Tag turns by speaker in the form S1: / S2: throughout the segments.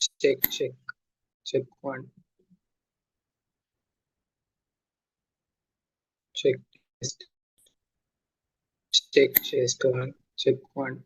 S1: check, check one, check test, check chest one, check one,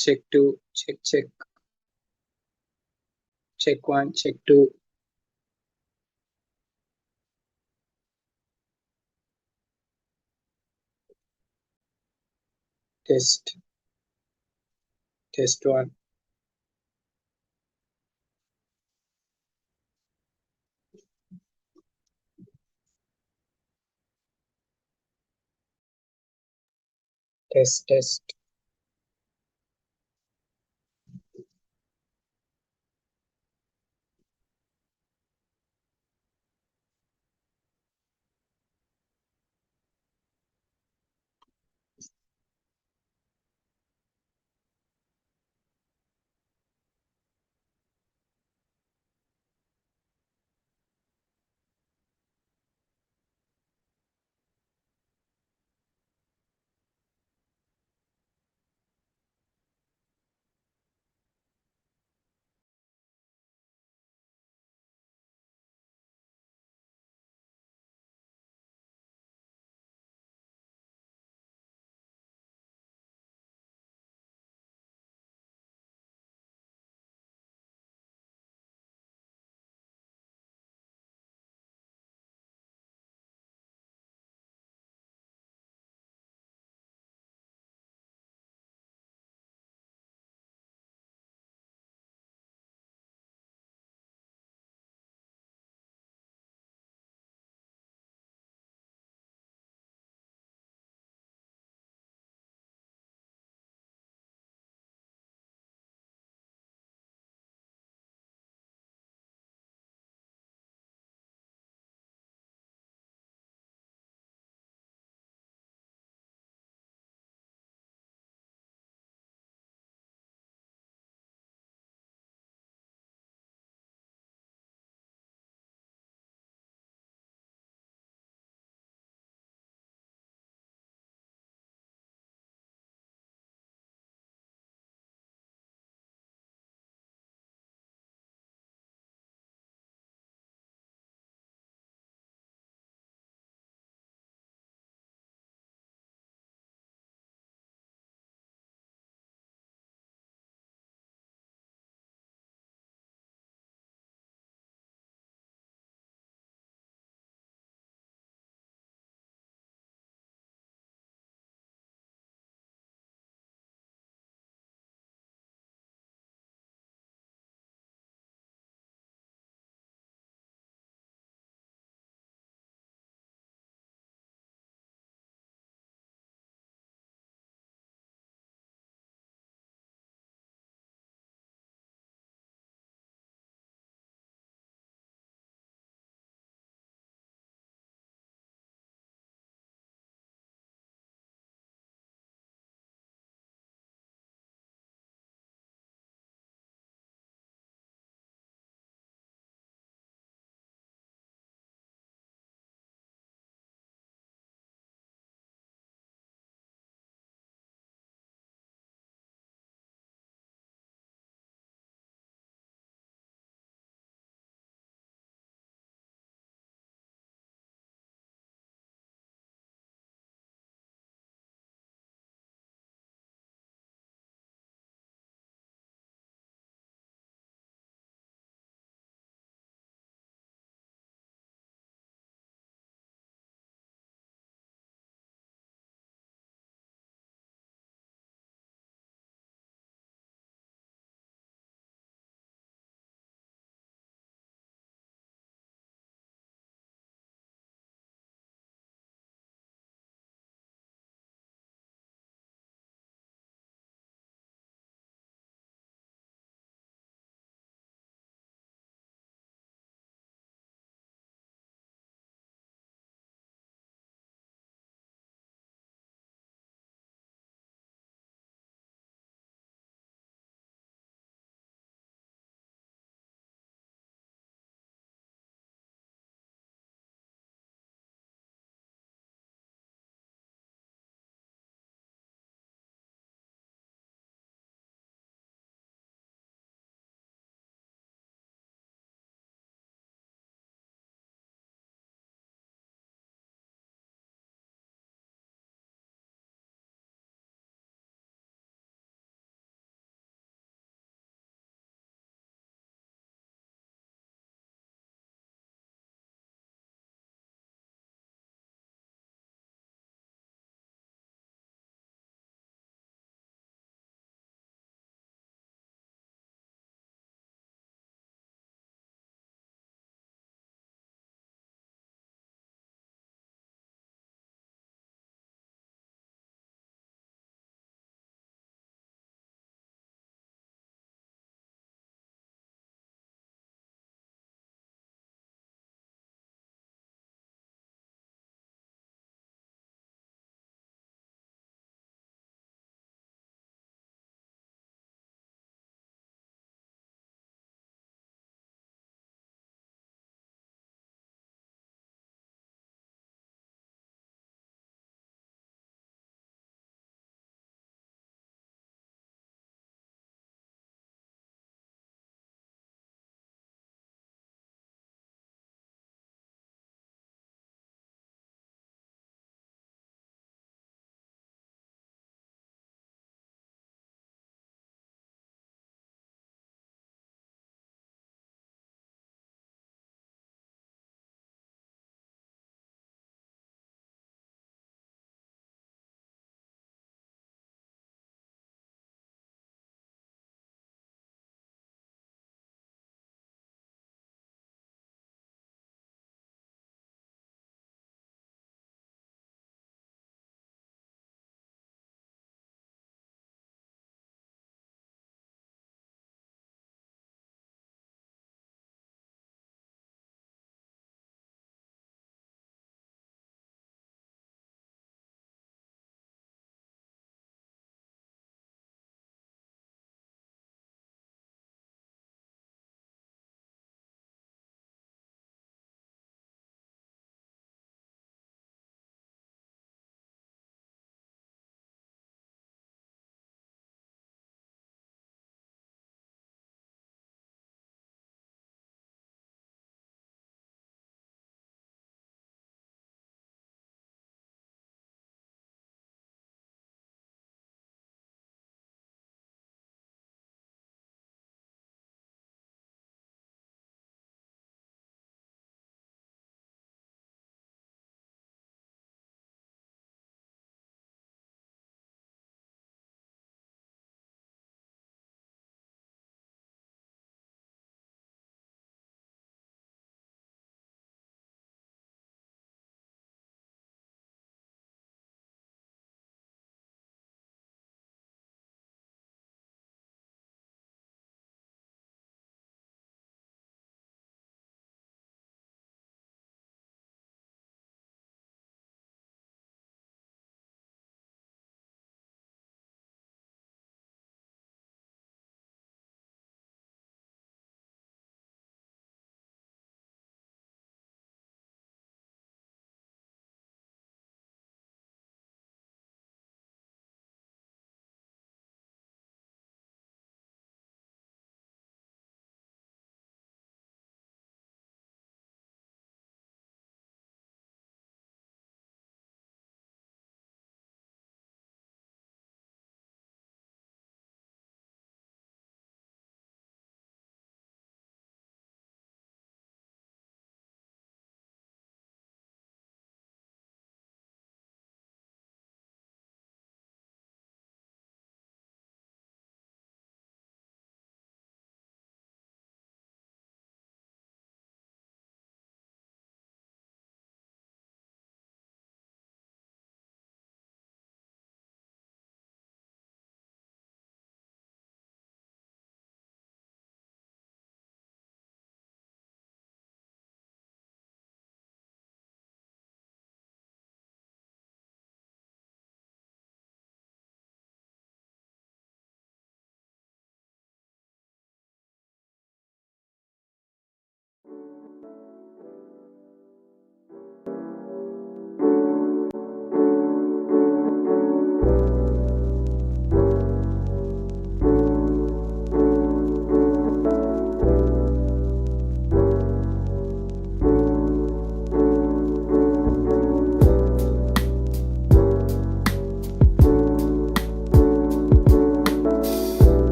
S1: check two, check one, check two, test, test one, test,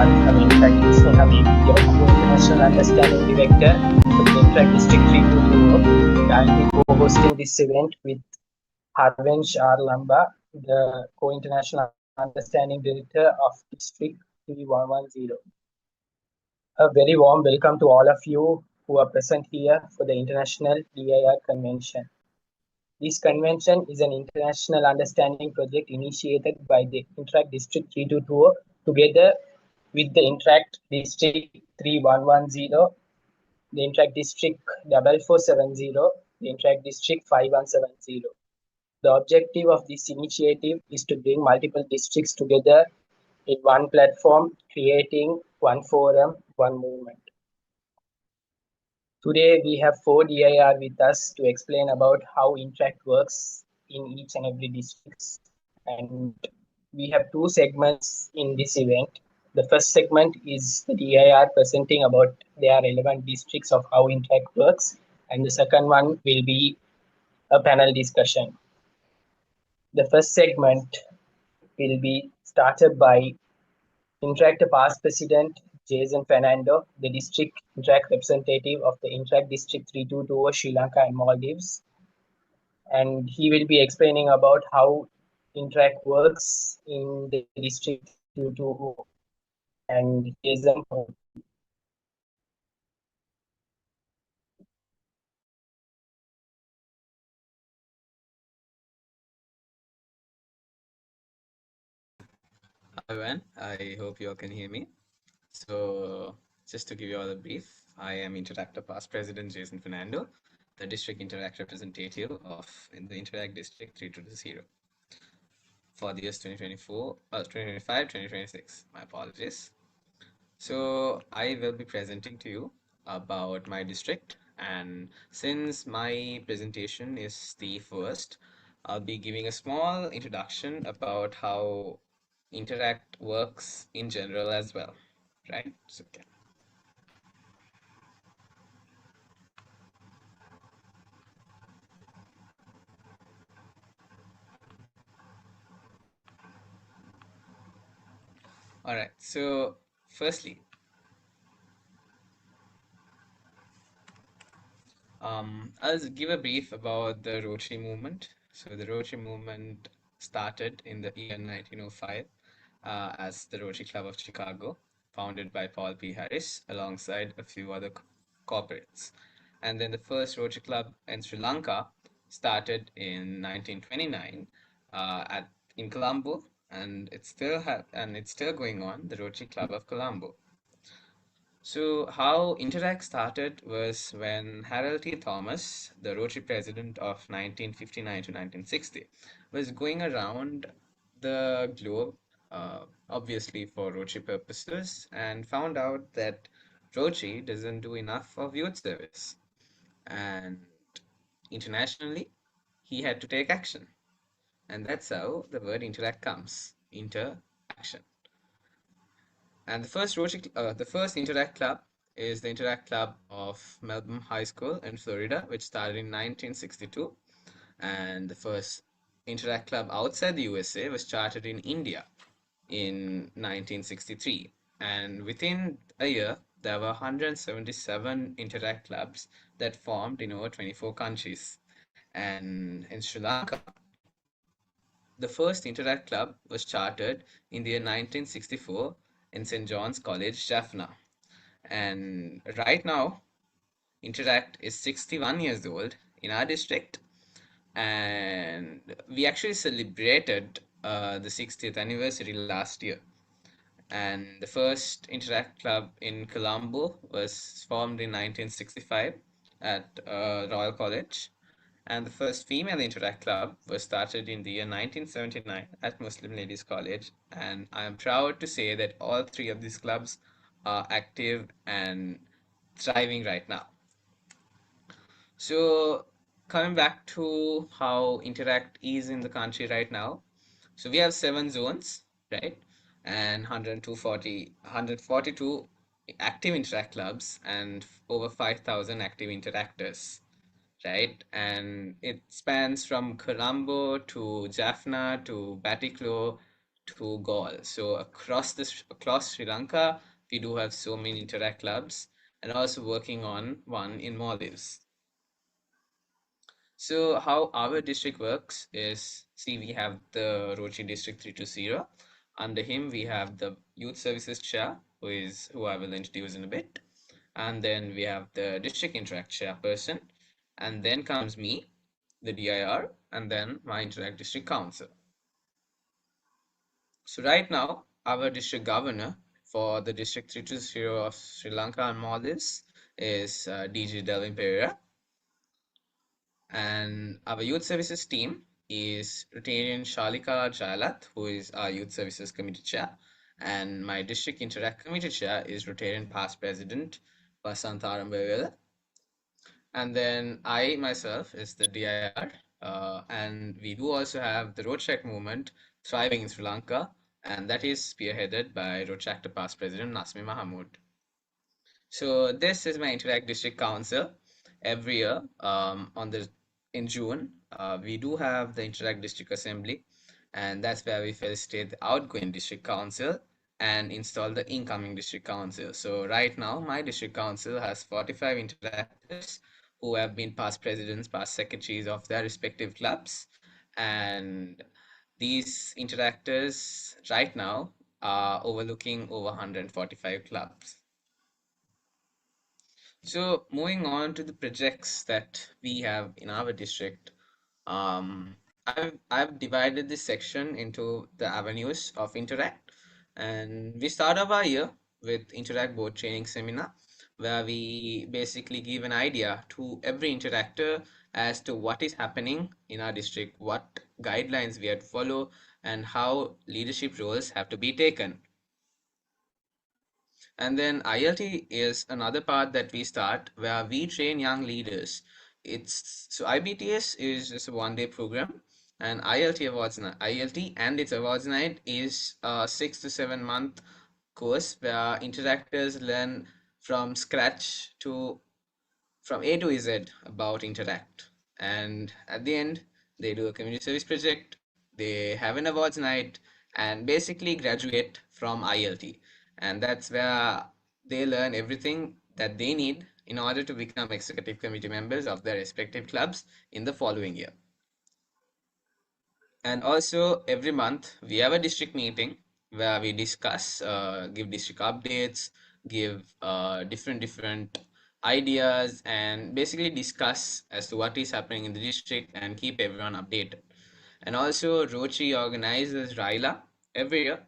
S1: I'm Interact Husni Habib, your Co-International Understanding Director for the Interact District 3220. I'll be co-hosting this event with Harvensh R. Lamba, the Co-International Understanding Director of District 3110. A very warm welcome to all of you who are present here for the International DIR Convention. This convention is an international understanding project initiated by the Interact District 3220 together with the Interact District 3110, the Interact District 4470, the Interact District 5170. The objective of this initiative is to bring multiple districts together in one platform, creating one forum, one movement. Today we have 4 DIR with us to explain about how Interact works in each and every district. And we have two segments in this event. The first segment is the DIR presenting about their relevant districts of how Interact works. And the second one will be a panel discussion. The first segment will be started by Interact past president Jason Fernando, the district Interact representative of the Interact District 3220 Sri Lanka and Maldives. And he will be explaining about how Interact works in the District 220. And Jason.
S2: Hi, everyone. I hope you all can hear me. So, just to give you all a brief, I am Interactor Past President Jason Fernando, the District Interact representative of in the Interact District 320 for the years 2024, 2025, 2026. My apologies. So, I will be presenting to you about my district, and since my presentation is the first, I'll be giving a small introduction about how Interact works in general as well, right? So, okay. All right. So, firstly, I'll give a brief about the Rotary movement. So, the Rotary movement started in the year 1905 as the Rotary Club of Chicago, founded by Paul P. Harris alongside a few other corporates. And then the first Rotary Club in Sri Lanka started in 1929 in Colombo, and it's still going on, the Rotary Club of Colombo. So, how Interact started was when Harold T. Thomas, the Rotary president of 1959 to 1960, was going around the globe, obviously for Rotary purposes, and found out that Rotary doesn't do enough for youth service. And internationally, he had to take action. And that's how the word Interact comes, interaction. And the first Interact Club is the Interact Club of Melbourne High School in Florida, which started in 1962. And the first Interact Club outside the USA was chartered in India in 1963. And within a year, there were 177 Interact clubs that formed in over 24 countries. And in Sri Lanka, the first Interact Club was chartered in the year 1964 in St. John's College, Jaffna. And right now, Interact is 61 years old in our district, and we actually celebrated the 60th anniversary last year. And the first Interact Club in Colombo was formed in 1965 at Royal College, and the first female Interact Club was started in the year 1979 at Muslim Ladies College. And I am proud to say that all three of these clubs are active and thriving right now. So, coming back to how Interact is in the country right now. So, we have 7 zones, right? And 142 active Interact clubs and over 5,000 active interactors, right? And it spans from Colombo to Jaffna to Batticaloa to Gaul. So across Sri Lanka, we do have so many interact clubs, and also working on one in Maldives. So how our district works is, see, we have the Rochi District 320. Under him, we have the Youth Services Chair, who I will introduce in a bit. And then we have the District Interact Chairperson. And then comes me, the DIR, and then my Interact District Council. So right now, our district governor for the District 320 of Sri Lanka and Maldives is DG Delvin Pereira. And our youth services team is Rotarian Shalika Jalath, who is our youth services committee chair. And my district interact committee chair is Rotarian past president Vasant Arambavela. And then I myself is the DIR. And we do also have the Road Check movement thriving in Sri Lanka, and that is spearheaded by Road Chapter past president Nasmi Mahmood. So this is my Interact District Council. Every year, in June, we do have the Interact District Assembly, and that's where we felicitate the outgoing District Council and install the incoming District Council. So right now, my District Council has 45 interactors who have been past presidents, past secretaries of their respective clubs, and these interactors right now are overlooking over 145 clubs. So moving on to the projects that we have in our district, I've divided this section into the avenues of Interact, and we start off our year with Interact Board Training Seminar, where we basically give an idea to every interactor as to what is happening in our district, what guidelines we have to follow, and how leadership roles have to be taken. And then ILT is another part that we start where we train young leaders. It's so IBTS is just a 1 day program, and ILT and its awards night is a 6 to 7 month course where interactors learn from scratch to from A to Z about Interact. And at the end, they do a community service project, they have an awards night, and basically graduate from ILT. And that's where they learn everything that they need in order to become executive committee members of their respective clubs in the following year. And also, every month we have a district meeting where we discuss, give district updates, give different ideas, and basically discuss as to what is happening in the district and keep everyone updated. And also, Rochi organizes Raila every year.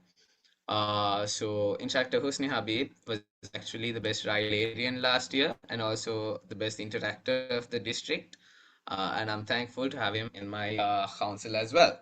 S2: So Instructor Husni Habib was actually the best Railarian last year and also the best interactor of the district. And I'm thankful to have him in my council as well.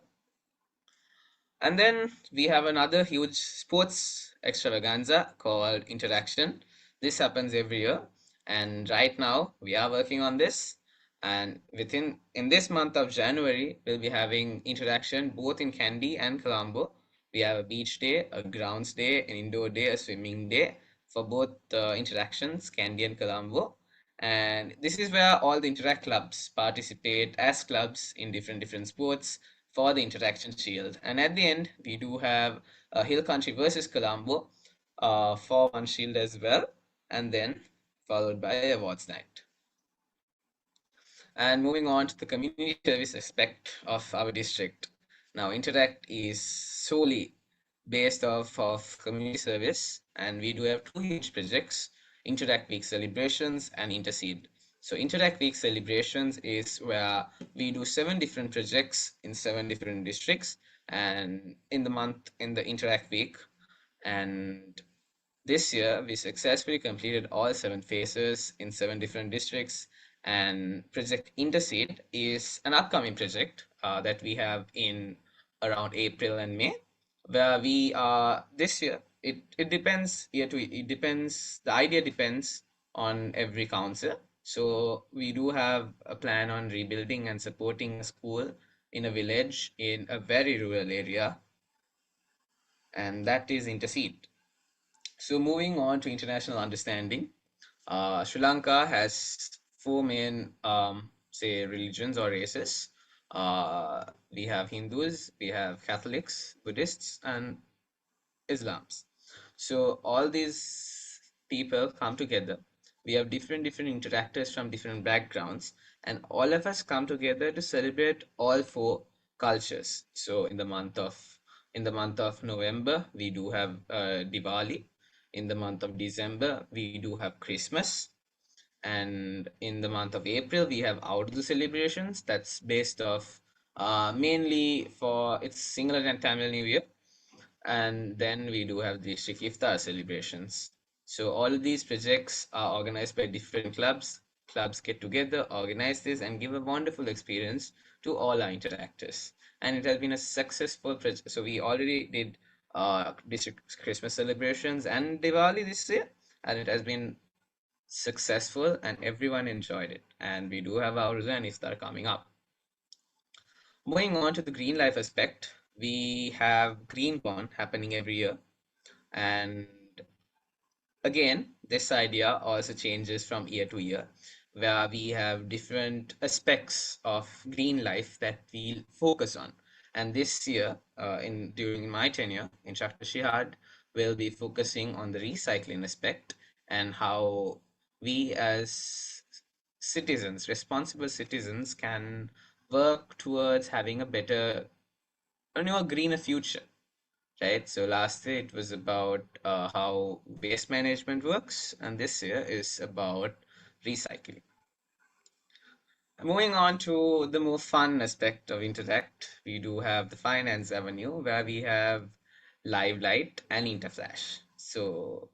S2: And then we have another huge sports extravaganza called Interaction. This happens every year, and right now we are working on this. And in this month of January, we'll be having interaction both in Kandy and Colombo. We have a beach day, a grounds day, an indoor day, a swimming day for both interactions, Kandy and Colombo. And this is where all the interact clubs participate as clubs in different sports for the interaction shield. And at the end, we do have Hill Country versus Colombo for one shield as well, and then followed by awards night. And moving on to the community service aspect of our district. Now, Interact is solely based off of community service, and we do have two huge projects, Interact Week celebrations and Interseed. So Interact Week celebrations is where we do 7 different projects in 7 different districts, and in the Interact Week, and this year, we successfully completed all 7 phases in 7 different districts. And Project Interseed is an upcoming project that we have in around April and May, where we are this year. It depends it depends. The idea depends on every council. So we do have a plan on rebuilding and supporting a school in a village in a very rural area, and that is Interseed. So moving on to international understanding, Sri Lanka has 4 main, say, religions or races. We have Hindus, we have Catholics, Buddhists, and Islams. So all these people come together. We have different interactors from different backgrounds, and all of us come together to celebrate all four cultures. So in the month of November, we do have Diwali. In the month of December, we do have Christmas. And in the month of April, we have outdoor celebrations that's based off mainly for its Sinhala and Tamil New Year, and then we do have the district iftar celebrations. So all of these projects are organized by different clubs. Clubs get together, organize this, and give a wonderful experience to all our interactors. And it has been a successful project. So we already did district Christmas celebrations and Diwali this year, and it has been successful, and everyone enjoyed it. And we do have our and iftar coming up. Moving on to the green life aspect, we have Green Bond happening every year. And again, this idea also changes from year to year, where we have different aspects of green life that we'll focus on. And this year, in during my tenure, Instructor Shihad will be focusing on the recycling aspect and how we as citizens, responsible citizens, can work towards having a better, a greener future. Right, so last year it was about how waste management works, and this year is about recycling. Moving on to the more fun aspect of Interact, we do have the finance avenue where we have Live Light and Interflash. So,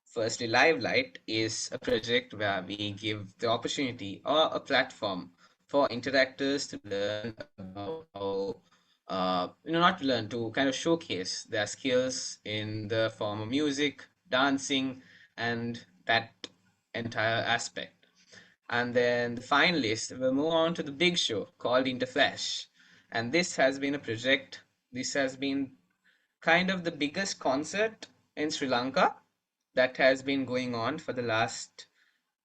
S2: firstly, Live Light is a project where we give the opportunity or a platform for interactors to learn about how, not to learn, to kind of showcase their skills in the form of music, dancing, and that entire aspect. And then the finalists will move on to the big show called Interflash. And this has been kind of the biggest concert in Sri Lanka that has been going on for the last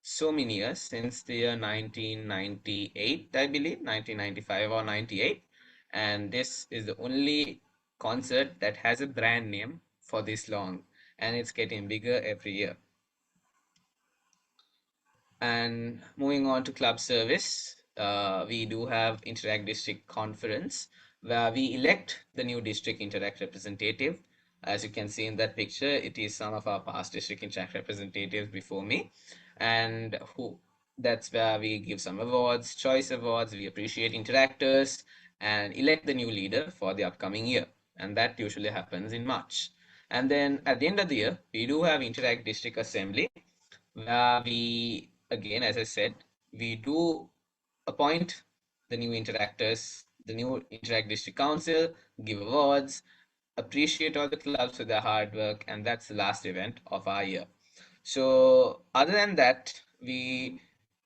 S2: so many years, since the year 1998, I believe, 1995 or 98. And this is the only concert that has a brand name for this long, and it's getting bigger every year. And moving on to club service, we do have Interact District Conference where we elect the new district Interact representative. As you can see in that picture, it is some of our past district Interact representatives before me, and who that's where we give some awards, choice awards. We appreciate interactors and elect the new leader for the upcoming year, and that usually happens in March. And then at the end of the year, we do have Interact District Assembly where we, again, as I said, we do appoint the new interactors, the new Interact District Council, give awards, appreciate all the clubs for their hard work, and that's the last event of our year. So, other than that, we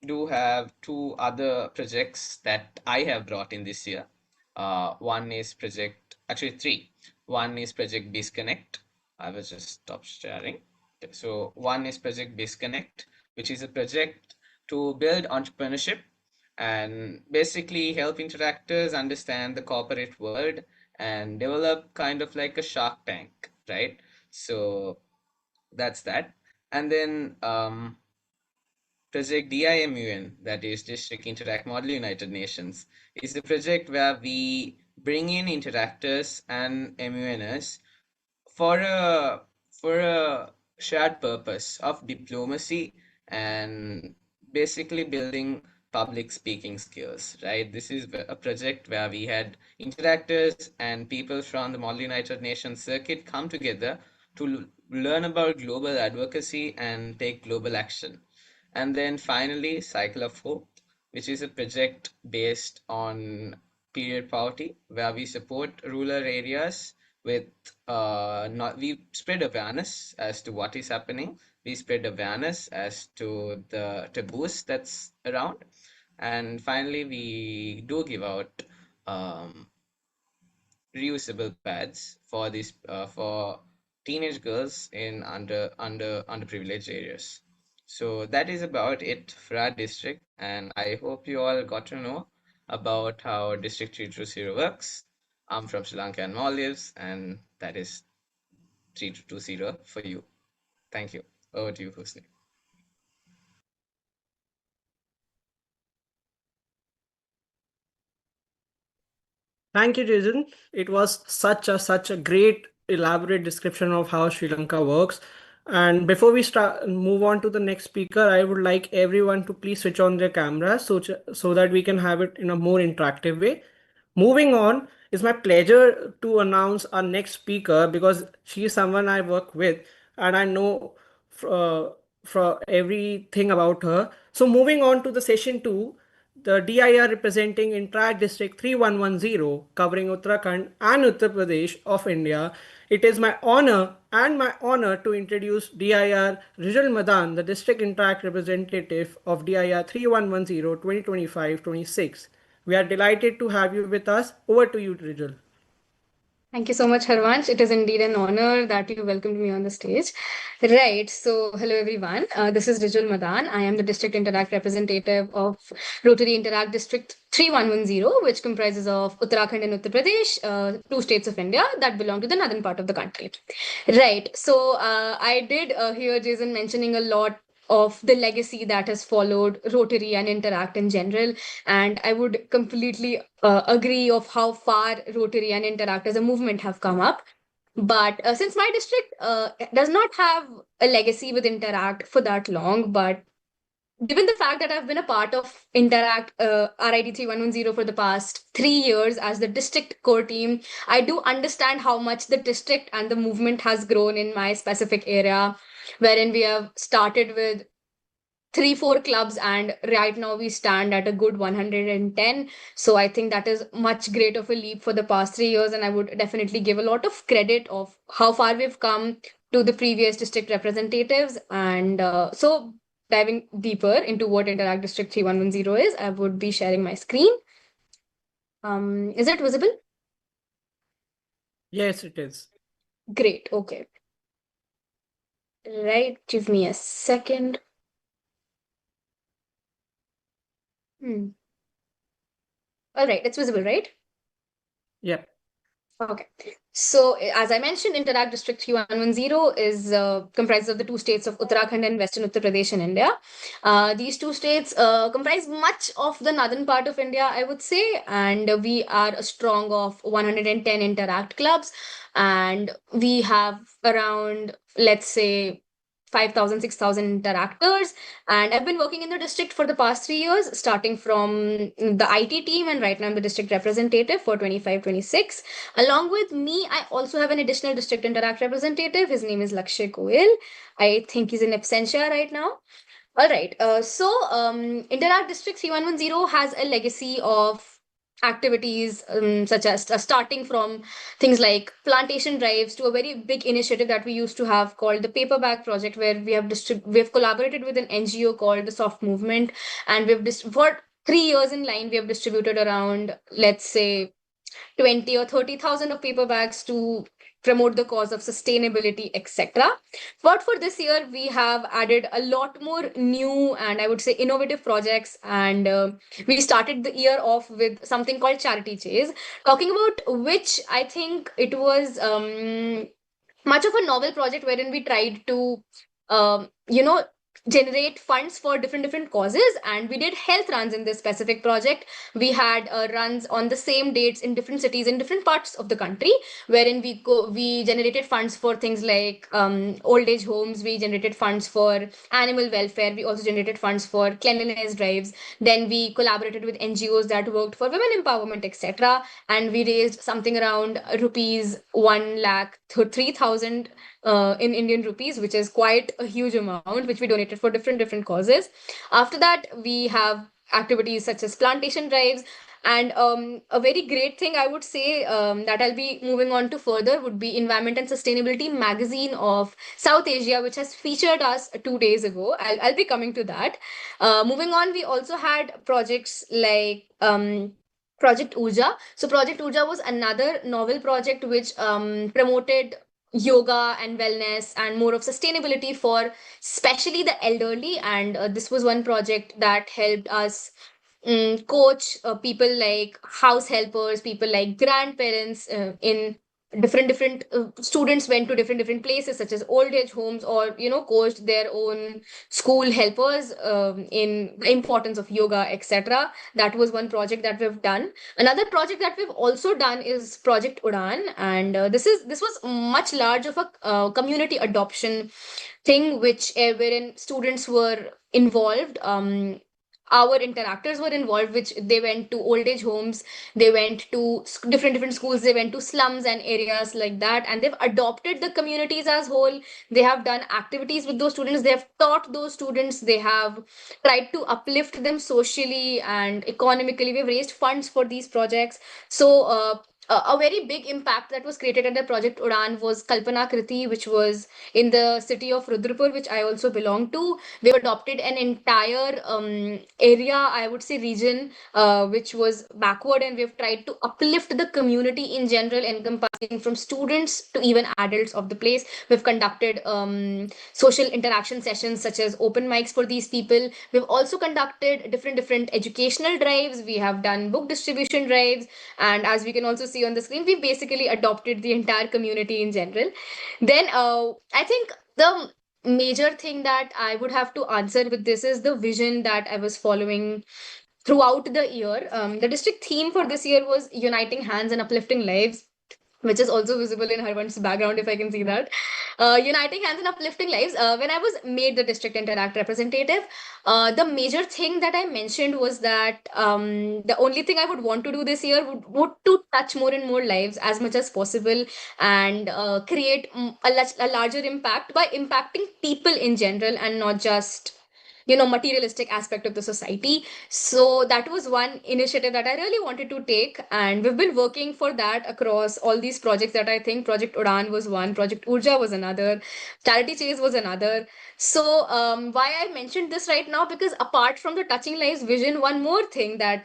S2: do have two other projects that I have brought in this year. One is actually three. One is Project Disconnect. I will just stop sharing. Okay, so, one is Project Disconnect, which is a project to build entrepreneurship and basically help interactors understand the corporate world and develop kind of like a Shark Tank, right? So, that's that. And then Project DIMUN, that is District Interact Model United Nations, is a project where we bring in interactors and MUNers for a shared purpose of diplomacy and basically building public speaking skills, right? This is a project where we had interactors and people from the Model United Nations circuit come together to learn about global advocacy and take global action. And then finally, Cycle of Hope, which is a project based on period poverty, where we support rural areas with not we spread awareness as to what is happening. We spread awareness as to the taboos that's around, and finally, we do give out um, reusable pads for teenage girls in underprivileged areas. So that is about it for our district, and I hope you all got to know about how District 320 works. I'm from Sri Lanka and Maldives, and that is 3220 for you. Thank you. Over to you, Husni.
S3: Thank you, Jason. It was such a great elaborate description of how Sri Lanka works. And before we start move on to the next speaker, I would like everyone to please switch on their cameras so that we can have it in a more interactive way. Moving on, it's my pleasure to announce our next speaker because she is someone I work with and I know uh, for everything about her. So moving on to the session two, the DIR representing Intract District 3110 covering Uttarakhand and Uttar Pradesh of India. It is my honor to introduce DIR Rijal Madan, the District Intract representative of DIR 3110 2025-26. We are delighted to have you with us. Over to you, Rijal.
S4: Thank you so much, Harvansh. It is indeed an honor that you welcomed me on the stage. Right. So, hello, everyone. This is Rijul Madan. I am the District Interact representative of Rotary Interact District 3110, which comprises of Uttarakhand and Uttar Pradesh, two states of India that belong to the northern part of the country. Right. So, I did hear Jason mentioning a lot of the legacy that has followed Rotary and Interact in general. And I would completely agree of how far Rotary and Interact as a movement have come up. But since my district does not have a legacy with Interact for that long, but given the fact that I've been a part of Interact RID 3110 for the past 3 years as the district core team, I do understand how much the district and the movement has grown in my specific area, wherein we have started with 3 4 clubs and right now we stand at a good 110. So I think that is much great of a leap for the past 3 years, and I would definitely give a lot of credit of how far we've come to the previous district representatives. And so diving deeper into what Interact District 3110 is, I would be sharing my screen. Is it visible?
S3: Yes, it is.
S4: Great. Okay. Right. Give me a second. All right. It's visible, right?
S3: Yep.
S4: Okay. So, as I mentioned, Interact District 3110 is comprises of the two states of Uttarakhand and Western Uttar Pradesh in India. These two states comprise much of the northern part of India, I would say, and we are a strong of 110 Interact clubs, and we have around, let's say, 5,000, 6,000 interactors. And I've been working in the district for the past 3 years, starting from the IT team, and right now I'm the district representative for 25-26. Along with me, I also have an additional district interact representative. His name is Lakshay Goyal. I think he's in absentia right now. All right. Interact District 3110 has a legacy of activities such as starting from things like plantation drives to a very big initiative that we used to have called the paper bag project, where we have collaborated with an NGO called the Soft Movement, and for 3 years in line we have distributed around, let's say, 20 or 30,000 of paper bags to promote the cause of sustainability, etc. But for this year, we have added a lot more new and I would say innovative projects. And we started the year off with something called Charity Chase, talking about which I think it was much of a novel project wherein we tried to, you know, generate funds for different causes, and we did health runs in this specific project. We had runs on the same dates in different cities in different parts of the country, wherein we generated funds for things like old age homes. We generated funds for animal welfare. We also generated funds for cleanliness drives. Then we collaborated with NGOs that worked for women empowerment, etc. And we raised something around rupees 1,03,000 in Indian rupees, which is quite a huge amount, which we donated for different causes. After that, we have activities such as plantation drives. And a very great thing I would say that I'll be moving on to further would be Environment and Sustainability magazine of South Asia, which has featured us 2 days ago. I'll be coming to that. Moving on, we also had projects like Project Urja. So Project Urja was another novel project which promoted yoga and wellness and more of sustainability for especially the elderly. And this was one project that helped us coach people like house helpers, people like grandparents in different students went to different places such as old age homes, or coached their own school helpers in the importance of yoga, etc. That was one project that we've done. Another project that we've also done is Project Udan, and this was much large of a community adoption thing, which wherein students were involved. Our interactors were involved, which they went to old age homes, they went to different schools, they went to slums and areas like that, and they've adopted the communities as whole. They have done activities with those students, they have taught those students, they have tried to uplift them socially and economically. We've raised funds for these projects. So a very big impact that was created under Project Udan was Kalpana Kriti, which was in the city of Rudrapur, which I also belong to. We've adopted an entire area, I would say region, which was backward, and we've tried to uplift the community in general, encompassing from students to even adults of the place. We've conducted social interaction sessions such as open mics for these people. We've also conducted different educational drives. We have done book distribution drives, and as we can also see on the screen, we basically adopted the entire community in general. Then I think the major thing that I would have to answer with this is the vision that I was following throughout the year. The district theme for this year was Uniting Hands and Uplifting Lives, which is also visible in Harvan's background, if I can see that. Uniting Hands and Uplifting Lives. When I was made the District Interact representative, the major thing that I mentioned was that the only thing I would want to do this year would to touch more and more lives as much as possible, and create a larger impact by impacting people in general and not just materialistic aspect of the society. So that was one initiative that I really wanted to take, and we've been working for that across all these projects. That I think Project Udan was one, Project Urja was another, Charity Chase was another. So why I mentioned this right now, because apart from the Touching Lives vision, one more thing that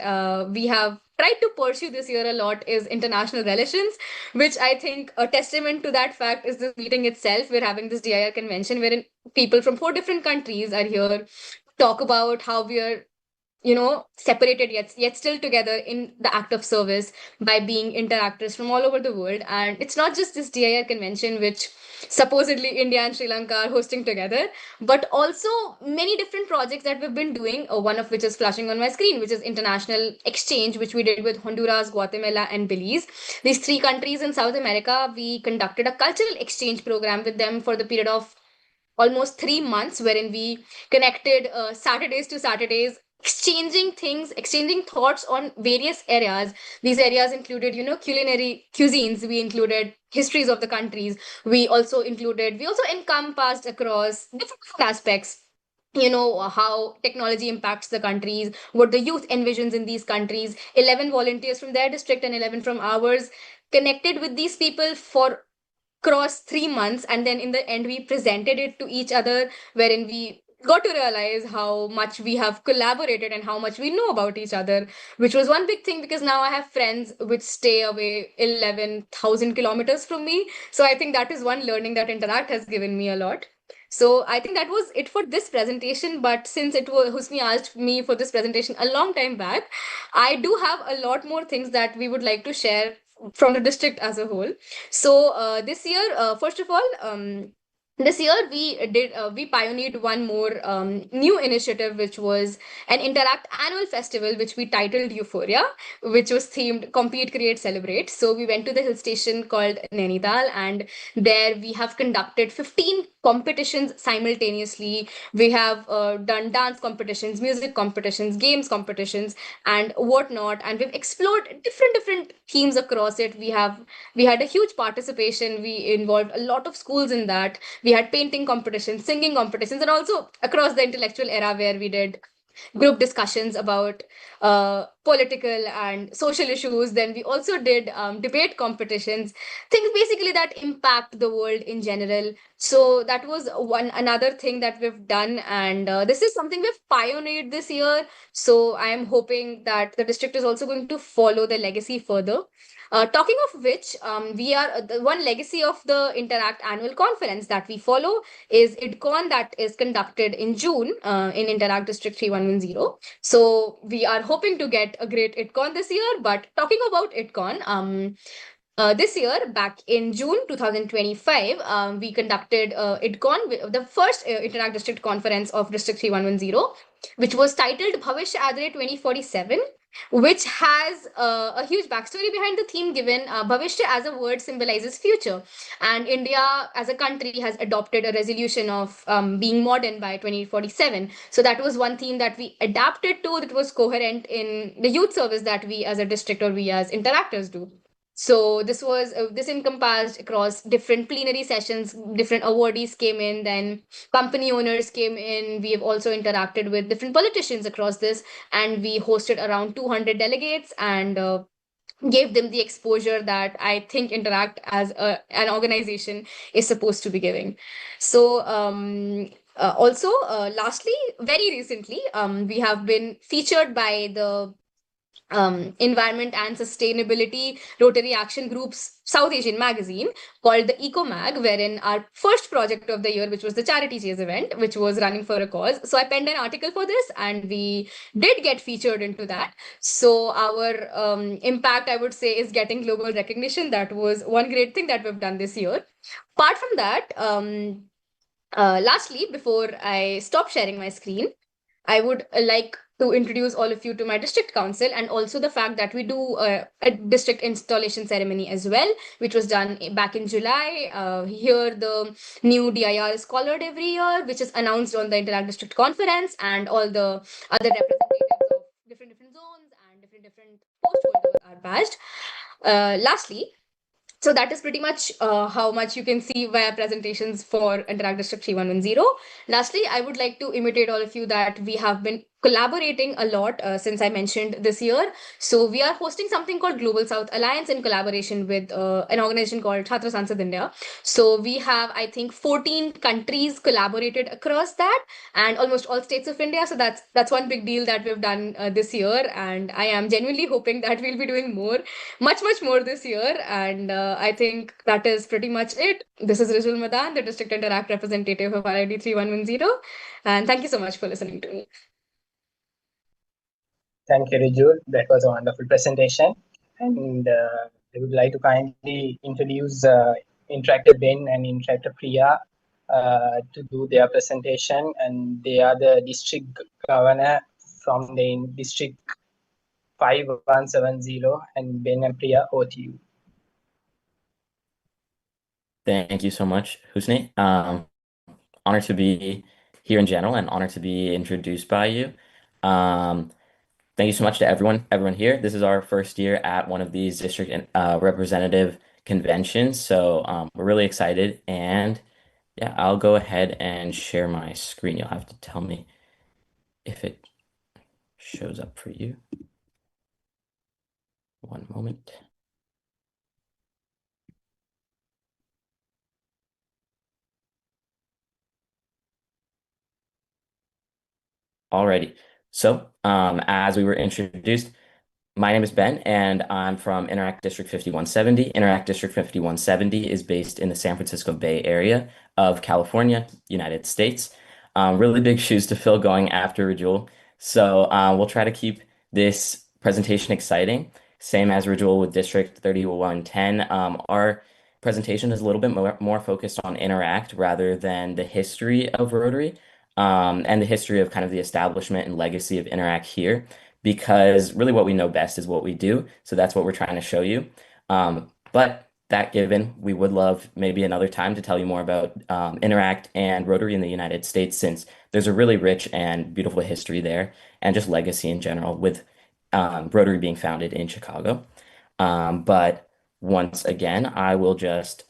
S4: we have tried to pursue this year a lot is international relations, which I think a testament to that fact is this meeting itself. We're having this DIR convention wherein people from 4 different countries are here, talk about how we are separated yet still together in the act of service by being interactors from all over the world. And it's not just this DIR convention which supposedly India and Sri Lanka are hosting together, but also many different projects that we've been doing, one of which is flashing on my screen, which is international exchange, which we did with Honduras, Guatemala, and Belize. These 3 countries in South America, we conducted a cultural exchange program with them for the period of almost 3 months, wherein we connected Saturdays to Saturdays, exchanging things, exchanging thoughts on various areas. These areas included, culinary cuisines. We included histories of the countries. We also encompassed across different aspects, how technology impacts the countries, what the youth envisions in these countries. 11 volunteers from their district and 11 from ours connected with these people for across 3 months, and then in the end we presented it to each other, wherein we got to realize how much we have collaborated and how much we know about each other, which was one big thing, because now I have friends which stay away 11,000 kilometers from me. So I think that is one learning that Interact has given me a lot. So I think that was it for this presentation. But since Husni asked me for this presentation a long time back, I do have a lot more things that we would like to share from the district as a whole. So this year, first of all, this year we pioneered one more new initiative, which was an Interact annual festival, which we titled Euphoria, which was themed Compete, Create, Celebrate. So we went to the hill station called Nainital, and there we have conducted 15 competitions simultaneously. We have done dance competitions, music competitions, games competitions, and whatnot, and we've explored different themes across it. We had a huge participation. We involved a lot of schools in that. We had painting competitions, singing competitions, and also across the intellectual era, where we did group discussions about political and social issues. Then we also did debate competitions, things basically that impact the world in general. So that was another thing that we've done, and this is something we've pioneered this year. So I am hoping that the district is also going to follow the legacy further. Talking of which, we are the one legacy of the Interact annual conference that we follow is IDCON, that is conducted in June in Interact District 3110. So we are hoping to get a great IDCON this year. But talking about IDCON, this year, back in June 2025, we conducted IDCON, the first Interact District Conference of District 3110, which was titled Bhavish Adre 2047, which has a huge backstory behind the theme given. Bhavishya as a word symbolizes future, and India as a country has adopted a resolution of being modern by 2047. So that was one theme that we adapted to, that was coherent in the youth service that we as a district or we as interactors do. So this encompassed across different plenary sessions, different awardees came in, then company owners came in. We have also interacted with different politicians across this, and we hosted around 200 delegates and gave them the exposure that I think Interact as an organization is supposed to be giving. So also, lastly, very recently, we have been featured by the Environment and Sustainability Rotary Action Group's South Asian magazine called the Eco Mag, wherein our first project of the year, which was the Charity Chase event, which was running for a cause. So I penned an article for this, and we did get featured into that. So our impact, I would say, is getting global recognition. That was one great thing that we've done this year. Apart from that, lastly, before I stop sharing my screen, I would like to introduce all of you to my district council, and also the fact that we do a district installation ceremony as well, which was done back in July. Here, the new DIR is colored every year, which is announced on the Interact District Conference, and all the other representatives of different zones and different post holders are badged. Lastly, so that is pretty much how much you can see via presentations for Interact District 3110. Lastly, I would like to imitate all of you that we have been collaborating a lot since I mentioned this year. So we are hosting something called Global South Alliance in collaboration with an organization called Chhatra Sansad India. So we have, I think, 14 countries collaborated across that, and almost all states of India. So that's one big deal that we've done this year, and I am genuinely hoping that we'll be doing more, much more this year. And I think that is pretty much it. This is Rizul Madan, the District Interact representative of RID 3110, and thank you so much for listening to me.
S1: Thank you, Riju. That was a wonderful presentation. And I would like to kindly introduce Interactive Ben and Interactive Priya to do their presentation. And they are the district governor from the district 5170. And Ben and Priya, over to you.
S5: Thank you so much, Husni. Honored to be here in general and honored to be introduced by you. Thank you so much to everyone here. This is our first year at one of these district representative conventions, so we're really excited. And yeah, I'll go ahead and share my screen. You'll have to tell me if it shows up for you. One moment. Alrighty. So, as we were introduced, my name is Ben, and I'm from Interact District 5170. Interact District 5170 is based in the San Francisco Bay Area of California, United States. Really big shoes to fill going after Rajul. So we'll try to keep this presentation exciting. Same as Rajul with District 3110. Our presentation is a little bit more focused on Interact rather than the history of Rotary, and the history of kind of the establishment and legacy of Interact here, because really what we know best is what we do. So that's what we're trying to show you. But that given, we would love maybe another time to tell you more about Interact and Rotary in the United States, since there's a really rich and beautiful history there, and just legacy in general, with Rotary being founded in Chicago. But once again, I will just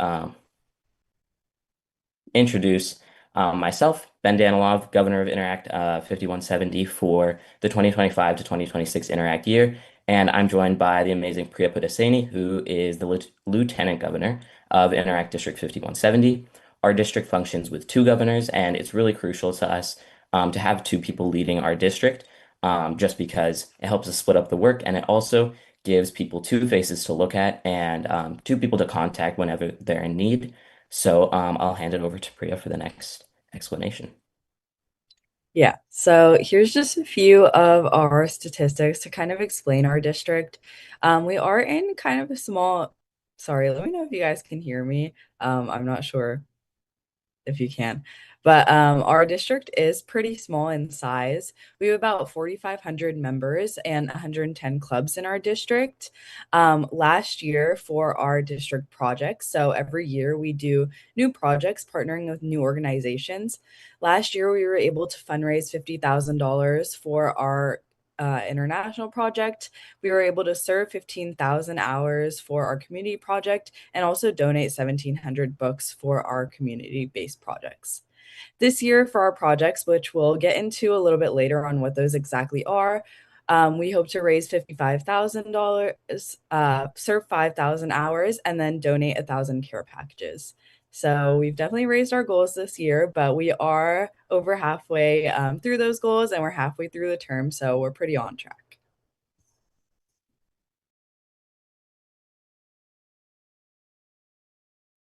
S5: introduce Myself, Ben Danilov, Governor of Interact 5170 for the 2025 to 2026 Interact year. And I'm joined by the amazing Priya Pudaseni, who is the Lieutenant Governor of Interact District 5170. Our district functions with two governors, and it's really crucial to us to have two people leading our district, just because it helps us split up the work, and it also gives people two faces to look at and two people to contact whenever they're in need. So I'll hand it over to Priya for the next explanation.
S6: Yeah, so here's just a few of our statistics to kind of explain our district. We are in kind of a small, sorry, let me know if you guys can hear me. I'm not sure if you can. But our district is pretty small in size. We have about 4,500 members and 110 clubs in our district. Last year for our district projects, so every year we do new projects partnering with new organizations. Last year we were able to fundraise $50,000 for our international project. We were able to serve 15,000 hours for our community project and also donate 1,700 books for our community-based projects. This year for our projects, which we'll get into a little bit later on what those exactly are, we hope to raise $55,000, serve 5,000 hours, and then donate 1,000 care packages. So we've definitely raised our goals this year, but we are over halfway through those goals, and we're halfway through the term, so we're pretty on track.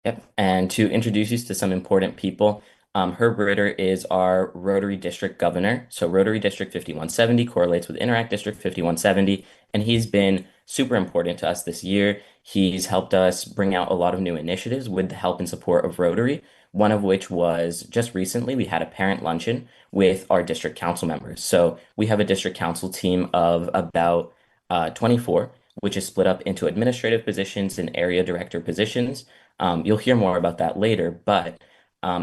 S5: Yep. And to introduce you to some important people, Herb Ritter is our Rotary District Governor. So Rotary District 5170 correlates with Interact District 5170, and he's been super important to us this year. He's helped us bring out a lot of new initiatives with the help and support of Rotary, one of which was just recently we had a parent luncheon with our district council members. So we have a district council team of about 24, which is split up into administrative positions and area director positions. You'll hear more about that later, but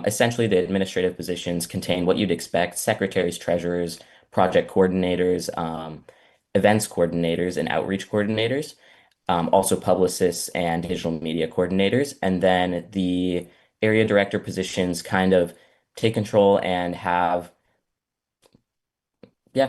S5: essentially the administrative positions contain what you'd expect: secretaries, treasurers, project coordinators, events coordinators, and outreach coordinators, also publicists and digital media coordinators. And then the area director positions kind of take control and have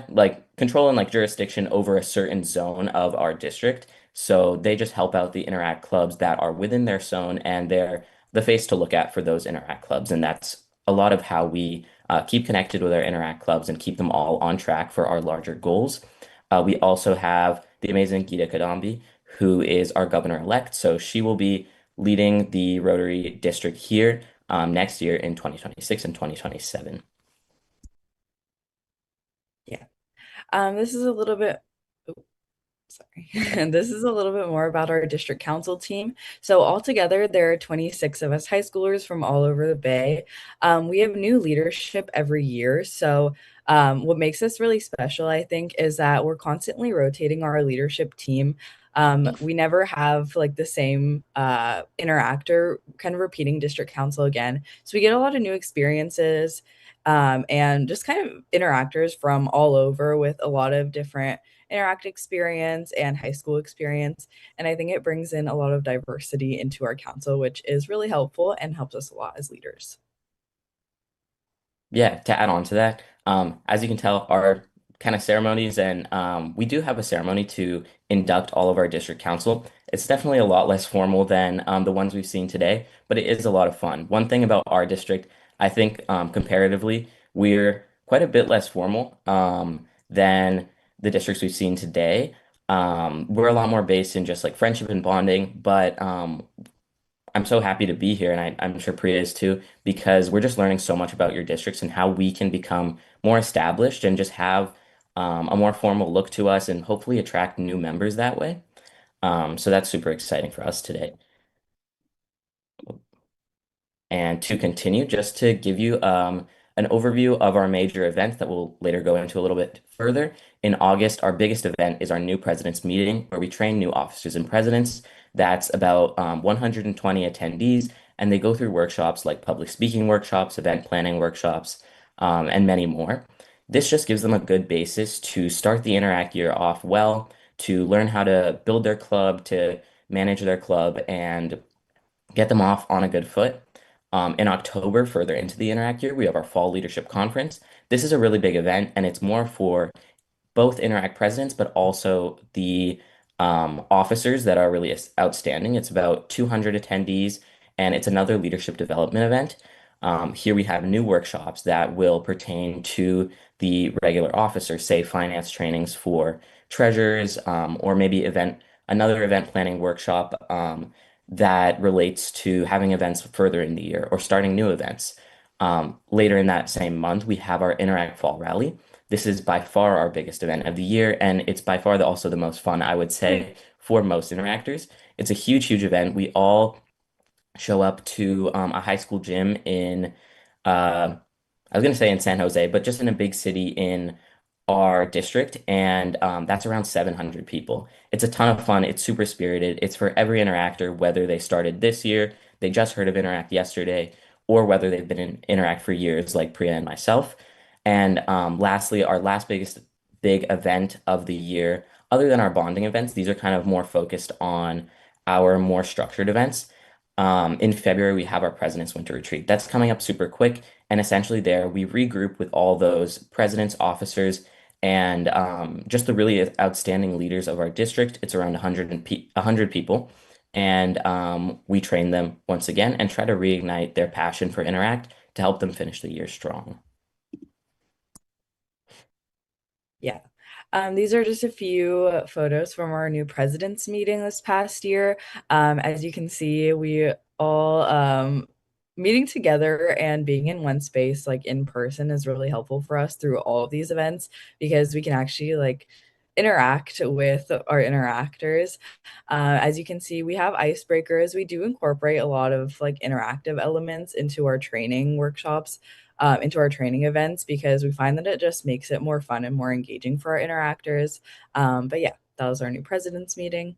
S5: like control and like jurisdiction over a certain zone of our district. So they just help out the Interact clubs that are within their zone, and they're the face to look at for those Interact clubs. And that's a lot of how we keep connected with our Interact clubs and keep them all on track for our larger goals. We also have the amazing Geeta Kadambi, who is our governor-elect. So she will be leading the Rotary District here next year in 2026 and 2027.
S6: Yeah. This is a little bit sorry. This is a little bit more about our district council team. So altogether, there are 26 of us high schoolers from all over the Bay. We have new leadership every year. So what makes us really special, I think, is that we're constantly rotating our leadership team. We never have like the same interactor kind of repeating district council again. So we get a lot of new experiences and just kind of interactors from all over with a lot of different Interact experience and high school experience. And I think it brings in a lot of diversity into our council, which is really helpful and helps us a lot as leaders.
S5: Yeah, to add on to that, as you can tell, our kind of ceremonies, and we do have a ceremony to induct all of our district council. It's definitely a lot less formal than the ones we've seen today, but it is a lot of fun. One thing about our district, I think comparatively, we're quite a bit less formal than the districts we've seen today. We're a lot more based in just like friendship and bonding, but I'm so happy to be here, and I'm sure Priya is too, because we're just learning so much about your districts and how we can become more established and just have a more formal look to us and hopefully attract new members that way. So that's super exciting for us today. And to continue, just to give you an overview of our major events that we'll later go into a little bit further. In August, our biggest event is our new president's meeting, where we train new officers and presidents. That's about 120 attendees, and they go through workshops like public speaking workshops, event planning workshops, and many more. This just gives them a good basis to start the Interact year off well, to learn how to build their club, to manage their club, and get them off on a good foot. In October, further into the Interact year, we have our Fall Leadership Conference. This is a really big event, and it's more for both Interact presidents, but also the officers that are really outstanding. It's about 200 attendees, and it's another leadership development event. Here we have new workshops that will pertain to the regular officers, say finance trainings for treasurers, or maybe another event planning workshop that relates to having events further in the year or starting new events. Later in that same month, we have our Interact Fall Rally. This is by far our biggest event of the year, and it's by far also the most fun, I would say, for most interactors. It's a huge, huge event. We all show up to a high school gym in, I was going to say in San Jose, but just in a big city in our district, and that's around 700 people. It's a ton of fun. It's super spirited. It's for every interactor, whether they started this year, they just heard of Interact yesterday, or whether they've been in Interact for years, like Priya and myself. And lastly, our last biggest big event of the year, other than our bonding events, these are kind of more focused on our more structured events. In February, we have our President's Winter Retreat. That's coming up super quick. And essentially, there we regroup with all those presidents, officers, and just the really outstanding leaders of our district. It's around 100 people. And we train them once again and try to reignite their passion for Interact to help them finish the year strong.
S6: Yeah. These are just a few photos from our new president's meeting this past year. As you can see, we all meeting together and being in one space, like in person, is really helpful for us through all of these events because we can actually like interact with our interactors. As you can see, we have icebreakers. We do incorporate a lot of like interactive elements into our training workshops, into our training events, because we find that it just makes it more fun and more engaging for our interactors. But yeah, that was our new president's meeting.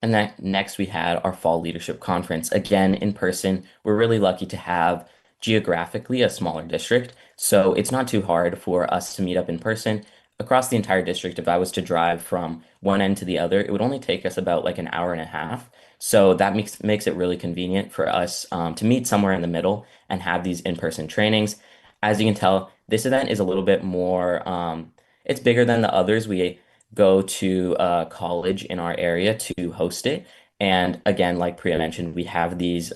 S5: And then next we had our Fall Leadership Conference, again in person. We're really lucky to have geographically a smaller district, so it's not too hard for us to meet up in person. Across the entire district, if I was to drive from one end to the other, it would only take us about like an hour and a half. So that makes it really convenient for us to meet somewhere in the middle and have these in-person trainings. As you can tell, this event is a little bit more, it's bigger than the others. We go to a college in our area to host it. And again, like Priya mentioned, we have these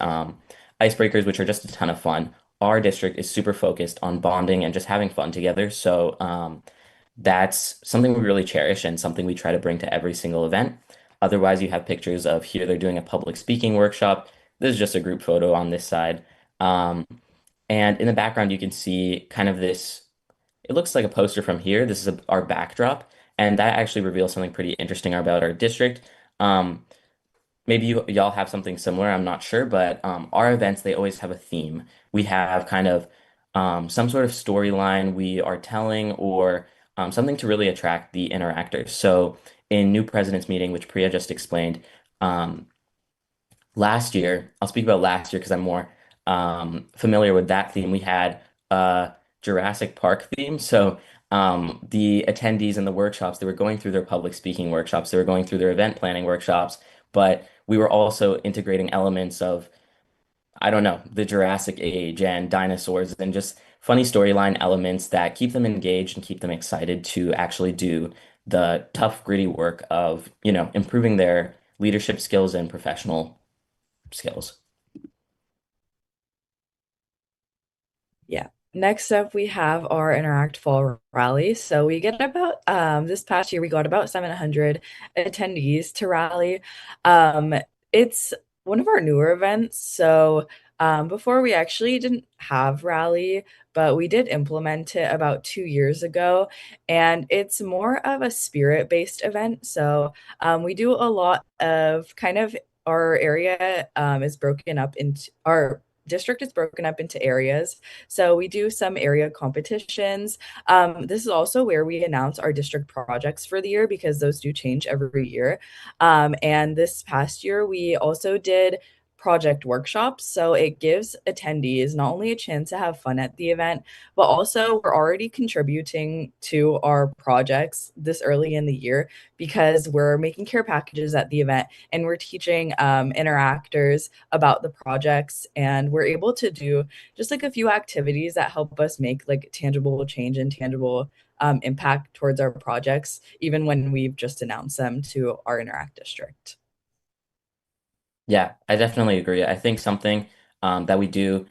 S5: icebreakers, which are just a ton of fun. Our district is super focused on bonding and just having fun together. So that's something we really cherish and something we try to bring to every single event. Otherwise, you have pictures of here they're doing a public speaking workshop. This is just a group photo on this side. And in the background, you can see kind of this, it looks like a poster from here. This is our backdrop, and that actually reveals something pretty interesting about our district. Maybe y'all have something similar, I'm not sure, but our events, they always have a theme. We have kind of some sort of storyline we are telling or something to really attract the interactors. So in New President's Meeting, which Priya just explained, last year, I'll speak about last year because I'm more familiar with that theme. We had a Jurassic Park theme. So the attendees in the workshops, they were going through their public speaking workshops, they were going through their event planning workshops, but we were also integrating elements of, I don't know, the Jurassic Age and dinosaurs and just funny storyline elements that keep them engaged and keep them excited to actually do the tough, gritty work of, improving their leadership skills and professional skills.
S6: Yeah. Next up, we have our Interact Fall Rally. So we get about, this past year, we got about 700 attendees to rally. It's one of our newer events. So before we actually didn't have rally, but we did implement it about 2 years ago. And it's more of a spirit-based event. So we do a lot of kind of, our area is broken up into, our district is broken up into areas. So we do some area competitions. This is also where we announce our district projects for the year because those do change every year. And this past year, we also did project workshops. So it gives attendees not only a chance to have fun at the event, but also we're already contributing to our projects this early in the year because we're making care packages at the event and we're teaching interactors about the projects, and we're able to do just like a few activities that help us make like tangible change and tangible impact towards our projects, even when we've just announced them to our Interact district.
S5: Yeah, I definitely agree. I think something that we do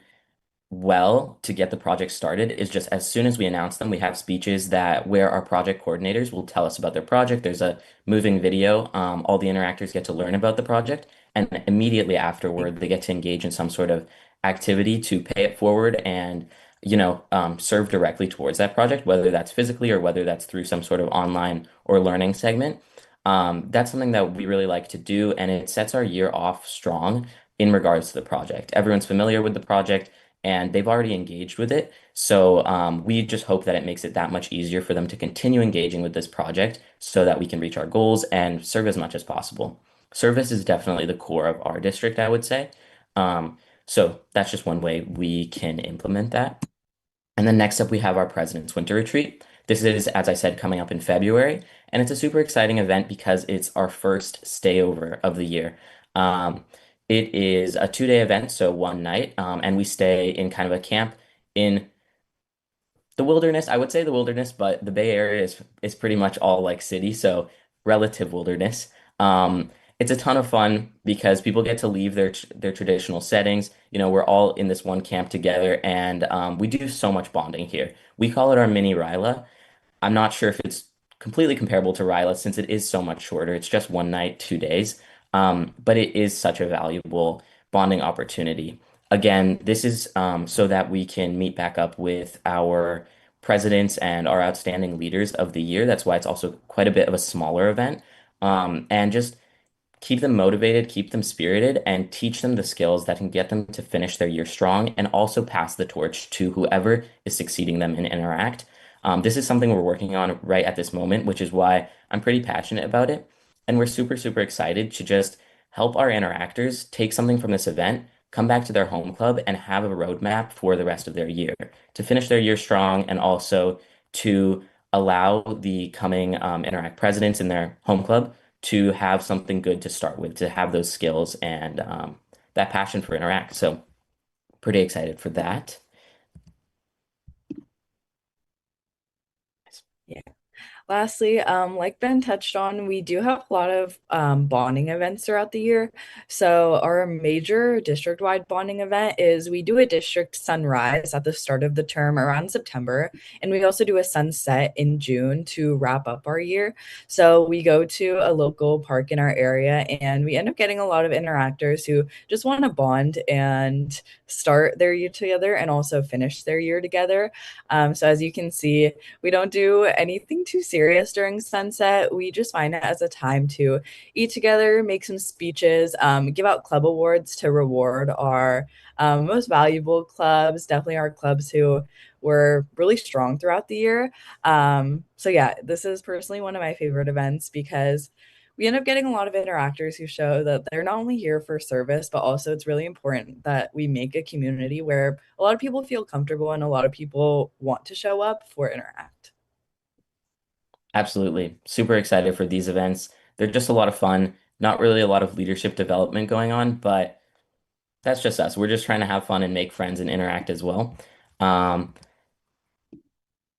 S5: well to get the project started is just as soon as we announce them, we have speeches that where our project coordinators will tell us about their project. There's a moving video. All the interactors get to learn about the project, and immediately afterward, they get to engage in some sort of activity to pay it forward and serve directly towards that project, whether that's physically or whether that's through some sort of online or learning segment. That's something that we really like to do, and it sets our year off strong in regards to the project. Everyone's familiar with the project and they've already engaged with it. So we just hope that it makes it that much easier for them to continue engaging with this project so that we can reach our goals and serve as much as possible. Service is definitely the core of our district, I would say. So that's just one way we can implement that. And then next up, we have our President's Winter Retreat. This is, as I said, coming up in February, and it's a super exciting event because it's our first stayover of the year. It is a 2-day event, so one night, and we stay in kind of a camp in the wilderness. I would say the wilderness, but the Bay Area is pretty much all like city, so relative wilderness. It's a ton of fun because people get to leave their traditional settings. We're all in this one camp together, and we do so much bonding here. We call it our mini Ryla. I'm not sure if it's completely comparable to Ryla since it is so much shorter. It's just one night, 2 days. But it is such a valuable bonding opportunity. Again, this is so that we can meet back up with our presidents and our outstanding leaders of the year. That's why it's also quite a bit of a smaller event. And just keep them motivated, keep them spirited, and teach them the skills that can get them to finish their year strong and also pass the torch to whoever is succeeding them in Interact. This is something we're working on right at this moment, which is why I'm pretty passionate about it. And we're super, super excited to just help our interactors take something from this event, come back to their home club, and have a roadmap for the rest of their year to finish their year strong and also to allow the coming Interact presidents in their home club to have something good to start with, to have those skills and that passion for Interact. So pretty excited for that.
S6: Yeah. Lastly, like Ben touched on, we do have a lot of bonding events throughout the year. So our major district-wide bonding event is we do a district sunrise at the start of the term around September, and we also do a sunset in June to wrap up our year. So we go to a local park in our area, and we end up getting a lot of interactors who just want to bond and start their year together and also finish their year together. So as you can see, we don't do anything too serious during sunset. We just find it as a time to eat together, make some speeches, give out club awards to reward our most valuable clubs, definitely our clubs who were really strong throughout the year. So yeah, this is personally one of my favorite events because we end up getting a lot of interactors who show that they're not only here for service, but also it's really important that we make a community where a lot of people feel comfortable and a lot of people want to show up for Interact.
S5: Absolutely. Super excited for these events. They're just a lot of fun. Not really a lot of leadership development going on, but that's just us. We're just trying to have fun and make friends and interact as well. Um,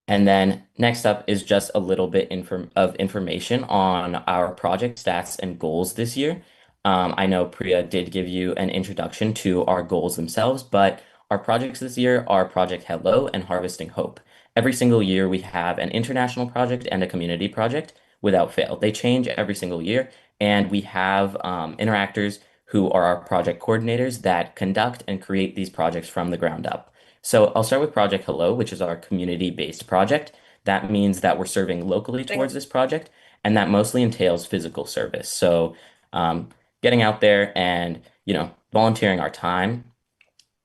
S5: And then next up is just a little bit of information on our project stats and goals this year. I know Priya did give you an introduction to our goals themselves, but our projects this year are Project Hello and Harvesting Hope. Every single year we have an international project and a community project without fail. They change every single year, and we have interactors who are our project coordinators that conduct and create these projects from the ground up. So I'll start with Project Hello, which is our community-based project. That means that we're serving locally towards this project, and that mostly entails physical service. So getting out there and volunteering our time.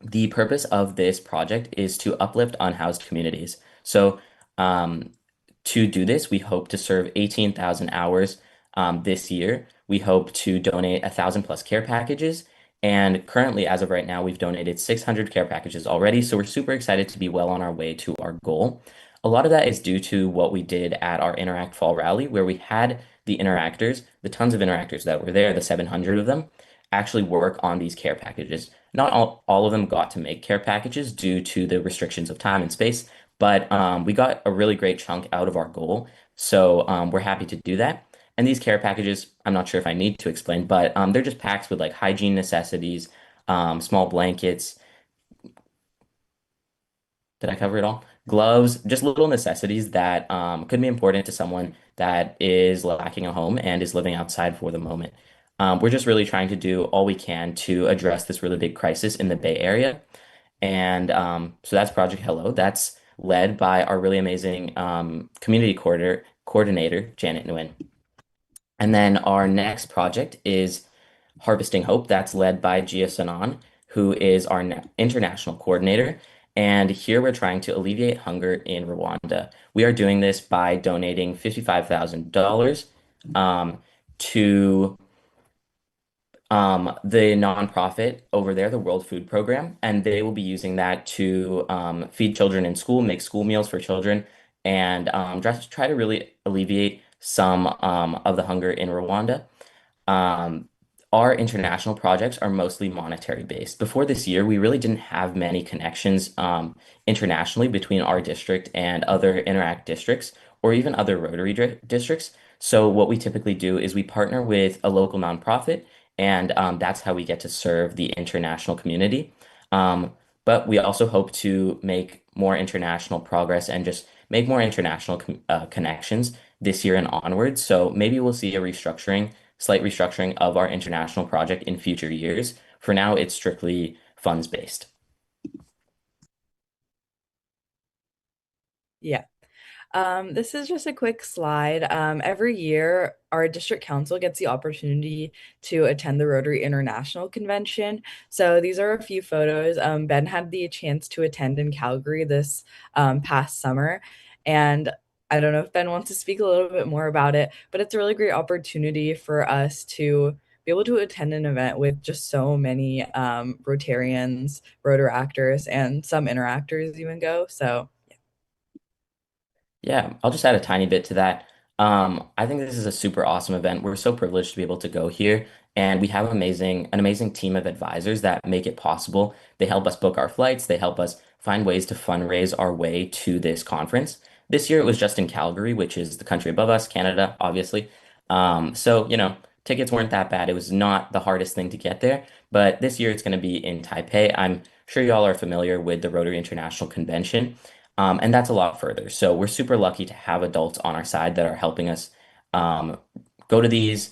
S5: The purpose of this project is to uplift unhoused communities. So to do this, we hope to serve 18,000 hours this year. We hope to donate 1,000 plus care packages, And currently, as of right now, we've donated 600 care packages already. So we're super excited to be well on our way to our goal. A lot of that is due to what we did at our Interact Fall Rally, where we had the interactors, the tons of interactors that were there, the 700 of them, actually work on these care packages. Not all of them got to make care packages due to the restrictions of time and space, but we got a really great chunk out of our goal. So we're happy to do that. And these care packages, I'm not sure if I need to explain, but they're just packs with like hygiene necessities, small blankets. Did I cover it all? Gloves, just little necessities that could be important to someone that is lacking a home and is living outside for the moment. We're just really trying to do all we can to address this really big crisis in the Bay Area. And so that's Project Hello. That's led by our really amazing community coordinator, Janet Nguyen. And then our next project is Harvesting Hope. That's led by Gia Sanan, who is our international coordinator. And here we're trying to alleviate hunger in Rwanda. We are doing this by donating $55,000 to the nonprofit over there, the World Food Program, and they will be using that to feed children in school, make school meals for children, and just try to really alleviate some of the hunger in Rwanda. Um, our international projects are mostly monetary based. Before this year, we really didn't have many connections internationally between our district and other Interact districts or even other Rotary districts. So what we typically do is we partner with a local nonprofit, and that's how we get to serve the international community. But we also hope to make more international progress and just make more international connections this year and onwards. So maybe we'll see a slight restructuring of our international project in future years. For now, it's strictly funds based.
S6: Yeah. This is just a quick slide. Every year, our district council gets the opportunity to attend the Rotary International Convention. So these are a few photos. Ben had the chance to attend in Calgary this past summer. And I don't know if Ben wants to speak a little bit more about it, but it's a really great opportunity for us to be able to attend an event with just so many Rotarians, Rotaractors, and some interactors even go. So
S5: Yeah, I'll just add a tiny bit to that. I think this is a super awesome event. We're so privileged to be able to go here, and we have an amazing team of advisors that make it possible. They help us book our flights, they help us find ways to fundraise our way to this conference. This year it was just in Calgary, which is the country above us, Canada, obviously. So, tickets weren't that bad. It was not the hardest thing to get there, but this year it's going to be in Taipei. I'm sure y'all are familiar with the Rotary International Convention. And that's a lot further. So we're super lucky to have adults on our side that are helping us um, go to these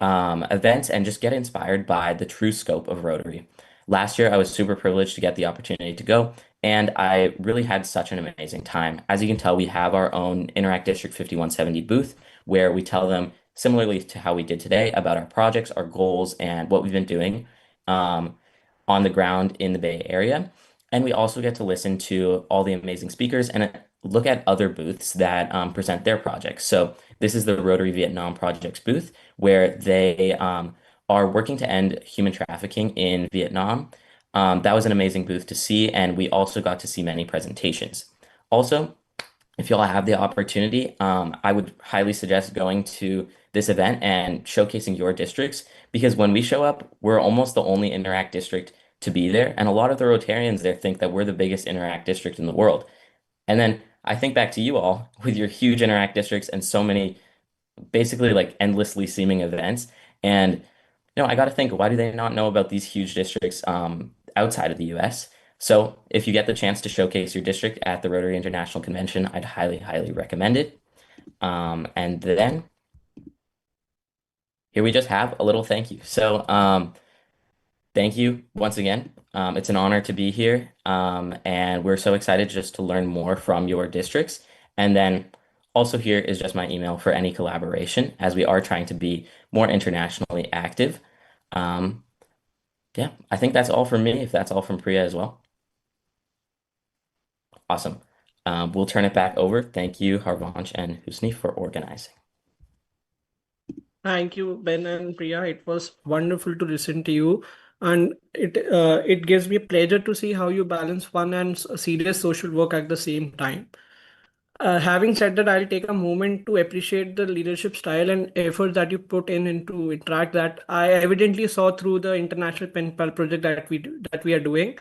S5: events and just get inspired by the true scope of Rotary. Last year, I was super privileged to get the opportunity to go, and I really had such an amazing time. As you can tell, we have our own Interact District 5170 booth where we tell them, similarly to how we did today, about our projects, our goals, and what we've been doing um, on the ground in the Bay Area. And we also get to listen to all the amazing speakers and look at other booths that present their projects. So this is the Rotary Vietnam Projects booth, where they are working to end human trafficking in Vietnam. That was an amazing booth to see, and we also got to see many presentations. Also, if y'all have the opportunity, I would highly suggest going to this event and showcasing your districts, because when we show up, we're almost the only Interact district to be there. And a lot of the Rotarians there think that we're the biggest Interact district in the world. And then I think back to you all with your huge Interact districts and so many basically like endlessly seeming events. And I got to think, why do they not know about these huge districts outside of the US? So if you get the chance to showcase your district at the Rotary International Convention, I'd highly, highly recommend it. And then here we just have a little thank you. So thank you once again. It's an honor to be here. And we're so excited just to learn more from your districts. And then also here is just my email for any collaboration, as we are trying to be more internationally active. Yeah, I think that's all from me, if that's all from Priya as well. Awesome. We'll turn it back over. Thank you, Harvansh and Husni, for organizing.
S3: Thank you, Ben and Priya. It was wonderful to listen to you. and it gives me pleasure to see how you balance fun and serious social work at the same time. Having said that, I'll take a moment to appreciate the leadership style and effort that you put in into Interact that I evidently saw through the international pen pal project that we are doing.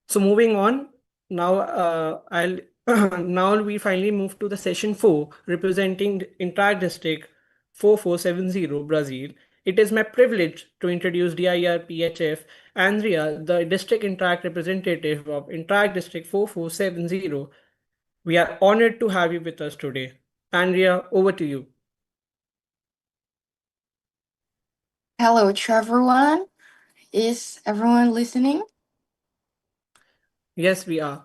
S3: So moving on, now I'll now we finally move to the session 4 representing Interact District 4470 Brazil. It is my privilege to introduce DIR PHF Andrea, the district Interact representative of Interact District 4470. We are honored to have you with us today. Andrea, over to you.
S7: Hello to everyone. Is everyone listening?
S3: Yes, we are.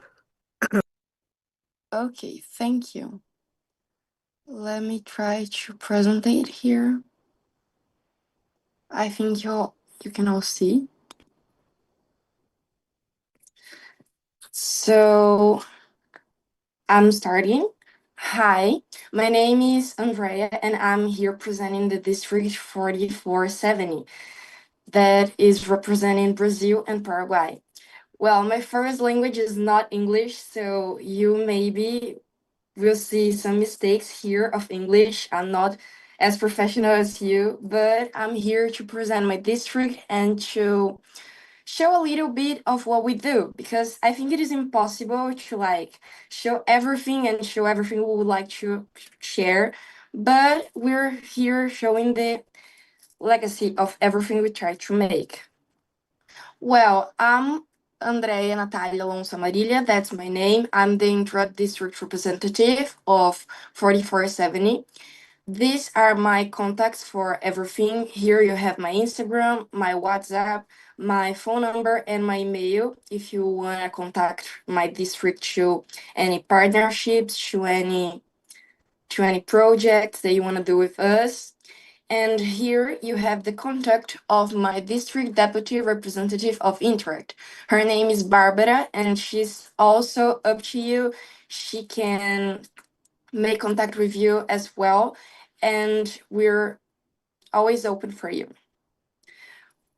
S7: Okay, thank you. Let me try to present it here. I think you can all see. So I'm starting. Hi, my name is Andrea and I'm here presenting the District 4470 that is representing Brazil and Paraguay. Well, my first language is not English, so you maybe will see some mistakes here of English. I'm not as professional as you, but I'm here to present my district and to show a little bit of what we do, because I think it is impossible to like show everything we would like to share, but we're here showing the legacy of everything we try to make. Well, I'm Andrea Natalia Alonso Marília, that's my name. I'm the Interact District representative of 4470. These are my contacts for everything. Here you have my Instagram, my WhatsApp, my phone number, and my email if you want to contact my district to any partnerships, to any projects that you want to do with us. And here you have the contact of my district deputy representative of Interact. Her name is Barbara, and she's also up to you. She can make contact with you as well, and we're always open for you.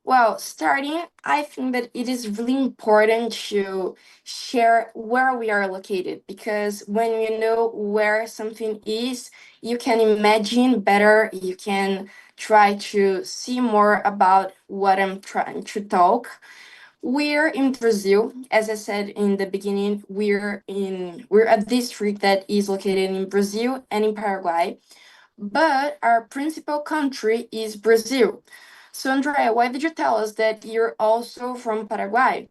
S7: Well, starting, I think that it is really important to share where we are located, because when you know where something is, you can imagine better, you can try to see more about what I'm trying to talk. We're in Brazil, as I said in the beginning, we're a district that is located in Brazil and in Paraguay, but our principal country is Brazil. So, Andrea, why did you tell us that you're also from Paraguay?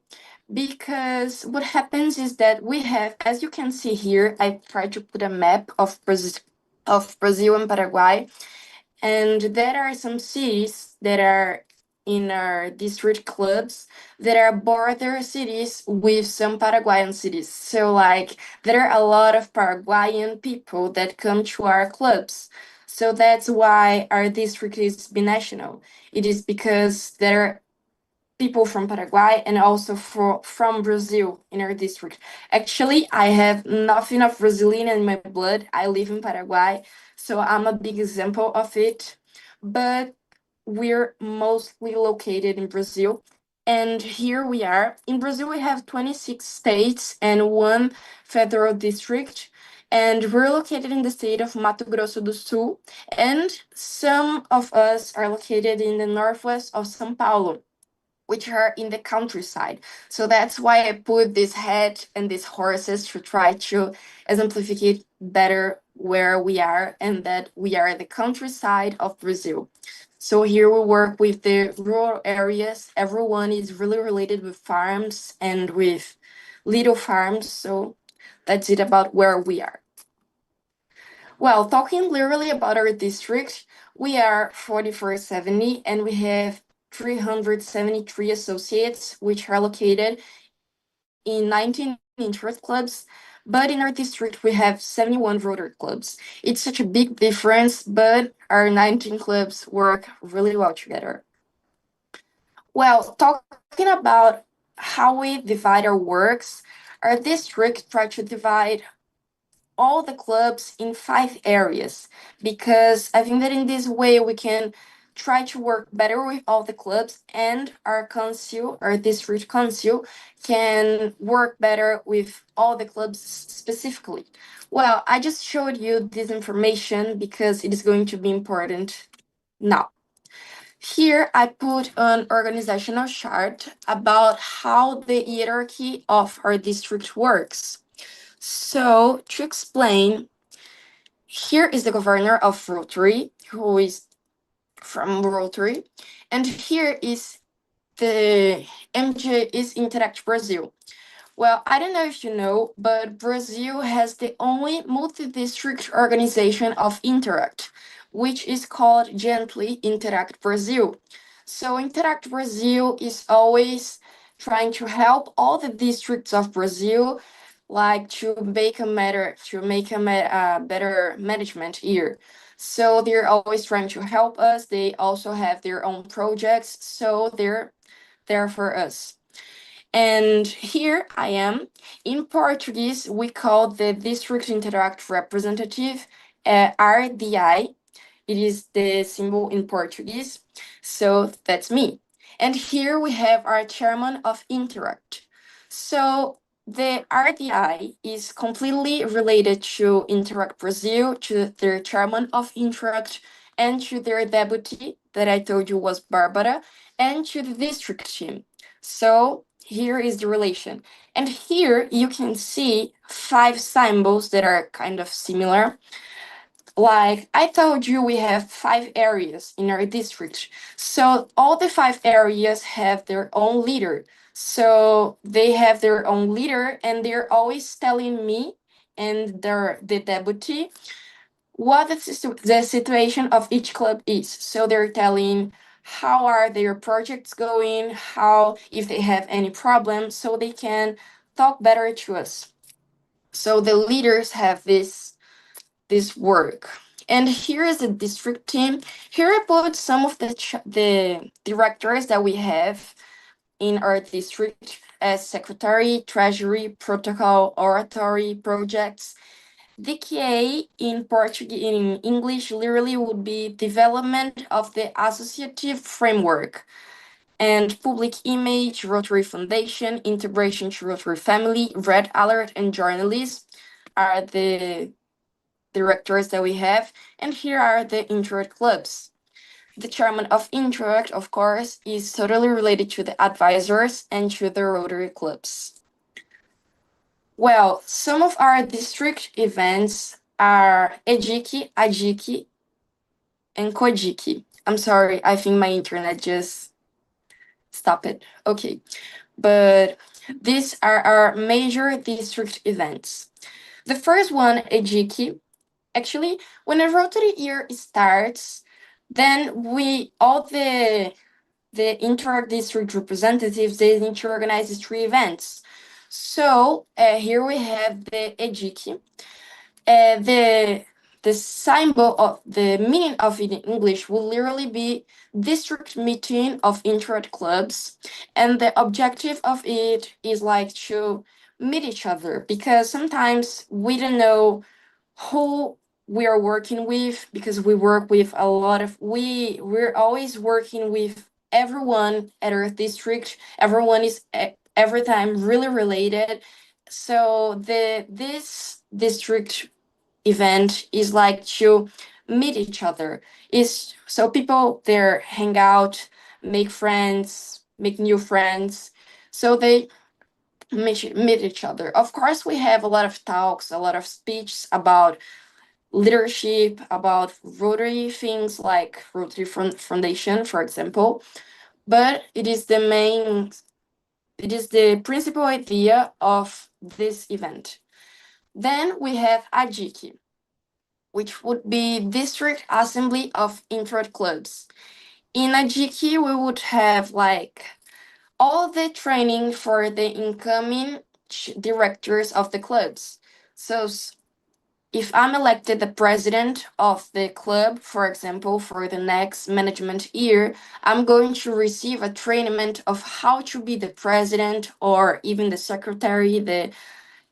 S7: Because what happens is that we have, as you can see here, I tried to put a map of Brazil and Paraguay, and there are some cities that are in our district clubs that are border cities with some Paraguayan cities. So, like, there are a lot of Paraguayan people that come to our clubs. So that's why our district is binational. It is because there are people from Paraguay and also from Brazil in our district. Actually, I have nothing of Brazilian in my blood. I live in Paraguay, so I'm a big example of it. But we're mostly located in Brazil. And here we are. In Brazil, we have 26 states and one federal district. And we're located in the state of Mato Grosso do Sul. And some of us are located in the northwest of São Paulo, which are in the countryside. So that's why I put this hat and these horses to try to exemplificate better where we are and that we are the countryside of Brazil. So here we work with the rural areas. Everyone is really related with farms and with little farms. So that's it about where we are. Well, talking literally about our district, we are 4470 and we have 373 associates, which are located in 19 interest clubs. But in our district, we have 71 Rotary clubs. It's such a big difference, but our 19 clubs work really well together. Well, talking about how we divide our works, our district try to divide all the clubs in 5 areas, because I think that in this way we can try to work better with all the clubs, and our council, our district council, can work better with all the clubs specifically. Well, I just showed you this information because it is going to be important now. Here I put an organizational chart about how the hierarchy of our district works. So to explain, here is the governor of Rotary, who is from Rotary, and here is the MJ is Interact Brazil. Well, I don't know if you know, but Brazil has the only multi-district organization of Interact, which is called Gently Interact Brazil. So Interact Brazil is always trying to help all the districts of Brazil, like to make a better management here. So they're always trying to help us. They also have their own projects, so they're there for us. And here I am. In Portuguese, we call the District Interact Representative RDI. It is the symbol in Portuguese. So that's me. And here we have our chairman of Interact. So the RDI is completely related to Interact Brazil, to their chairman of Interact, and to their deputy that I told you was Barbara, and to the district team. So here is the relation. And here you can see 5 symbols that are kind of similar. Like I told you, we have 5 areas in our district. So all the 5 areas have their own leader. So they have their own leader, and they're always telling me and the deputy what the situation of each club is. So they're telling how are their projects going, how if they have any problems, so they can talk better to us. So the leaders have this work. And here is the district team. Here I put some of the directors that we have in our district as secretary, treasury, protocol, oratory, projects. DKA in Portuguese, in English, literally would be development of the associative framework. And public image, Rotary Foundation, integration to Rotary family, Red Alert, and journalists are the directors that we have. And here are the Interact clubs. The chairman of Interact, of course, is totally related to the advisors and to the Rotary clubs. Well, some of our district events are Ejiki, Ajiki, and Kojiki. I'm sorry, I think my internet just stopped it. Okay, but these are our major district events. The first one, Ejiki, actually, when a Rotary year starts, then all the inter-district representatives, they need to organize these 3 events. So here we have the Ejiki. The symbol of the meaning of it in English will literally be district meeting of Interact clubs, and the objective of it is like to meet each other, because sometimes we don't know who we are working with, because we work with a lot of we're always working with everyone at our district. Everyone is every time really related. So this district event is like to meet each other. Is so people there hang out, make friends, make new friends. So they meet each other. Of course, we have a lot of talks, a lot of speeches about leadership, about Rotary things like Rotary Foundation, for example. But it is the principal idea of this event. Then we have Ajiki, which would be District Assembly of Interact Clubs. In Ajiki, we would have like all the training for the incoming directors of the clubs. So if I'm elected the president of the club, for example, for the next management year, I'm going to receive a training of how to be the president or even the secretary,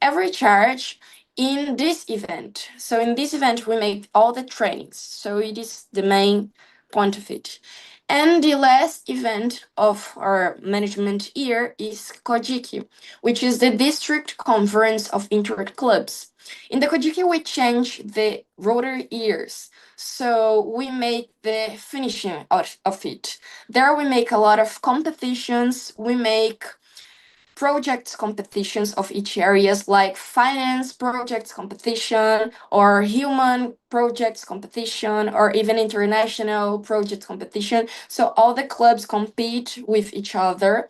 S7: every charge in this event. So in this event, we make all the trainings. So it is the main point of it. And the last event of our management year is Kojiki, which is the district conference of Interact clubs. In the Kojiki, we change the Rotary years. So we make the finishing of it. There we make a lot of competitions. We make projects competitions of each areas, like finance projects competition or human projects competition or even international project competition. So all the clubs compete with each other,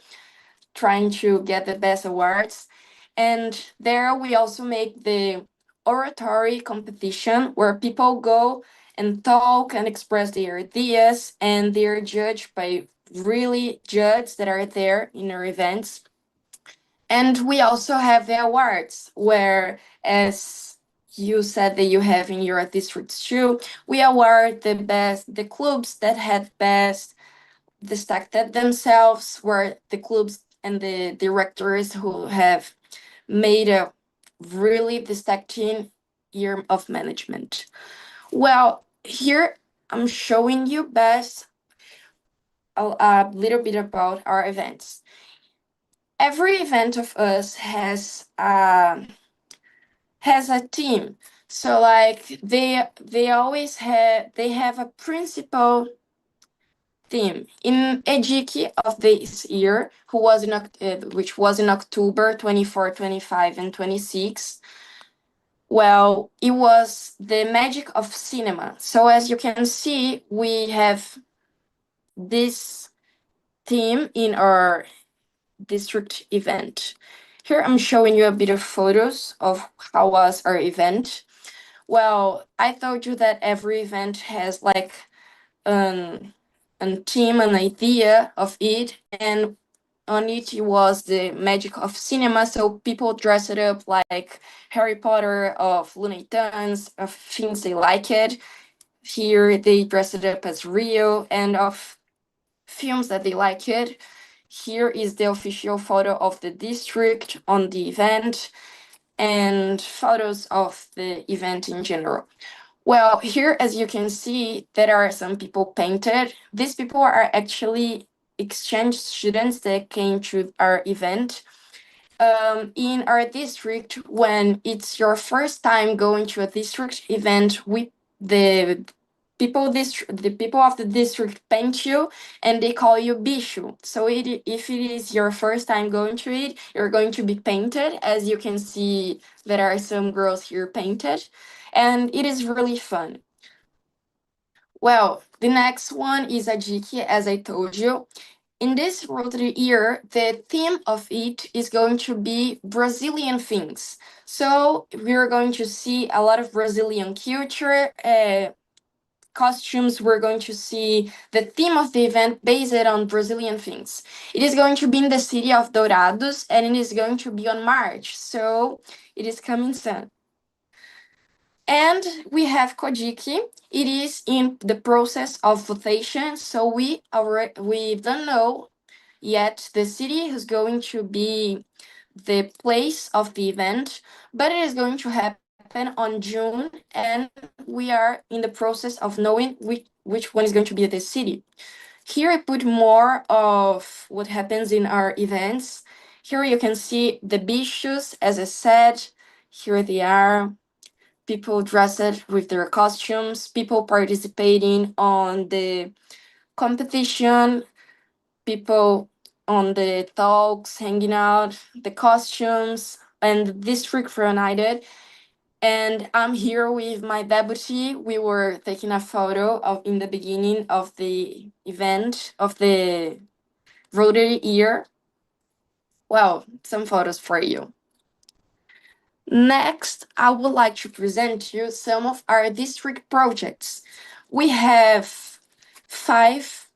S7: trying to get the best awards. And there we also make the oratory competition, where people go and talk and express their ideas, and they're judged by really judges that are there in our events. And we also have the awards, where, as you said that you have in your districts too, we award the clubs that had best destacked themselves, were the clubs and the directors who have made a really distinctive year of management. Well, here I'm showing you best a little bit about our events. Every event of us has a team. So like they always have a principal theme. In Ejiki of this year, which was in October 24, 25, and 26, well, it was the magic of cinema. So as you can see, we have this theme in our district event. Here I'm showing you a bit of photos of how was our event. Well, I told you that every event has like a theme, an idea of it, and on it was the magic of cinema. So people dress it up like Harry Potter, of Looney Tunes, of things they like it. Here they dress it up as Rio, and of films that they like it. Here is the official photo of the district on the event, and photos of the event in general. Well, here, as you can see, there are some people painted. These people are actually exchange students that came to our event. In our district, when it's your first time going to a district event, the people of the district paint you, and they call you bicho. So if it is your first time going to it, you're going to be painted. As you can see, there are some girls here painted, and it is really fun. Well, the next one is Ajiki, as I told you. In this Rotary year, the theme of it is going to be Brazilian things. So we're going to see a lot of Brazilian culture, costumes. We're going to see the theme of the event based on Brazilian things. It is going to be in the city of Dourados, and it is going to be on March. So it is coming soon. And we have Kojiki. It is in the process of votation, so we don't know yet the city who's going to be the place of the event, but it is going to happen on June, and we are in the process of knowing which one is going to be the city. Here I put more of what happens in our events. Here you can see the bichos, as I said. Here they are. People dressed with their costumes, people participating on the competition, people on the talks, hanging out, the costumes, and the district reunited. And I'm here with my deputy. We were taking a photo in the beginning of the event of the Rotary year. Well, some photos for you. Next, I would like to present you some of our district projects. We have 5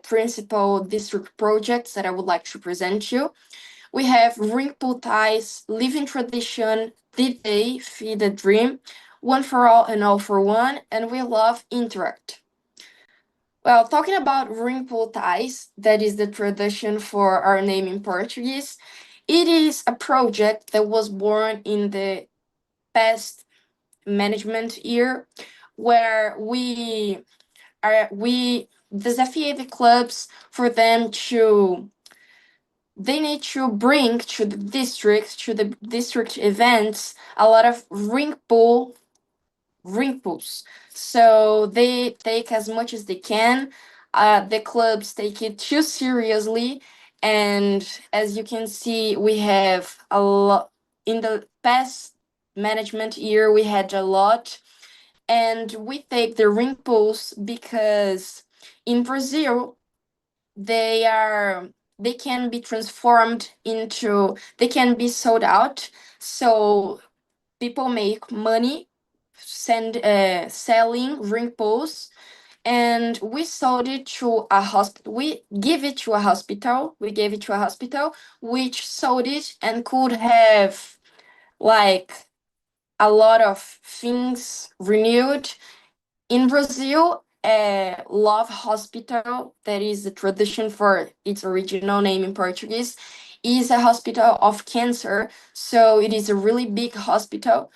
S7: principal district projects that I would like to present you. We have Ring Pool Ties, Living Tradition, D-Day, Feed the Dream, One for All and All for One, and We Love Interact. Well, talking about Ring Pool Ties, that is the tradition for our name in Portuguese. It is a project that was born in the past management year, where we we disaffiate the clubs for them to they need to bring to the district events a lot of ring pools. So they take as much as they can. The clubs take it too seriously, and as you can see, we have a lot in the past management year. We had a lot, and we take the ring pools because in Brazil they can be transformed into they can be sold out, so people make money selling ring pools, and we sold it to a hospital. We gave it to a hospital. We gave it to a hospital which sold it and could have like a lot of things renewed in Brazil. Love Hospital, that is the tradition for its original name in Portuguese, is a hospital of cancer. So it is a really big hospital.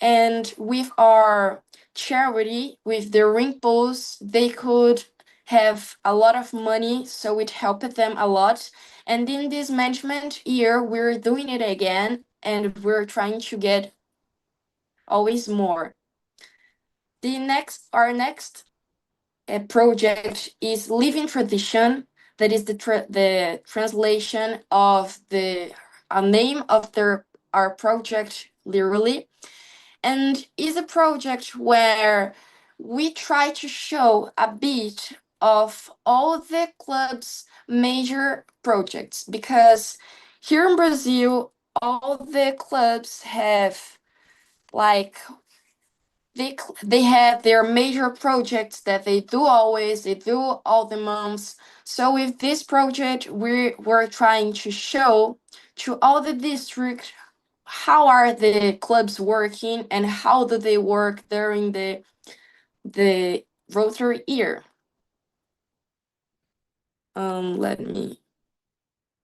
S7: And with our charity, with the ring pools, they could have a lot of money. So it helped them a lot. And in this management year, we're doing it again, and we're trying to get always more. Our next project is Living Tradition. That is the translation of the name of our project literally, and is a project where we try to show a bit of all the club's major projects, because here in Brazil all the clubs have like they have their major projects that they do all the months. So with this project, we're trying to show to all the districts how are the clubs working and how do they work during the Rotary year. I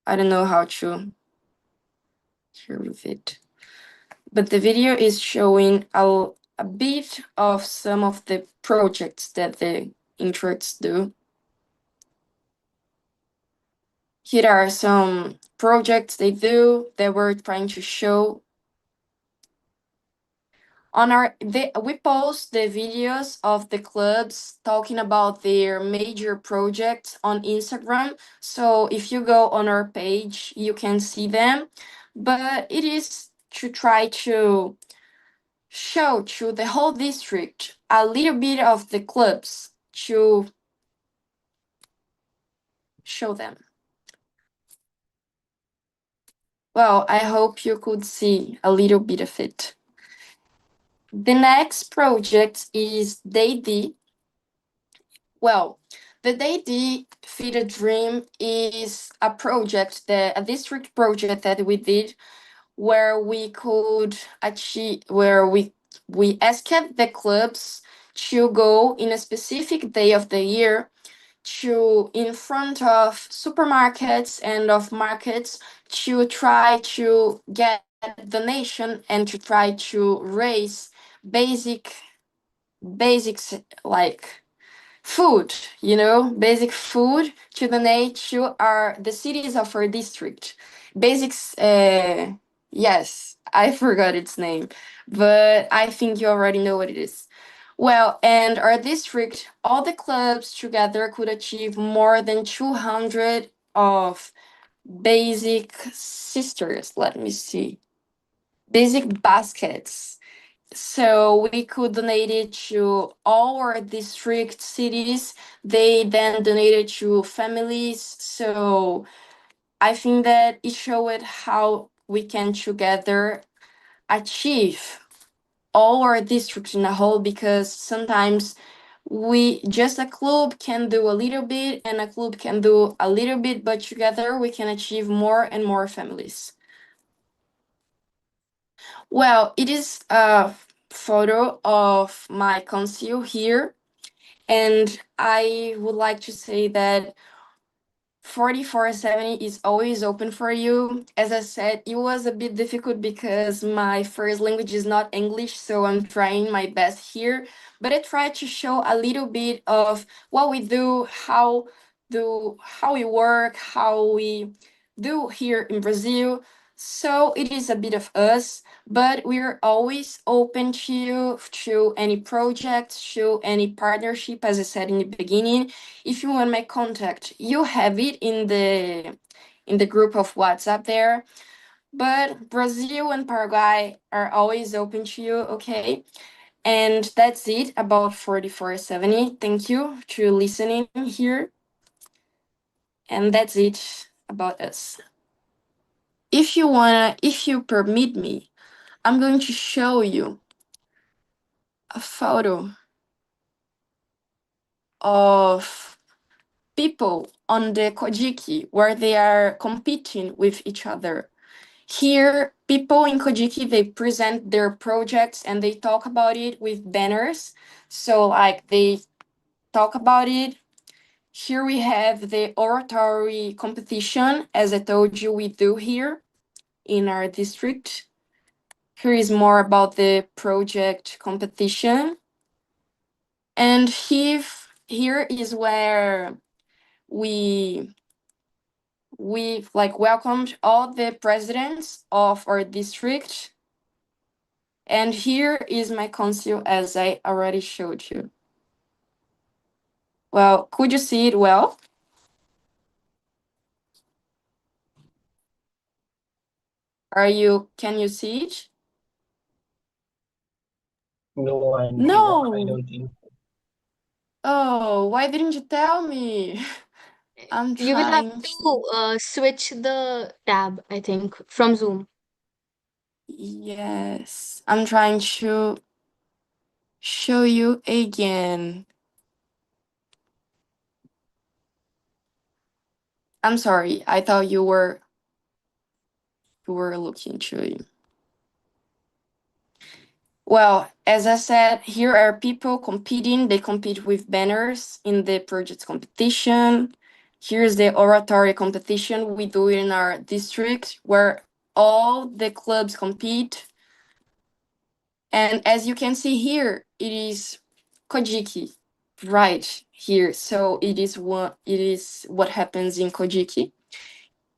S7: don't know how to share with it, but the video is showing a bit of some of the projects that the introits do. Here are some projects they do that we're trying to show. We post the videos of the clubs talking about their major projects on Instagram. So if you go on our page, you can see them. But it is to try to show to the whole district a little bit of the clubs to show them. Well, I hope you could see a little bit of it. The next project is DIR. Well, the DIR Feed a Dream is a district project that we did where we could achieve, where we asked the clubs to go in a specific day of the year to in front of supermarkets and of markets to try to get donation and to try to raise basics like food, basic food to donate to the cities of our district. Basics, yes, I forgot its name, but I think you already know what it is. Well, and our district, all the clubs together could achieve more than 200 of basic sisters. Let me see. Basic baskets. So we could donate it to all our district cities. They then donated to families. So I think that it showed how we can together achieve all our districts in a whole, because sometimes a club can do a little bit and a club can do a little bit, but together we can achieve more and more families. Well, it is a photo of my conceal here, and I would like to say that 4470 is always open for you. As I said, it was a bit difficult because my first language is not English, so I'm trying my best here. But I try to show a little bit of what we do, how we work, how we do here in Brazil. So it is a bit of us, but we're always open to any project, to any partnership, as I said in the beginning. If you want my contact, you have it in the group of WhatsApp there. But Brazil and Paraguay are always open to you, okay? And that's it about 4470. Thank you to listening here. And that's it about us. If you permit me, I'm going to show you a photo of people on the Kojiki where they are competing with each other. Here, people in Kojiki, they present their projects and they talk about it with banners. So like they talk about it. Here we have the oratory competition, as I told you we do here in our district. Here is more about the project competition. And here is where we like welcomed all the presidents of our district. And here is my council, as I already showed you. Well, could you see it well? Can you see it?
S1: No, Andrea,
S7: No.
S1: I don't think.
S7: Oh, why didn't you tell me? I'm
S4: You will have
S7: trying.
S4: to switch the tab, I think, from Zoom.
S7: Yes, I'm trying to show you again. I'm sorry, I thought you were looking to it. Well, as I said, here are people competing. They compete with banners in the project competition. Here's the oratory competition we do in our district where all the clubs compete. And as you can see here, it is Kojiki right here. So it is what happens in Kojiki.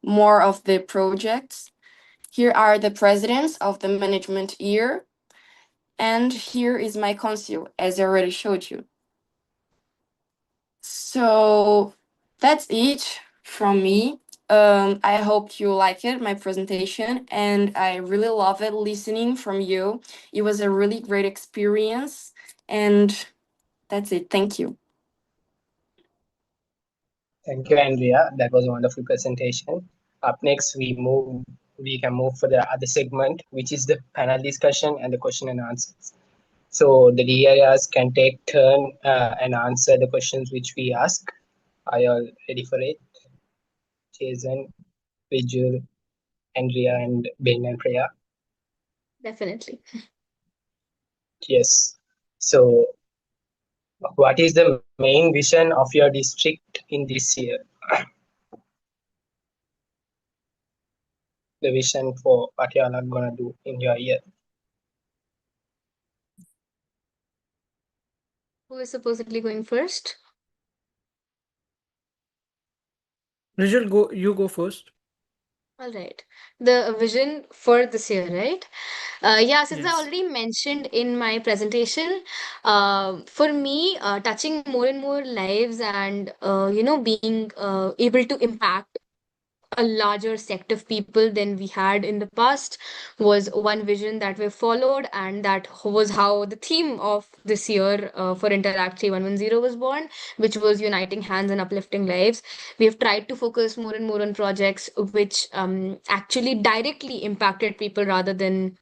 S7: More of the projects. Here are the presidents of the management year. And here is my council, as I already showed you. So that's it from me. I hope you like it, my presentation, and I really love it listening from you. It was a really great experience, and that's it. Thank you.
S1: Thank you, Andrea. That was a wonderful presentation. Up next, we can move for the other segment, which is the panel discussion and the question and answers. So the DIRs can take turn and answer the questions which we ask. Are you all ready for it? Jason, Vijul, Andrea, and Ben and Priya.
S4: Definitely.
S1: Yes. So what is the main vision of your district in this year? The vision for what you all are gonna do in your year.
S4: Who is supposedly going first?
S3: Rijal, you go first.
S4: All right. The vision for this year, right? Yeah, since I
S3: Yes.
S4: already mentioned in my presentation, for me, touching more and more lives and, being able to impact a larger set of people than we had in the past was one vision that we followed, and that was how the theme of this year for Interact 3110 was born, which was uniting hands and uplifting lives. We have tried to focus more and more on projects which actually directly impacted people rather than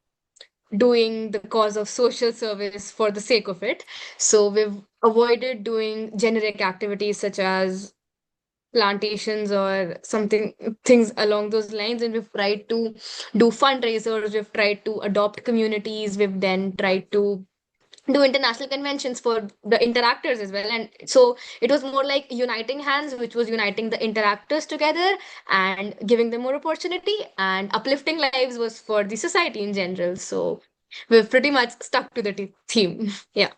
S4: doing the cause of social service for the sake of it. So we've avoided doing generic activities such as plantations or something things along those lines, and we've tried to do fundraisers, we've tried to adopt communities, we've then tried to do international conventions for the interactors as well. And so it was more like uniting hands, which was uniting the interactors together and giving them more opportunity, and uplifting lives was for the society in general. So we've pretty much stuck to the theme. Yeah.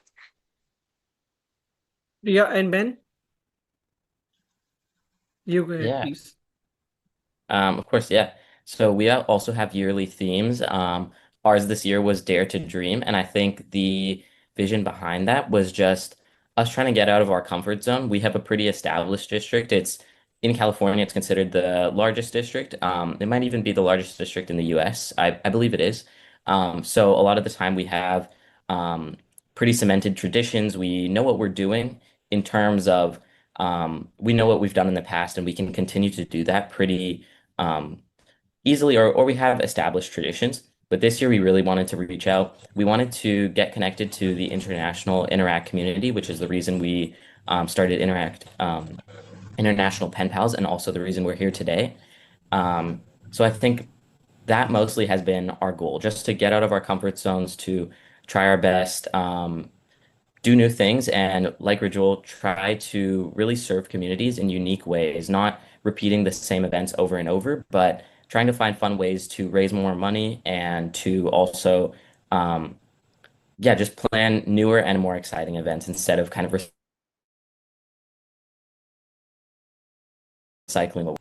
S3: Yeah, and Ben, you go ahead,
S5: Yeah.
S3: please.
S5: Of course, yeah. So we also have yearly themes. Ours this year was Dare to Dream, and I think the vision behind that was just us trying to get out of our comfort zone. We have a pretty established district. It's in California, it's considered the largest district. It might even be the largest district in the US. I believe it is. So a lot of the time we have um, pretty cemented traditions. We know what we're doing in terms of we know what we've done in the past, and we can continue to do that pretty um, easily, or we have established traditions. But this year, we really wanted to reach out. We wanted to get connected to the international Interact community, which is the reason we started Interact International Pen Pals, and also the reason we're here today. So I think that mostly has been our goal, just to get out of our comfort zones, to try our best, do new things, and like Rajul, try to really serve communities in unique ways, not repeating the same events over and over, but trying to find fun ways to raise more money and to also, um, yeah, just plan newer and more exciting events instead of kind of recycling.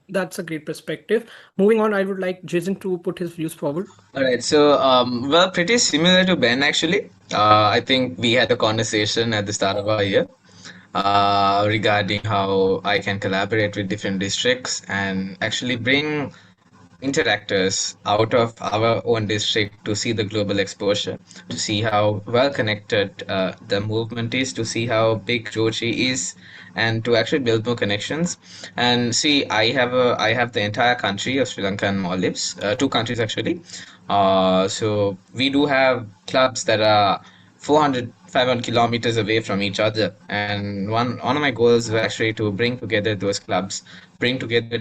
S3: That's a great perspective. Moving on, I would like Jason to put his views forward.
S2: All right, so well, pretty similar to Ben actually. I think we had a conversation at the start of our year regarding how I can collaborate with different districts and actually bring interactors out of our own district to see the global exposure, to see how well connected the movement is, to see how big Rochi is, and to actually build more connections. And see, I have the entire country of Sri Lanka and Maldives, two countries actually. So we do have clubs that are 400 500 kilometers away from each other, and one of my goals was actually to bring together those clubs, bring together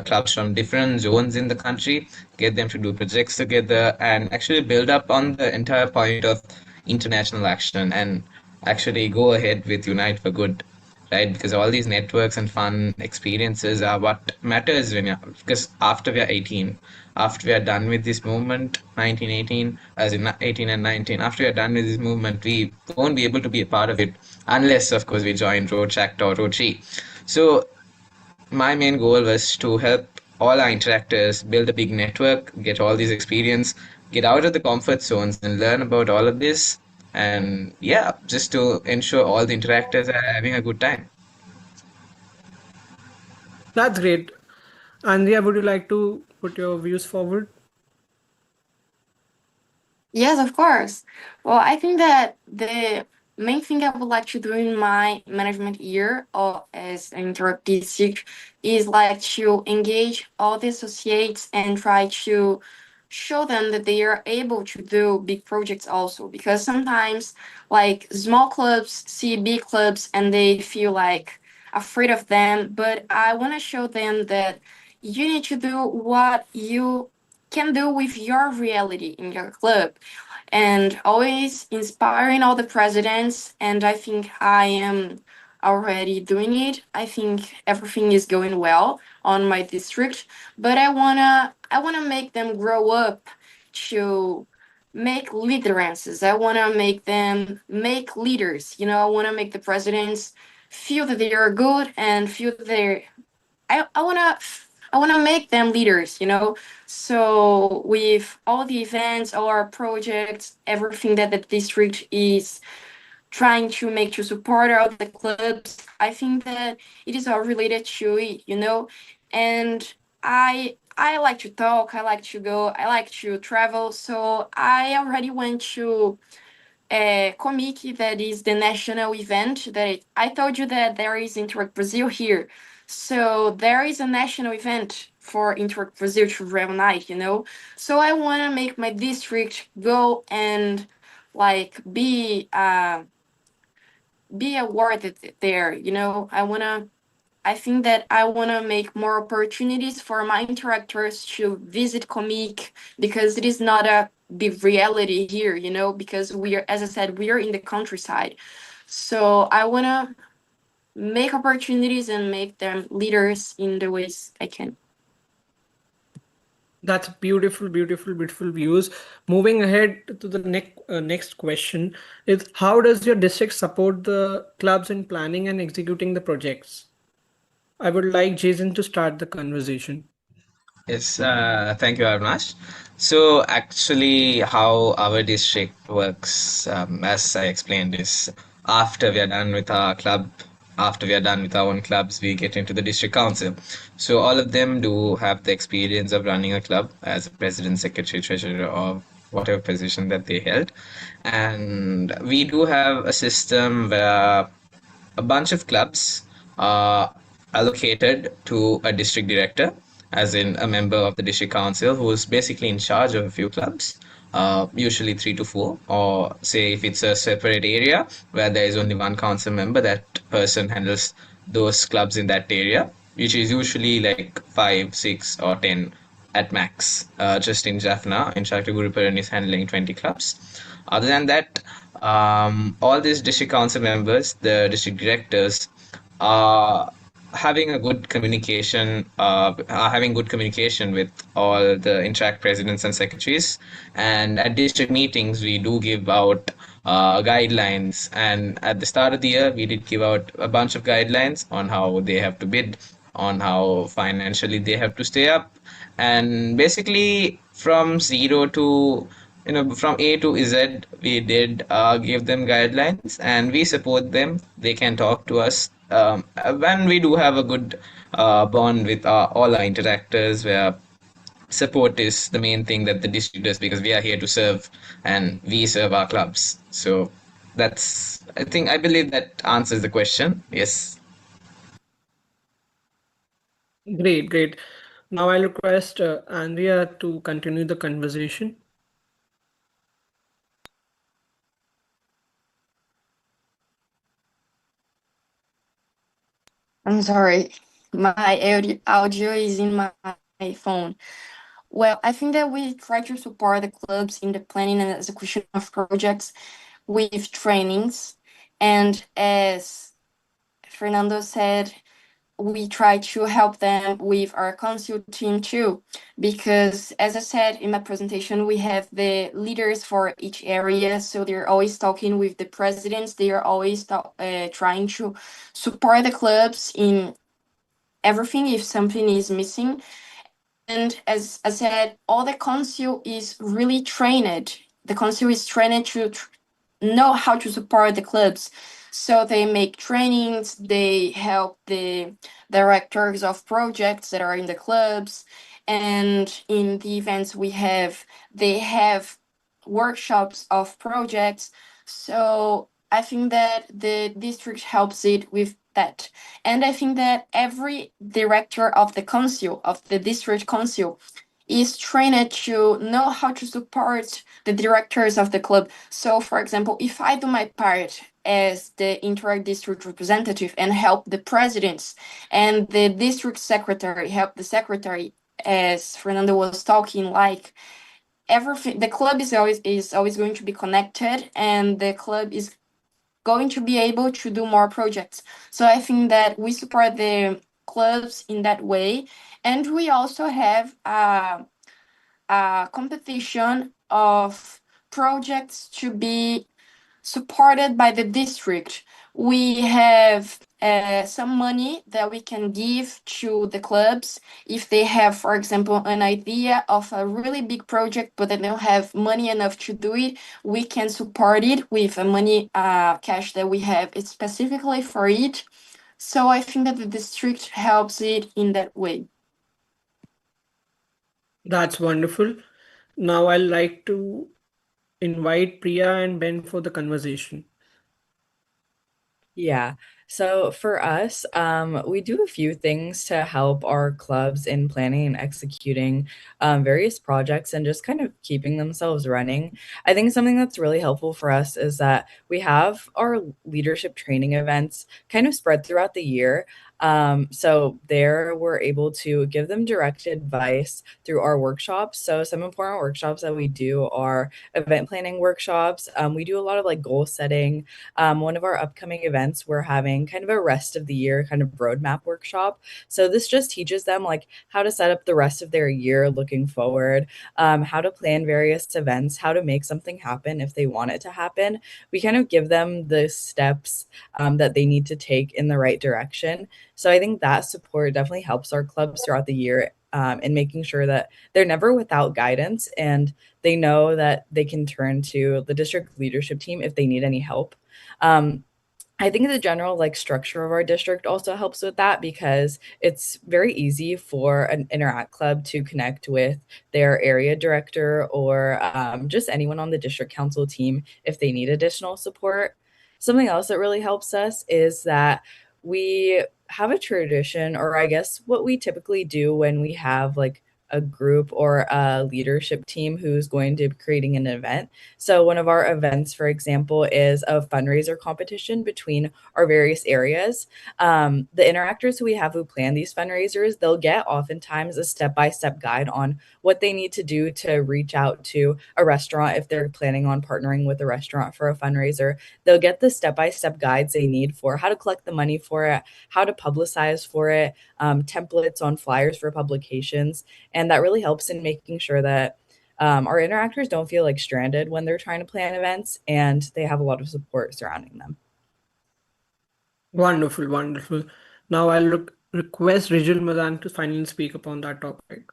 S2: clubs from different zones in the country, get them to do projects together, and actually build up on the entire point of international action, and actually go ahead with Unite for Good, right? Because all these networks and fun experiences are what matters when you're, because after we are 18, after we are done with this movement, 1918, as in 18 and 19, after we are done with this movement, we won't be able to be a part of it unless, of course, we join Roach Act or Rochi. So my main goal was to help all our interactors build a big network, get all this experience, get out of the comfort zones and learn about all of this. And yeah, just to ensure all the interactors are having a good time.
S3: That's great. Andrea, would you like to put your views forward?
S7: Yes, of course. Well, I think that the main thing I would like to do in my management year or as an interactive is like to engage all the associates and try to show them that they are able to do big projects also, because sometimes like small clubs see big clubs and they feel like afraid of them, but I want to show them that you need to do what you can do with your reality in your club, and always inspiring all the presidents. And I think I am already doing it. I think everything is going well on my district, but I wanna make them grow up to make leaderances. I wanna make them make leaders. I wanna make the presidents feel that they are good and feel that they're I wanna make them leaders. So with all the events, all our projects, everything that the district is trying to make to support all the clubs, I think that it is all related to it. And I like to talk, I like to go, I like to travel. So I already went to Comic, that is the national event that I told you that there is Interact Brazil here. So there is a national event for Interact Brazil to reunite. So I want to make my district go and like be awarded there. I I think that I want to make more opportunities for my interactors to visit Comic, because it is not a big reality here, you know, because we are, as I said, we are in the countryside. So I want to make opportunities and make them leaders in the ways I can.
S3: That's beautiful, beautiful, beautiful views. Moving ahead to the next question is, how does your district support the clubs in planning and executing the projects? I would like Jason to start the conversation.
S2: Yes, thank you, Arnash. So actually, how our district works, as I explained, is after we are done with our club, after we are done with our own clubs, we get into the district council. So all of them do have the experience of running a club as a president, secretary, treasurer, or whatever position that they held. And we do have a system where a bunch of clubs are allocated to a district director, as in a member of the district council who is basically in charge of a few clubs, usually 3 to 4, or say if it's a separate area where there is only one council member, that person handles those clubs in that area, which is usually like 5, 6, or 10 at max. Just in Jaffna, in Shakti is handling 20 clubs. Other than that, all these district council members, the district directors, are having a good communication, are having good communication with all the interact presidents and secretaries. And at district meetings, we do give out guidelines. And at the start of the year, we did give out a bunch of guidelines on how they have to bid, on how financially they have to stay up, and basically from zero to, from A to Z, we did give them guidelines and we support them. They can talk to us when we do have a good bond with all our interactors, where support is the main thing that the district does, because we are here to serve and we serve our clubs. So that's, I believe that answers the question. Yes.
S3: Great, great. Now I'll request Andrea to continue the conversation.
S7: I'm sorry, my audio is in my phone. Well, I think that we try to support the clubs in the planning and execution of projects with trainings. And as Fernando said, we try to help them with our council team too, because as I said in my presentation, we have the leaders for each area, so they're always talking with the presidents. They are always trying to support the clubs in everything if something is missing. And as I said, all the council is really trained. The council is trained to know how to support the clubs. So they make trainings, they help the directors of projects that are in the clubs. And in the events we have, they have workshops of projects. So I think that the district helps it with that. And I think that every director of the council, of the district council, is trained to know how to support the directors of the club. So, for example, if I do my part as the Interact district representative and help the presidents, and the district secretary help the secretary, as Fernando was talking, like everything, the club is always going to be connected, and the club is going to be able to do more projects. So I think that we support the clubs in that way. And we also have a competition of projects to be supported by the district. We have some money that we can give to the clubs if they have, for example, an idea of a really big project, but they don't have money enough to do it. We can support it with a money cash that we have specifically for it. So I think that the district helps it in that way.
S3: That's wonderful. Now I'd like to invite Priya and Ben for the conversation.
S6: Yeah. So for us, we do a few things to help our clubs in planning and executing various projects and just kind of keeping themselves running. I think something that's really helpful for us is that we have our leadership training events kind of spread throughout the year. So there we're able to give them direct advice through our workshops. So some important workshops that we do are event planning workshops. We do a lot of like goal setting. One of our upcoming events, we're having kind of a rest of the year kind of roadmap workshop. So this just teaches them like how to set up the rest of their year looking forward, how to plan various events, how to make something happen if they want it to happen. We kind of give them the steps that they need to take in the right direction. So I think that support definitely helps our clubs throughout the year in making sure that they're never without guidance and they know that they can turn to the district leadership team if they need any help. I think the general like structure of our district also helps with that because it's very easy for an Interact club to connect with their area director or just anyone on the district council team if they need additional support. Something else that really helps us is that we have a tradition, or I guess what we typically do when we have like a group or a leadership team who's going to be creating an event. So one of our events, for example, is a fundraiser competition between our various areas. The interactors who we have who plan these fundraisers, they'll get oftentimes a step-by-step guide on what they need to do to reach out to a restaurant if they're planning on partnering with a restaurant for a fundraiser. They'll get the step-by-step guides they need for how to collect the money for it, how to publicize for it, templates on flyers for publications. And that really helps in making sure that our interactors don't feel like stranded when they're trying to plan events and they have a lot of support surrounding them.
S3: Wonderful, wonderful. Now I'll request Rijal Madan to finally speak upon that topic.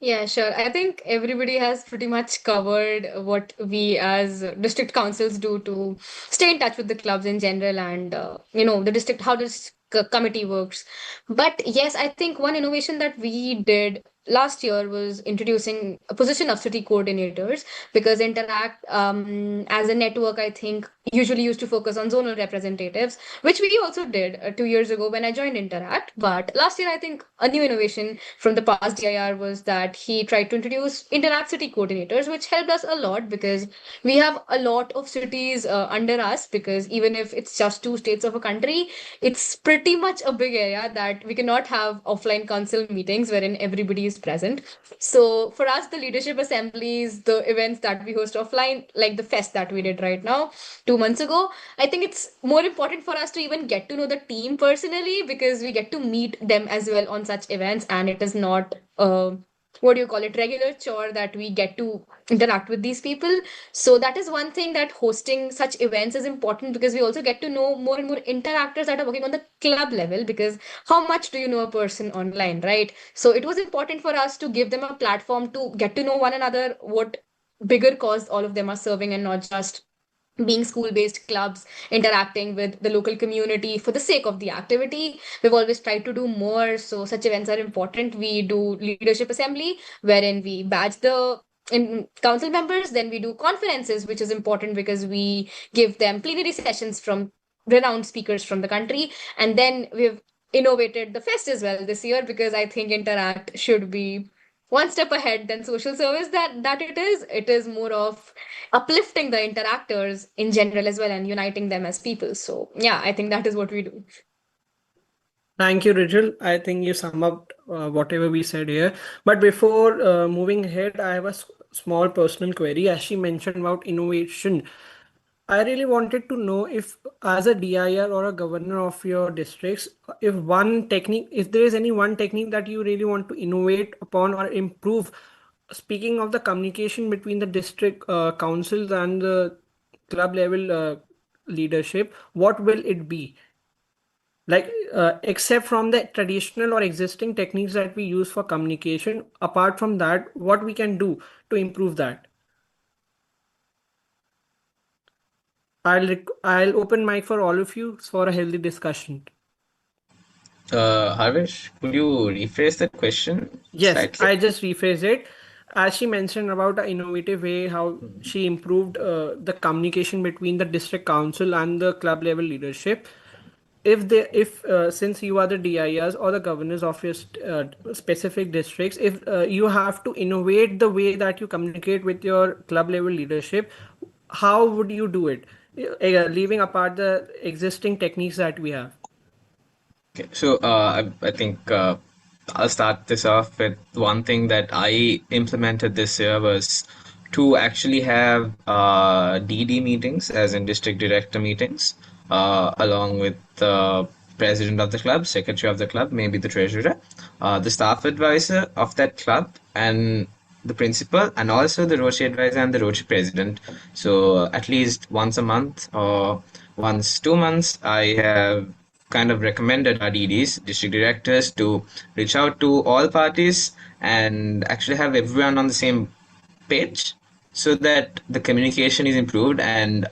S4: Yeah, sure. I think everybody has pretty much covered what we as district councils do to stay in touch with the clubs in general and, the district, how this committee works. But yes, I think one innovation that we did last year was introducing a position of city coordinators because Interact, as a network, I think usually used to focus on zonal representatives, which we also did 2 years ago when I joined Interact. But last year, I think a new innovation from the past DIR was that he tried to introduce Interact city coordinators, which helped us a lot because we have a lot of cities under us. Because even if it's just 2 states of a country, it's pretty much a big area that we cannot have offline council meetings wherein everybody is present. So for us, the leadership assemblies, the events that we host offline, like the fest that we did right now 2 months ago, I think it's more important for us to even get to know the team personally because we get to meet them as well on such events, and it is not what do you call it, regular chore that we get to interact with these people. So that is one thing that hosting such events is important because we also get to know more and more interactors that are working on the club level because how much do you know a person online, right? So it was important for us to give them a platform to get to know one another, what bigger cause all of them are serving, and not just being school-based clubs interacting with the local community for the sake of the activity. We've always tried to do more, so such events are important. We do leadership assembly wherein we badge the in council members, then we do conferences, which is important because we give them plenary sessions from renowned speakers from the country. And then we've innovated the fest as well this year because I think Interact should be one step ahead than social service that it is more of uplifting the interactors in general as well and uniting them as people. So yeah, I think that is what we do.
S3: Thank you, Rijal. I think you sum up whatever we said here. But before moving ahead, I have a small personal query. As she mentioned about innovation, I really wanted to know if, as a DIR or a governor of your districts, if there is any one technique that you really want to innovate upon or improve. Speaking of the communication between the district councils and the club level leadership, what will it be? Like, except from the traditional or existing techniques that we use for communication, apart from that, what we can do to improve that? I'll open mic for all of you for a healthy discussion.
S2: Harvish, could you rephrase the question
S3: Yes,
S2: slightly?
S3: I just rephrase it. As she mentioned about an innovative way, how she improved the communication between the district council and the club level leadership. If since you are the DIRs or the governors of your specific districts, if you have to innovate the way that you communicate with your club level leadership, how would you do it? Leaving apart the existing techniques that we have.
S2: Okay, so I think I'll start this off with one thing that I implemented this year was to actually have DD meetings, as in district director meetings, along with the president of the club, secretary of the club, maybe the treasurer, the staff advisor of that club, and the principal, and also the Roche advisor and the Roche president. So at least once a month or once 2 months, I have kind of recommended our DDs, district directors, to reach out to all parties and actually have everyone on the same page so that the communication is improved. And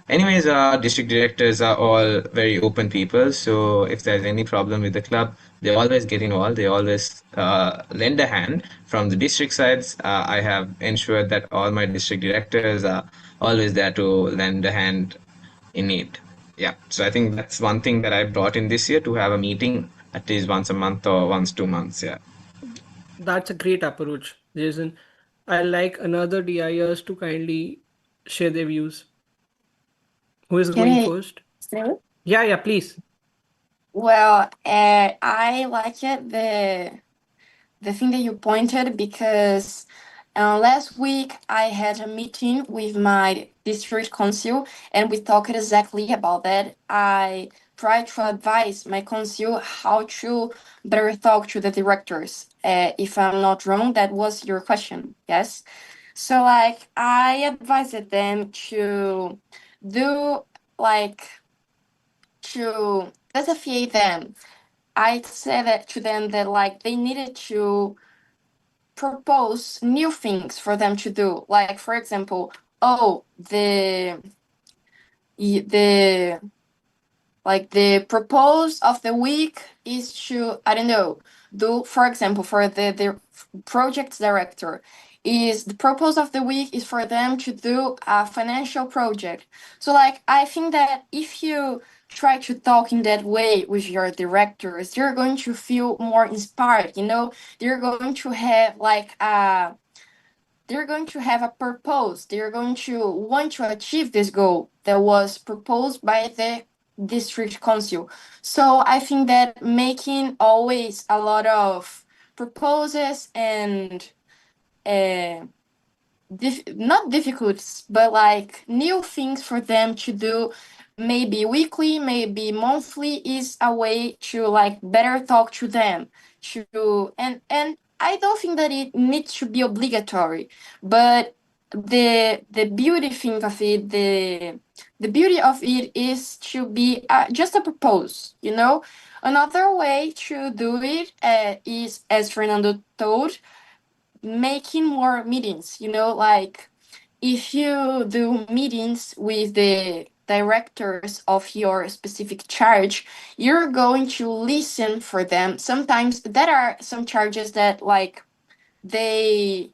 S2: anyways, our district directors are all very open people, so if there's any problem with the club, they always get involved. They always lend a hand. From the district sides, I have ensured that all my district directors are always there to lend a hand in need. Yeah, so I think that's one thing that I brought in this year, to have a meeting at least once a month or once 2 months. Yeah.
S3: That's a great approach, Jason. I like another DIers to kindly share their views. Who is
S7: Can
S3: going
S7: I
S3: first?
S7: say?
S3: Yeah, please.
S7: Well, I like it the thing that you pointed because last week I had a meeting with my district council and we talked exactly about that. I tried to advise my council how to better talk to the directors. If I'm not wrong, that was your question, yes? So like I advised them to do like to desafiate them. I said that to them that like they needed to propose new things for them to do. Like for example, oh the like the propose of the week is to, I don't know, do, for example, for the project director, is the purpose of the week is for them to do a financial project. So like I think that if you try to talk in that way with your directors, they're going to feel more inspired, you know, they're going to have like they're going to have a purpose. They're going to want to achieve this goal that was proposed by the district council. So I think that making always a lot of proposals and uh, not difficult, but like new things for them to do, maybe weekly, maybe monthly, is a way to like better talk to them. To and I don't think that it needs to be obligatory, but the beauty thing of it, the beauty of it is to be just a propose, you know. Another way to do it is, as Fernando told, making more meetings, you know, like if you do meetings with the directors of your specific charge, you're going to listen for them. Sometimes there are some charges that like they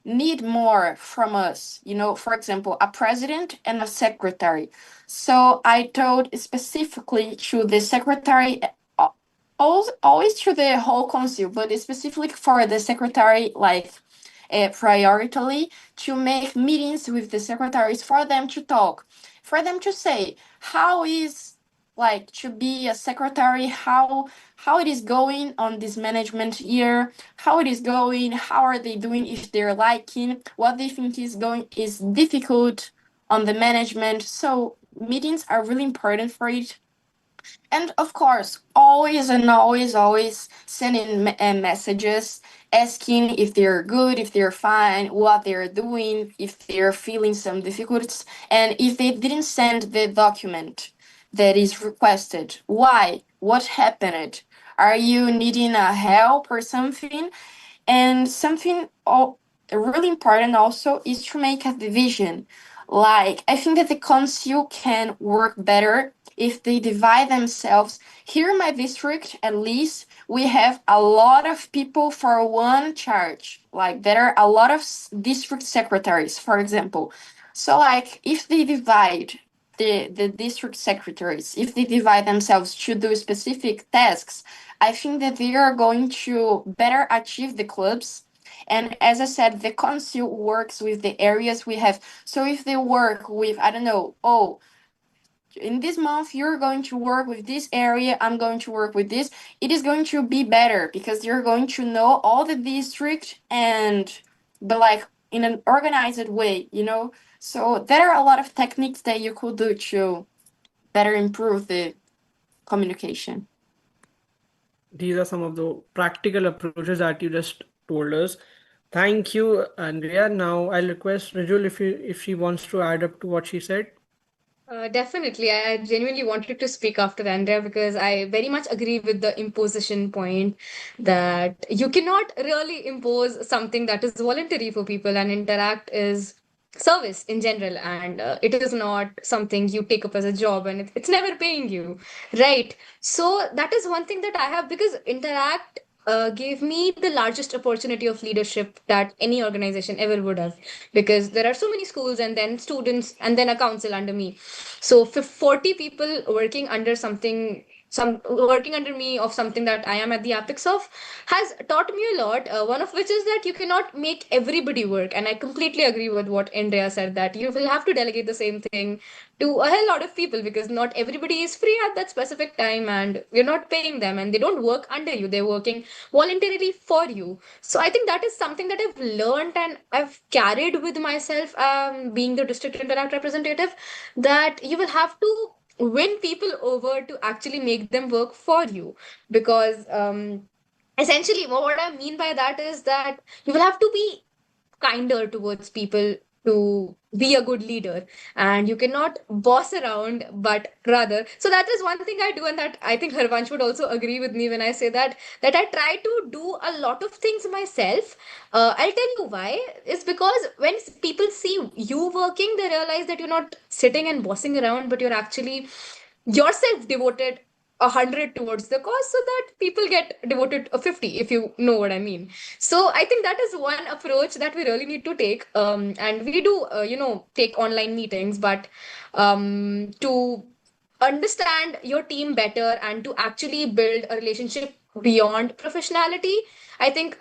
S7: need more from us, you know, for example, a president and a secretary. So I told specifically to the secretary, always to the whole council, but specifically for the secretary, like priority to make meetings with the secretaries for them to talk, for them to say how is like to be a secretary, how it is going on this management year, how it is going, how are they doing, if they're liking, what they think is going is difficult on the management. So meetings are really important for it. And of course, always and always sending messages asking if they're good, if they're fine, what they're doing, if they're feeling some difficulties, and if they didn't send the document that is requested, why? What happened? Are you needing a help or something? And something really important also is to make a division. Like, I think that the council can work better if they divide themselves. Here in my district, at least, we have a lot of people for one charge. Like, there are a lot of district secretaries, for example. So, like, if they divide the district secretaries, if they divide themselves to do specific tasks, I think that they are going to better achieve the clubs. And as I said, the council works with the areas we have. So if they work with, I don't know, oh, in this month you're going to work with this area, I'm going to work with this. It is going to be better because you're going to know all the district and but like in an organized way, you know. So there are a lot of techniques that you could do to better improve the communication.
S3: These are some of the practical approaches that you just told us. Thank you, Andrea. Now I'll request Rajul if she wants to add up to what she said.
S4: Definitely. I genuinely wanted to speak after Andrea because I very much agree with the imposition point that you cannot really impose something that is voluntary for people, and Interact is service in general, and it is not something you take up as a job, and it's never paying you, right? So that is one thing that I have, because Interact gave me the largest opportunity of leadership that any organization ever would have, because there are so many schools and then students and then a council under me. So 40 people working under working under me of something that I am at the apex of has taught me a lot. One of which is that you cannot make everybody work, and I completely agree with what Andrea said, that you will have to delegate the same thing to a hell lot of people, because not everybody is free at that specific time, and you're not paying them, and they don't work under you, they're working voluntarily for you. So I think that is something that I've learned and I've carried with myself, being the district interact representative, that you will have to win people over to actually make them work for you. Because essentially what I mean by that is that you will have to be kinder towards people to be a good leader, and you cannot boss around, but rather, so that is one thing I do, and that I think Harvansh would also agree with me when I say that I try to do a lot of things myself. I'll tell you why. It's because when people see you working, they realize that you're not sitting and bossing around, but you're actually yourself devoted 100 towards the cause, so that people get devoted a 50, if you know what I mean. So I think that is one approach that we really need to take. And we do take online meetings, but to understand your team better and to actually build a relationship beyond professionality, I think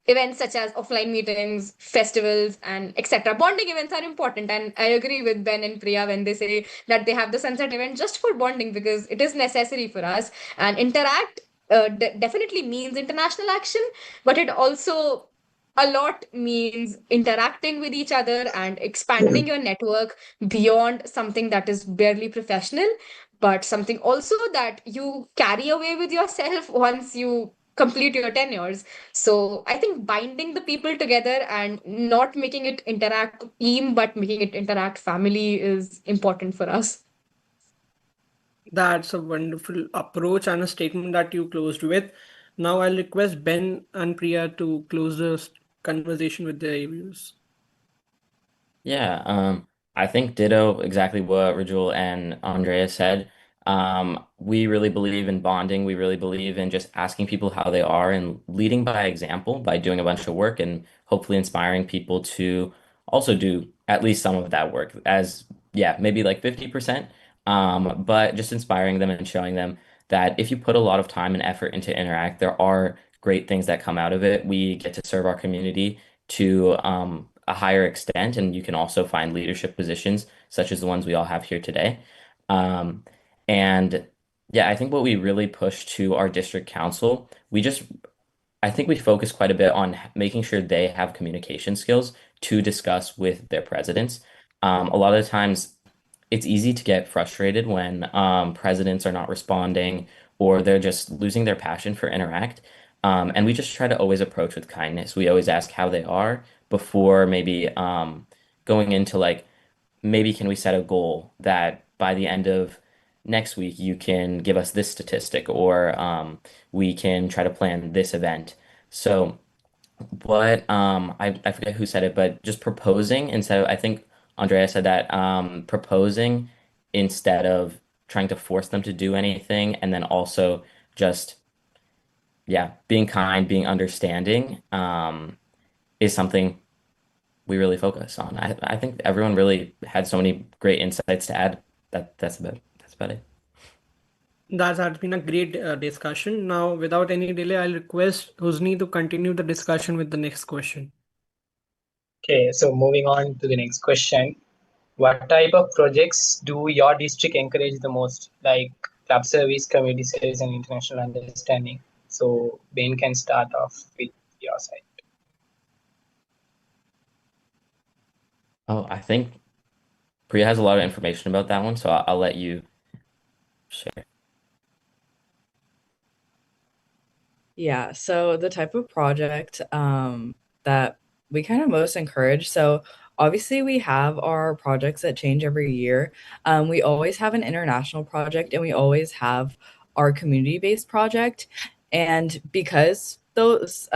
S4: events such as offline meetings, festivals, and etc. Bonding events are important. And I agree with Ben and Priya when they say that they have the sunset event just for bonding, because it is necessary for us. And Interact definitely means international action, but it also a lot means interacting with each other and expanding your network beyond something that is barely professional, but something also that you carry away with yourself once you complete your tenures. So I think binding the people together and not making it Interact team, but making it Interact family is important for us.
S3: That's a wonderful approach and a statement that you closed with. Now I'll request Ben and Priya to close the conversation with their views.
S5: Yeah, I think ditto exactly what Rajul and Andrea said. We really believe in bonding. We really believe in just asking people how they are and leading by example by doing a bunch of work and hopefully inspiring people to also do at least some of that work as, yeah, maybe like 50%. But just inspiring them and showing them that if you put a lot of time and effort into Interact, there are great things that come out of it. We get to serve our community to a higher extent, and you can also find leadership positions such as the ones we all have here today. Um, and yeah, I think what we really push to our district council, I think we focus quite a bit on making sure they have communication skills to discuss with their presidents. A lot of the times, it's easy to get frustrated when presidents are not responding or they're just losing their passion for Interact. And we just try to always approach with kindness. We always ask how they are before maybe going into like, maybe can we set a goal that by the end of next week you can give us this statistic, or we can try to plan this event. So what I forget who said it, but just proposing instead of, I think Andrea said that proposing instead of trying to force them to do anything, and then also just, yeah, being kind, being understanding is something we really focus on. I think everyone really had so many great insights to add. That's about it.
S3: That has been a great discussion. Now, without any delay, I'll request Husni to continue the discussion with the next question.
S1: Okay, so moving on to the next question. What type of projects do your district encourage the most? Like club service, community service, and international understanding. So Ben can start off with your side.
S5: Oh, I think Priya has a lot of information about that one, so I'll let you share.
S6: Yeah, so the type of project that we kind of most encourage. So obviously we have our projects that change every year. We always have an international project and we always have our community-based project. And because those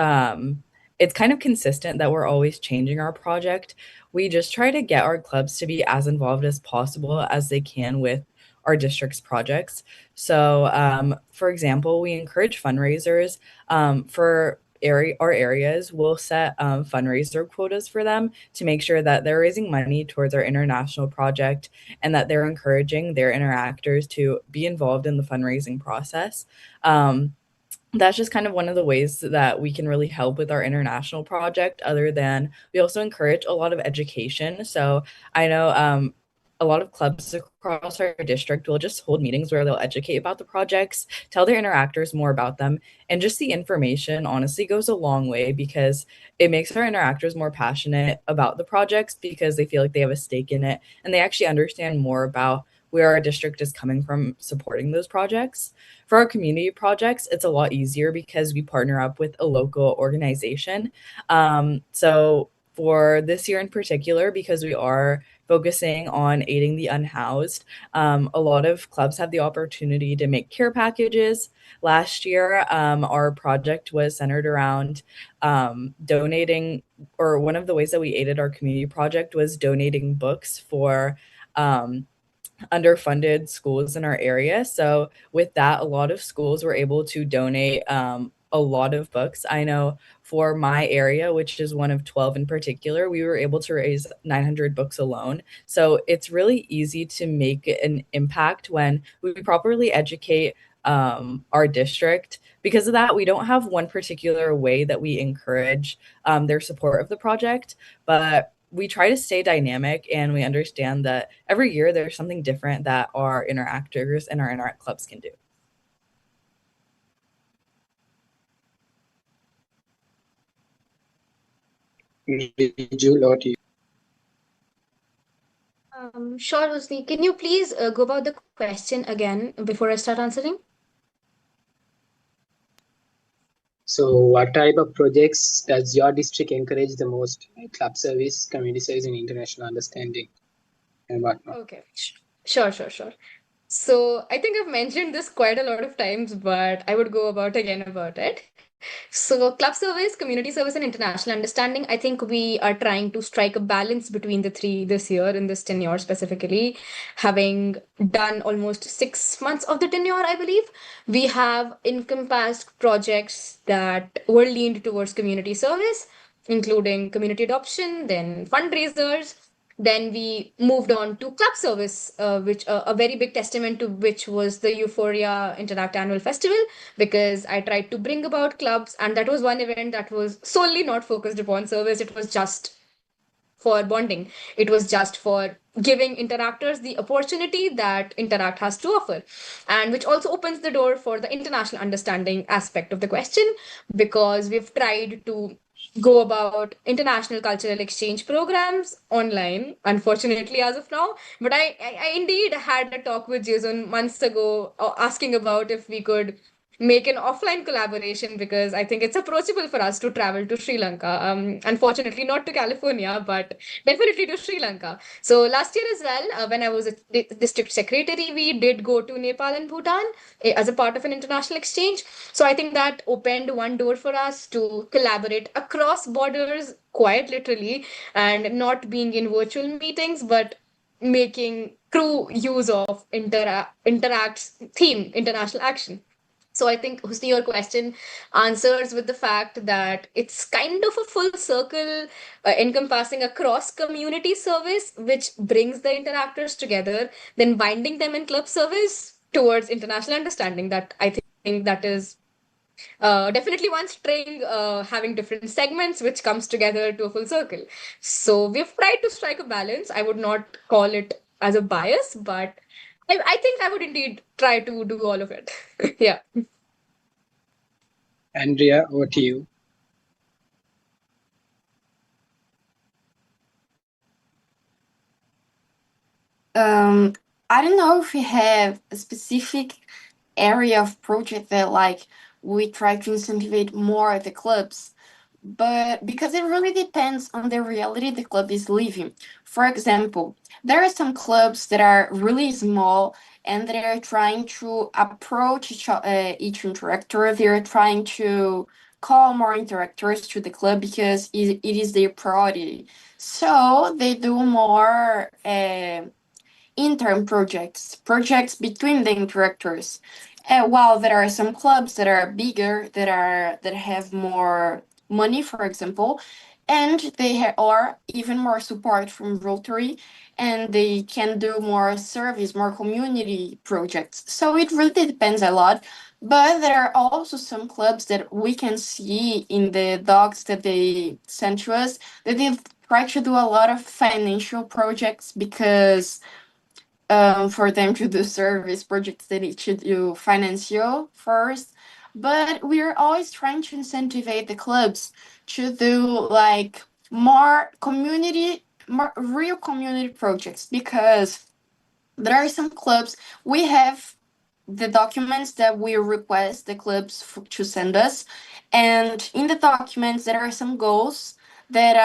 S6: it's kind of consistent that we're always changing our project, we just try to get our clubs to be as involved as possible as they can with our district's projects. So, for example, we encourage fundraisers for our areas. We'll set fundraiser quotas for them to make sure that they're raising money towards our international project and that they're encouraging their interactors to be involved in the fundraising process. That's just kind of one of the ways that we can really help with our international project. Other than we also encourage a lot of education. So I know a lot of clubs across our district will just hold meetings where they'll educate about the projects, tell their interactors more about them, and just the information honestly goes a long way because it makes our interactors more passionate about the projects because they feel like they have a stake in it and they actually understand more about where our district is coming from supporting those projects. For our community projects, it's a lot easier because we partner up with a local organization. So for this year in particular, because we are focusing on aiding the unhoused, a lot of clubs have the opportunity to make care packages. Last year, our project was centered around donating, or one of the ways that we aided our community project was donating books for underfunded schools in our area. So with that, a lot of schools were able to donate a lot of books. I know for my area, which is one of 12 in particular, we were able to raise 900 books alone. So it's really easy to make an impact when we properly educate our district. Because of that, we don't have one particular way that we encourage their support of the project, but we try to stay dynamic and we understand that every year there's something different that our interactors and our interact clubs can do.
S1: Vijul, over to you.
S4: Sure, Husni. Can you please go about the question again before I start answering?
S1: So what type of projects does your district encourage the most? Like club service, community service, and international understanding and whatnot.
S4: Okay, sure, sure, sure. So I think I've mentioned this quite a lot of times, but I would go about again about it. So club service, community service, and international understanding. I think we are trying to strike a balance between the three this year in this tenure specifically. Having done almost 6 months of the tenure, I believe, we have encompassed projects that were leaned towards community service, including community adoption, then fundraisers. Then we moved on to club service, which a very big testament to which was the Euphoria Interact Annual Festival, because I tried to bring about clubs, and that was one event that was solely not focused upon service. It was just for bonding. It was just for giving interactors the opportunity that Interact has to offer, and which also opens the door for the international understanding aspect of the question, because we've tried to go about international cultural exchange programs online, unfortunately, as of now. But I indeed had a talk with Jason months ago asking about if we could make an offline collaboration because I think it's approachable for us to travel to Sri Lanka. Unfortunately, not to California, but definitely to Sri Lanka. So last year as well, when I was a district secretary, we did go to Nepal and Bhutan as a part of an international exchange. So I think that opened one door for us to collaborate across borders, quite literally, and not being in virtual meetings, but making true use of interacts theme international action. So I think, Husni, your question answers with the fact that it's kind of a full circle encompassing across community service, which brings the interactors together, then binding them in club service towards international understanding. That I think that is Definitely one string having different segments which comes together to a full circle. So we've tried to strike a balance. I would not call it as a bias, but I think I would indeed try to do all of it. Yeah.
S1: Andrea, over to you.
S7: I don't know if we have a specific area of project that like we try to incentivize more at the clubs, but because it really depends on the reality the club is living. For example, there are some clubs that are really small and they are trying to approach each interactor. They are trying to call more interactors to the club because it is their priority. So they do more intern projects between the interactors. While there are some clubs that are bigger, that have more money, for example, and they are even more support from Rotary, and they can do more service, more community projects. So it really depends a lot. But there are also some clubs that we can see in the docs that they sent to us that they try to do a lot of financial projects because for them to do service projects, they need to do financial first. But we're always trying to incentivize the clubs to do like more community, more real community projects because there are some clubs we have the documents that we request the clubs to send us, and in the documents there are some goals that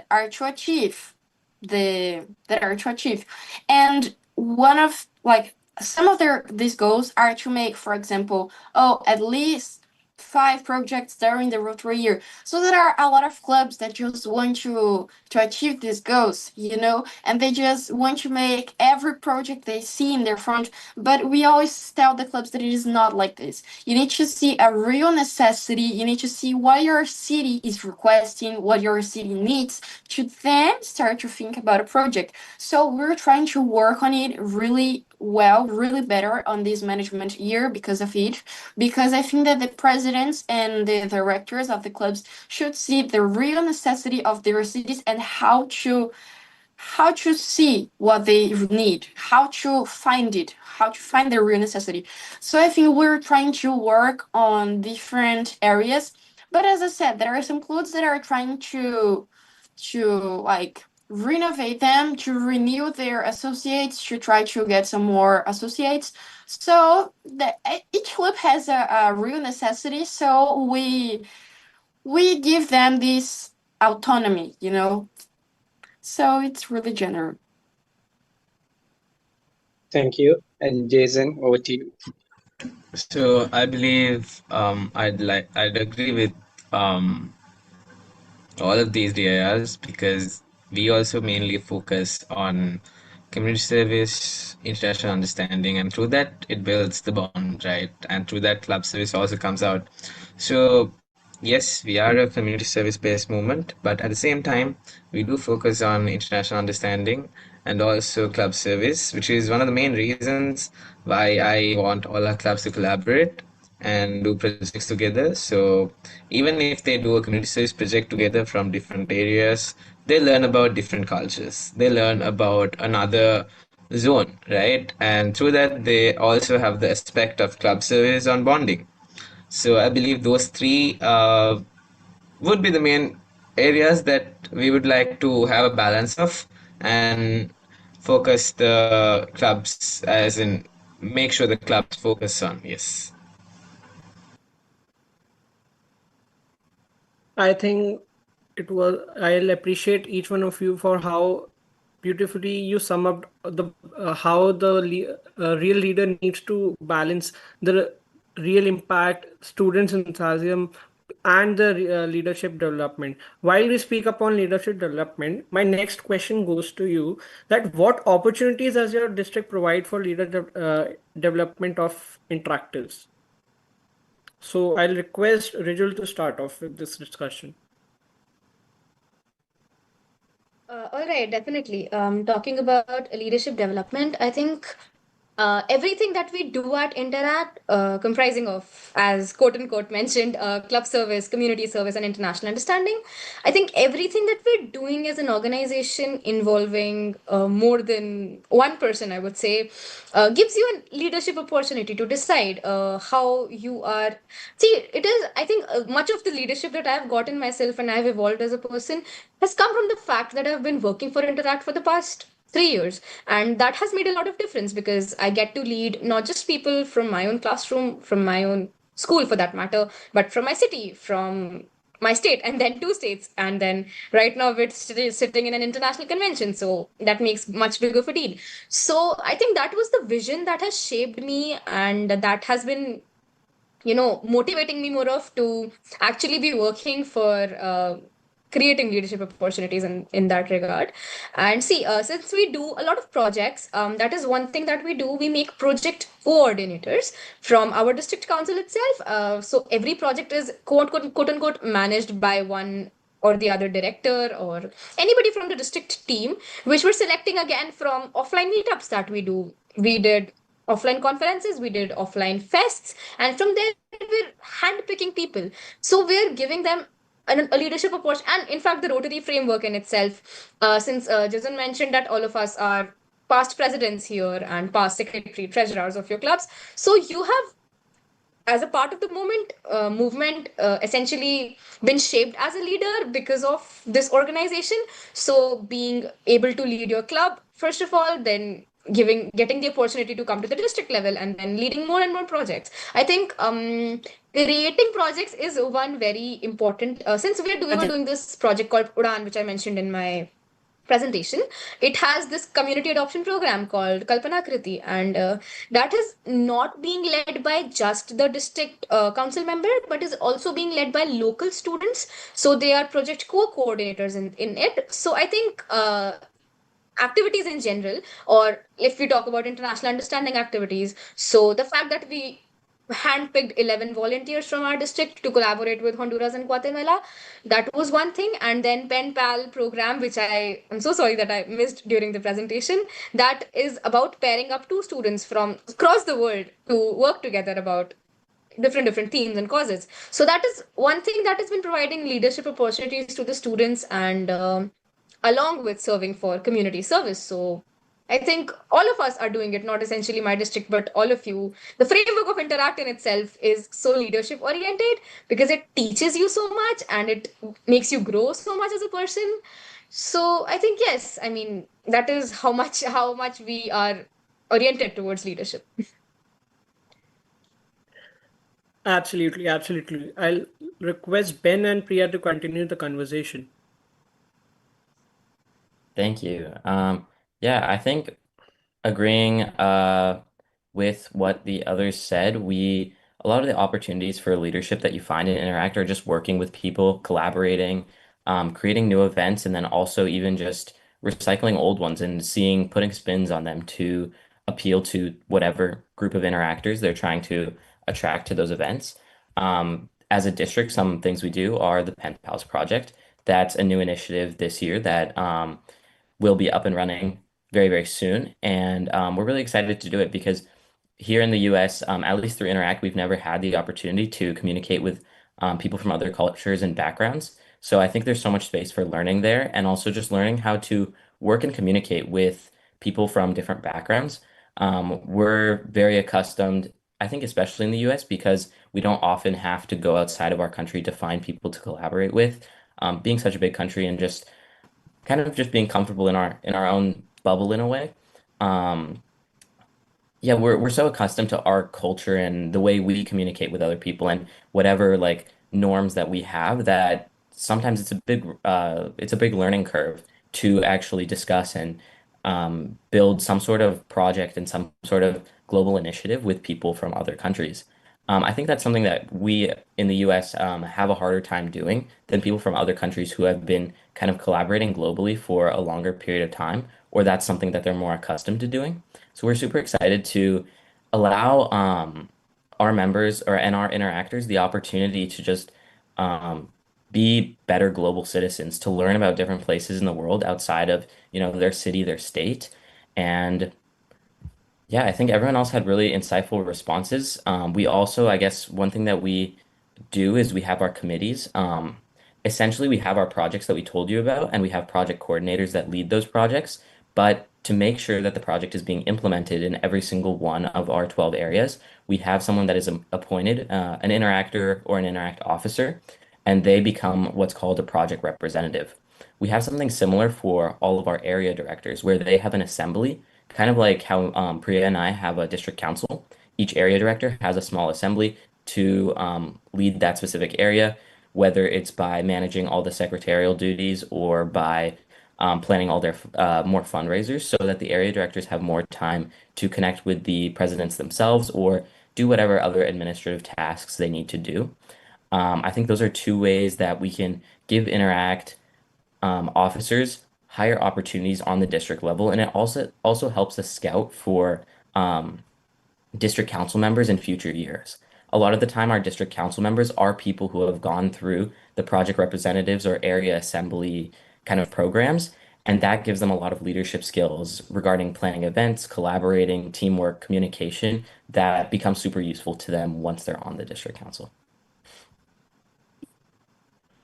S7: are to achieve that are to achieve, and one of like some of these goals are to make, for example, at least 5 projects during the Rotary year. So there are a lot of clubs that just want to achieve these goals, and they just want to make every project they see in their front. But we always tell the clubs that it is not like this. You need to see a real necessity. You need to see what your city is requesting, what your city needs, to then start to think about a project. So we're trying to work on it really well, really better on this management year because of it. Because I think that the presidents and the directors of the clubs should see the real necessity of their cities and how to see what they need, how to find it, how to find the real necessity. So I think we're trying to work on different areas. But as I said, there are some clubs that are trying to like renovate them, to renew their associates, to try to get some more associates. So each club has a real necessity. So we give them this autonomy. So it's really general.
S1: Thank you. And Jason, over to you.
S2: So I believe I'd agree with um, all of these DIRs because we also mainly focus on community service, international understanding, and through that it builds the bond, right? And through that club service also comes out. So yes, we are a community service based movement, but at the same time, we do focus on international understanding and also club service, which is one of the main reasons why I want all our clubs to collaborate and do projects together. So even if they do a community service project together from different areas, they learn about different cultures. They learn about another zone, right? And through that, they also have the aspect of club service on bonding. So I believe those three would be the main areas that we would like to have a balance of and focus the clubs as in make sure the clubs focus on. Yes.
S3: I think I'll appreciate each one of you for how beautifully you sum up how the real leader needs to balance the real impact, students' enthusiasm, and the leadership development. While we speak upon leadership development, my next question goes to you: that what opportunities does your district provide for development of interactives? So I'll request Rijul to start off with this discussion.
S4: All right, definitely. Talking about leadership development, I think everything that we do at Interact, comprising of, as quote unquote mentioned, club service, community service, and international understanding. I think everything that we're doing as an organization involving more than one person, I would say, gives you a leadership opportunity to decide how you are. See, it is, I think, much of the leadership that I've gotten myself and I've evolved as a person has come from the fact that I've been working for Interact for the past 3 years. And that has made a lot of difference because I get to lead not just people from my own classroom, from my own school for that matter, but from my city, from my state, and then two states. And then right now we're sitting in an international convention. So that makes much bigger of a deal. So I think that was the vision that has shaped me, and that has been, motivating me more of to actually be working for creating leadership opportunities in that regard. And see, since we do a lot of projects, that is one thing that we do. We make project coordinators from our district council itself. So every project is quote unquote managed by one or the other director or anybody from the district team, which we're selecting again from offline meetups that we do. We did offline conferences, we did offline fests, and from there we're handpicking people. So we're giving them a leadership approach, and in fact, the Rotary framework in itself. Since Jason mentioned that all of us are past presidents here and past secretary treasurers of your clubs, so you have, as a part of the movement, essentially been shaped as a leader because of this organization. So being able to lead your club, first of all, then getting the opportunity to come to the district level and then leading more and more projects. I think creating projects is one very important, since we were doing this project called Udan, which I mentioned in my presentation. It has this community adoption program called Kalpana Kriti, and that is not being led by just the district council member, but is also being led by local students. So they are project co-coordinators in it. So I think activities in general, or if we talk about international understanding activities, so the fact that we handpicked 11 volunteers from our district to collaborate with Honduras and Guatemala, that was one thing. And then Pen Pal program, which I'm so sorry that I missed during the presentation, that is about pairing up two students from across the world to work together about different themes and causes. So that is one thing that has been providing leadership opportunities to the students, and along with serving for community service. So I think all of us are doing it, not essentially my district, but all of you. The framework of Interact in itself is so leadership oriented because it teaches you so much and it makes you grow so much as a person. So I think, yes, I mean, that is how much we are oriented towards leadership.
S3: Absolutely, absolutely. I'll request Ben and Priya to continue the conversation.
S5: Thank you. Yeah, I think agreeing with what the others said, a lot of the opportunities for leadership that you find in Interact are just working with people, collaborating, creating new events, and then also even just recycling old ones and putting spins on them to appeal to whatever group of interactors they're trying to attract to those events. As a district, some things we do are the Pen Pals project. That's a new initiative this year that will be up and running very, very soon. And we're really excited to do it because here in the US, at least through Interact, we've never had the opportunity to communicate with people from other cultures and backgrounds. So I think there's so much space for learning there and also just learning how to work and communicate with people from different backgrounds. We're very accustomed, I think, especially in the US, because we don't often have to go outside of our country to find people to collaborate with. Being such a big country and just kind of just being comfortable in our own bubble in a way. Um, yeah, we're so accustomed to our culture and the way we communicate with other people and whatever like norms that we have that sometimes it's a big learning curve to actually discuss and build some sort of project and some sort of global initiative with people from other countries. I think that's something that we in the US have a harder time doing than people from other countries who have been kind of collaborating globally for a longer period of time, or that's something that they're more accustomed to doing. So we're super excited to allow our members and our interactors the opportunity to just um, be better global citizens, to learn about different places in the world outside of, their city, their state, and Yeah, I think everyone else had really insightful responses. We also, I guess, one thing that we do is we have our committees. Essentially, we have our projects that we told you about, and we have project coordinators that lead those projects. But to make sure that the project is being implemented in every single one of our 12 areas, we have someone that is appointed, an interactor or an interact officer, and they become what's called a project representative. We have something similar for all of our area directors, where they have an assembly, kind of like how Priya and I have a district council. Each area director has a small assembly to lead that specific area, whether it's by managing all the secretarial duties or by planning all their more fundraisers so that the area directors have more time to connect with the presidents themselves or do whatever other administrative tasks they need to do. I think those are two ways that we can give Interact officers higher opportunities on the district level, and it also helps us scout for um, district council members in future years. A lot of the time, our district council members are people who have gone through the project representatives or area assembly kind of programs, and that gives them a lot of leadership skills regarding planning events, collaborating, teamwork, communication that becomes super useful to them once they're on the district council.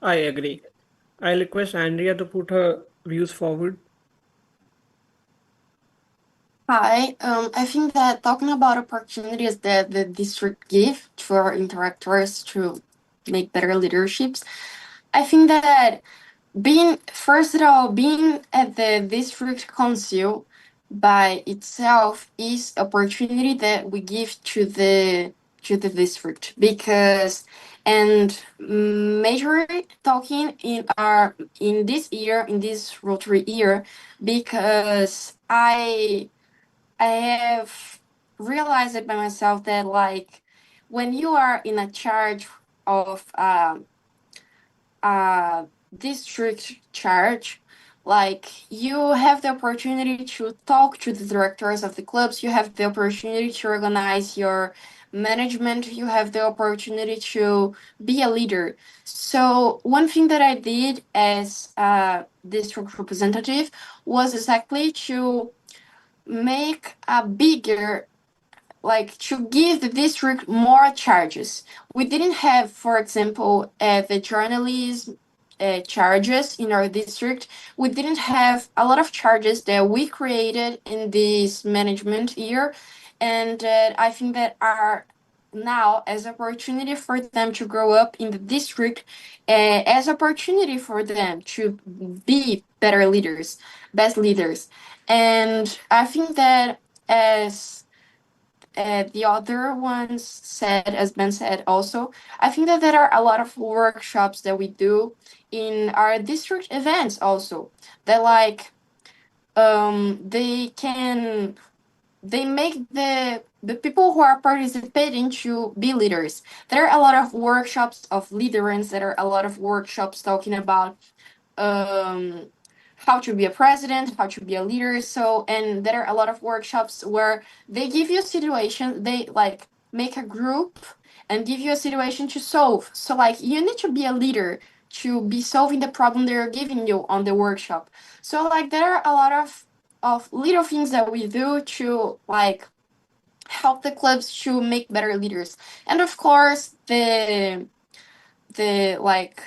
S3: I agree. I'll request Andrea to put her views forward.
S7: Hi, I think that talking about opportunities that the district give to our interactors to make better leaderships, I think that being, first of all, being at the district council by itself is opportunity that we give to the district because, and majorly talking in this year, in this Rotary year, because I have realized it by myself that like when you are in a charge of district charge, like you have the opportunity to talk to the directors of the clubs, you have the opportunity to organize your management, you have the opportunity to be a leader. So one thing that I did as a district representative was exactly to make a bigger, like to give the district more charges. We didn't have, for example, the journalism charges in our district. We didn't have a lot of charges that we created in this management year, and I think that are now as opportunity for them to grow up in the district, as opportunity for them to be better leaders, best leaders. And I think that as the other ones said, as Ben said also, I think that there are a lot of workshops that we do in our district events also that like they make the people who are participating to be leaders. There are a lot of workshops of leaderance, there are a lot of workshops talking about um, how to be a president, how to be a leader. So, and there are a lot of workshops where they give you a situation, they like make a group and give you a situation to solve. So, like, you need to be a leader to be solving the problem they're giving you on the workshop. So, like, there are a lot of little things that we do to like help the clubs to make better leaders. And of course, the like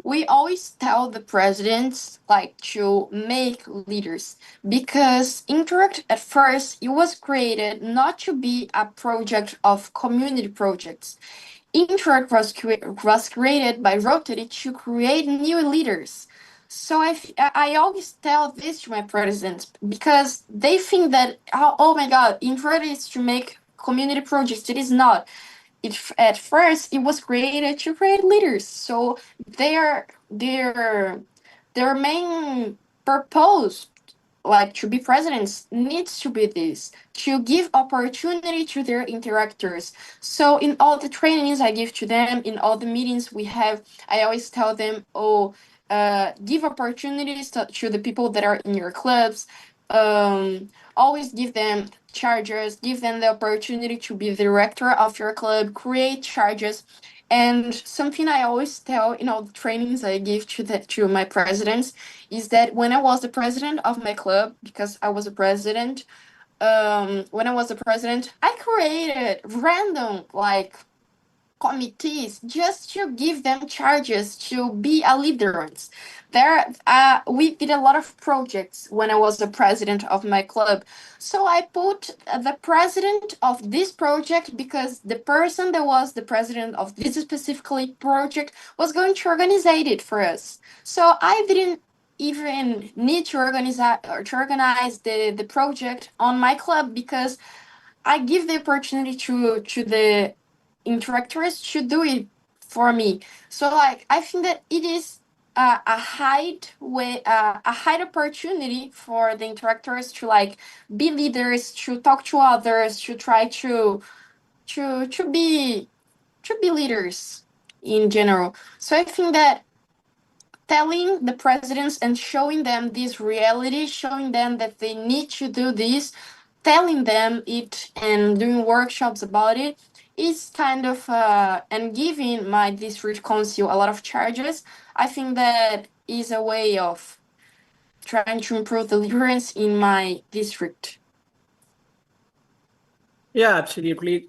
S7: we always tell the presidents like to make leaders because Interact at first it was created not to be a project of community projects. Interact was created by Rotary to create new leaders. So I always tell this to my presidents because they think that oh my god, Interact is to make community projects. It is not. At first it was created to create leaders, so their main purpose, like to be presidents, needs to be this, to give opportunity to their interactors. So in all the trainings I give to them, in all the meetings we have, I always tell them, oh, give opportunities to the people that are in your clubs. Always give them charges, give them the opportunity to be the director of your club, create charges. And something I always tell in all the trainings I give to my presidents is that when I was the president of my club, because I was a president, when I was the president, I created random like committees just to give them charges to be a leaders. We did a lot of projects when I was the president of my club. So I put the president of this project because the person that was the president of this specifically project was going to organize it for us. So I didn't even need to organize the project on my club because I give the opportunity to the interactors to do it for me. So like I think that it is a high opportunity for the interactors to like be leaders, to talk to others, to try to be leaders in general. So I think that telling the presidents and showing them this reality, showing them that they need to do this, telling them it and doing workshops about it is kind of and giving my district council a lot of charges. I think that is a way of trying to improve the difference in my district.
S3: Yeah, absolutely.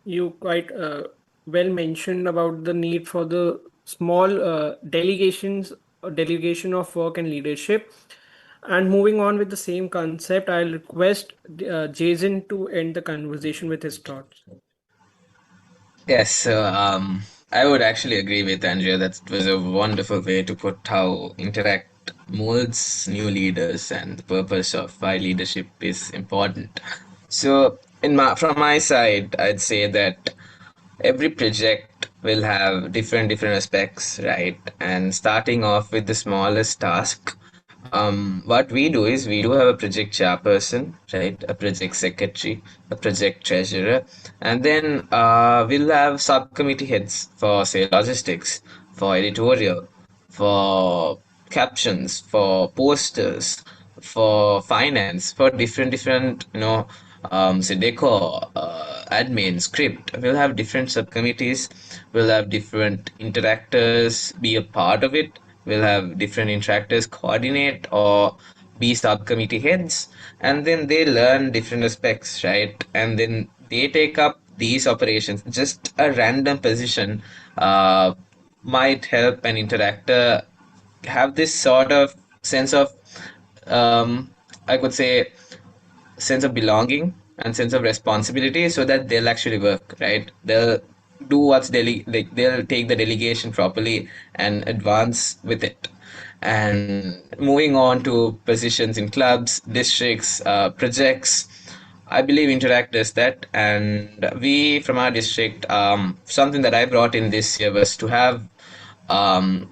S3: You quite well mentioned about the need for the small delegations or delegation of work and leadership. And moving on with the same concept, I'll request Jason to end the conversation with his thoughts.
S2: Yes, so I would actually agree with Andrea. That was a wonderful way to put how Interact molds new leaders and the purpose of why leadership is important. So, from my side, I'd say that every project will have different aspects, right? And starting off with the smallest task, what we do is we do have a project chairperson, right? A project secretary, a project treasurer, and then we'll have subcommittee heads for, say, logistics, for editorial, for captions, for posters, for finance, for different, say decor, admin, script. We'll have different subcommittees. We'll have different interactors be a part of it. We'll have different interactors coordinate or be subcommittee heads, and then they learn different aspects, right? And then they take up these operations. Just a random position might help an interactor have this sort of sense of, I could say, sense of belonging and sense of responsibility so that they'll actually work, right? They'll do like they'll take the delegation properly and advance with it. And moving on to positions in clubs, districts, projects, I believe Interact does that. And we from our district, something that I brought in this year was to have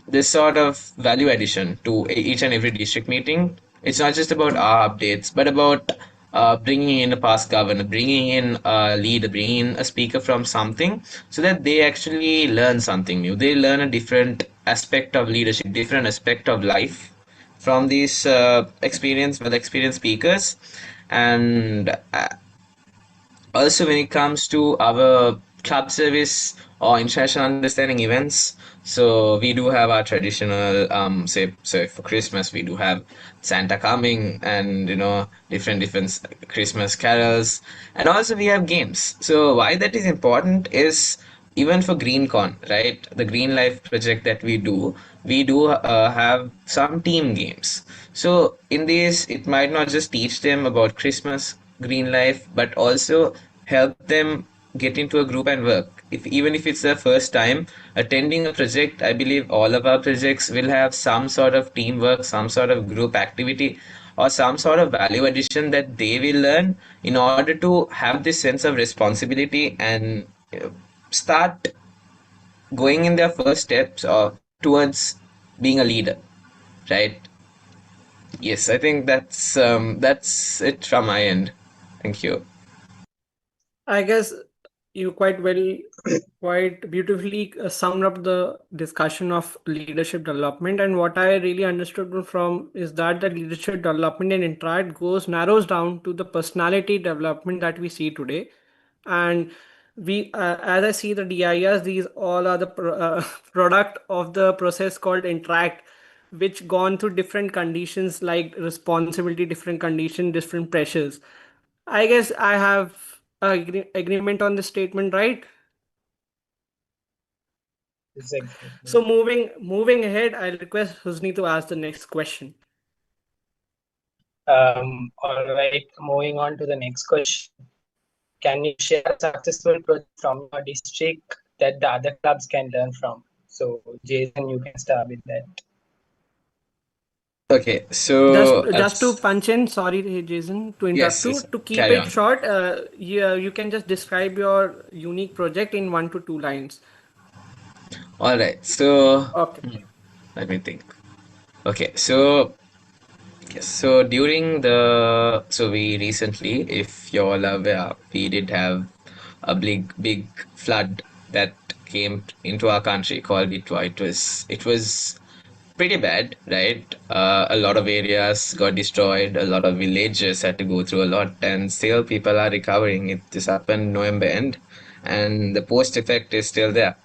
S2: this sort of value addition to each and every district meeting. It's not just about our updates, but about bringing in a past governor, bringing in a leader, bringing in a speaker from something so that they actually learn something new. They learn a different aspect of leadership, different aspect of life from these experienced speakers. And also, when it comes to our club service or international understanding events, so we do have our traditional, say, so for Christmas we do have Santa coming, and different Christmas carols, and also we have games. So why that is important is even for GreenCon, right? The Green Life project that we do have some team games. So in this, it might not just teach them about Christmas, Green Life, but also help them get into a group and work. Even if it's their first time attending a project, I believe all of our projects will have some sort of teamwork, some sort of group activity, or some sort of value addition that they will learn in order to have this sense of responsibility and start going in their first steps or towards being a leader, right? Yes, I think that's it from my end. Thank you.
S3: I guess you quite beautifully summed up the discussion of leadership development. And what I really understood from is that the leadership development in Interact narrows down to the personality development that we see today. And as I see the DIRs, these all are the product of the process called Interact, which gone through different conditions like responsibility, different condition, different pressures. I guess I have agreement on this statement, right?
S1: Yes, exactly.
S3: So moving ahead, I request Husni to ask the next question.
S1: All right, moving on to the next question. Can you share a successful project from your district that the other clubs can learn from? So, Jason, you can start with that.
S2: Okay,
S3: Just
S2: so
S3: just to punch in, sorry, Jason, to interrupt
S2: yes,
S3: you.
S2: yes,
S3: To keep
S2: carry
S3: it
S2: on.
S3: short, you can just describe your unique project in 1 to 2 lines.
S2: All right, so
S3: Okay.
S2: let me think. Okay, so yes, so during the we recently, if you're all aware, we did have a big flood that came into our country called Itwa. It was pretty bad, right? A lot of areas got destroyed, a lot of villages had to go through a lot, and still people are recovering. It just happened November end, and the post effect is still there.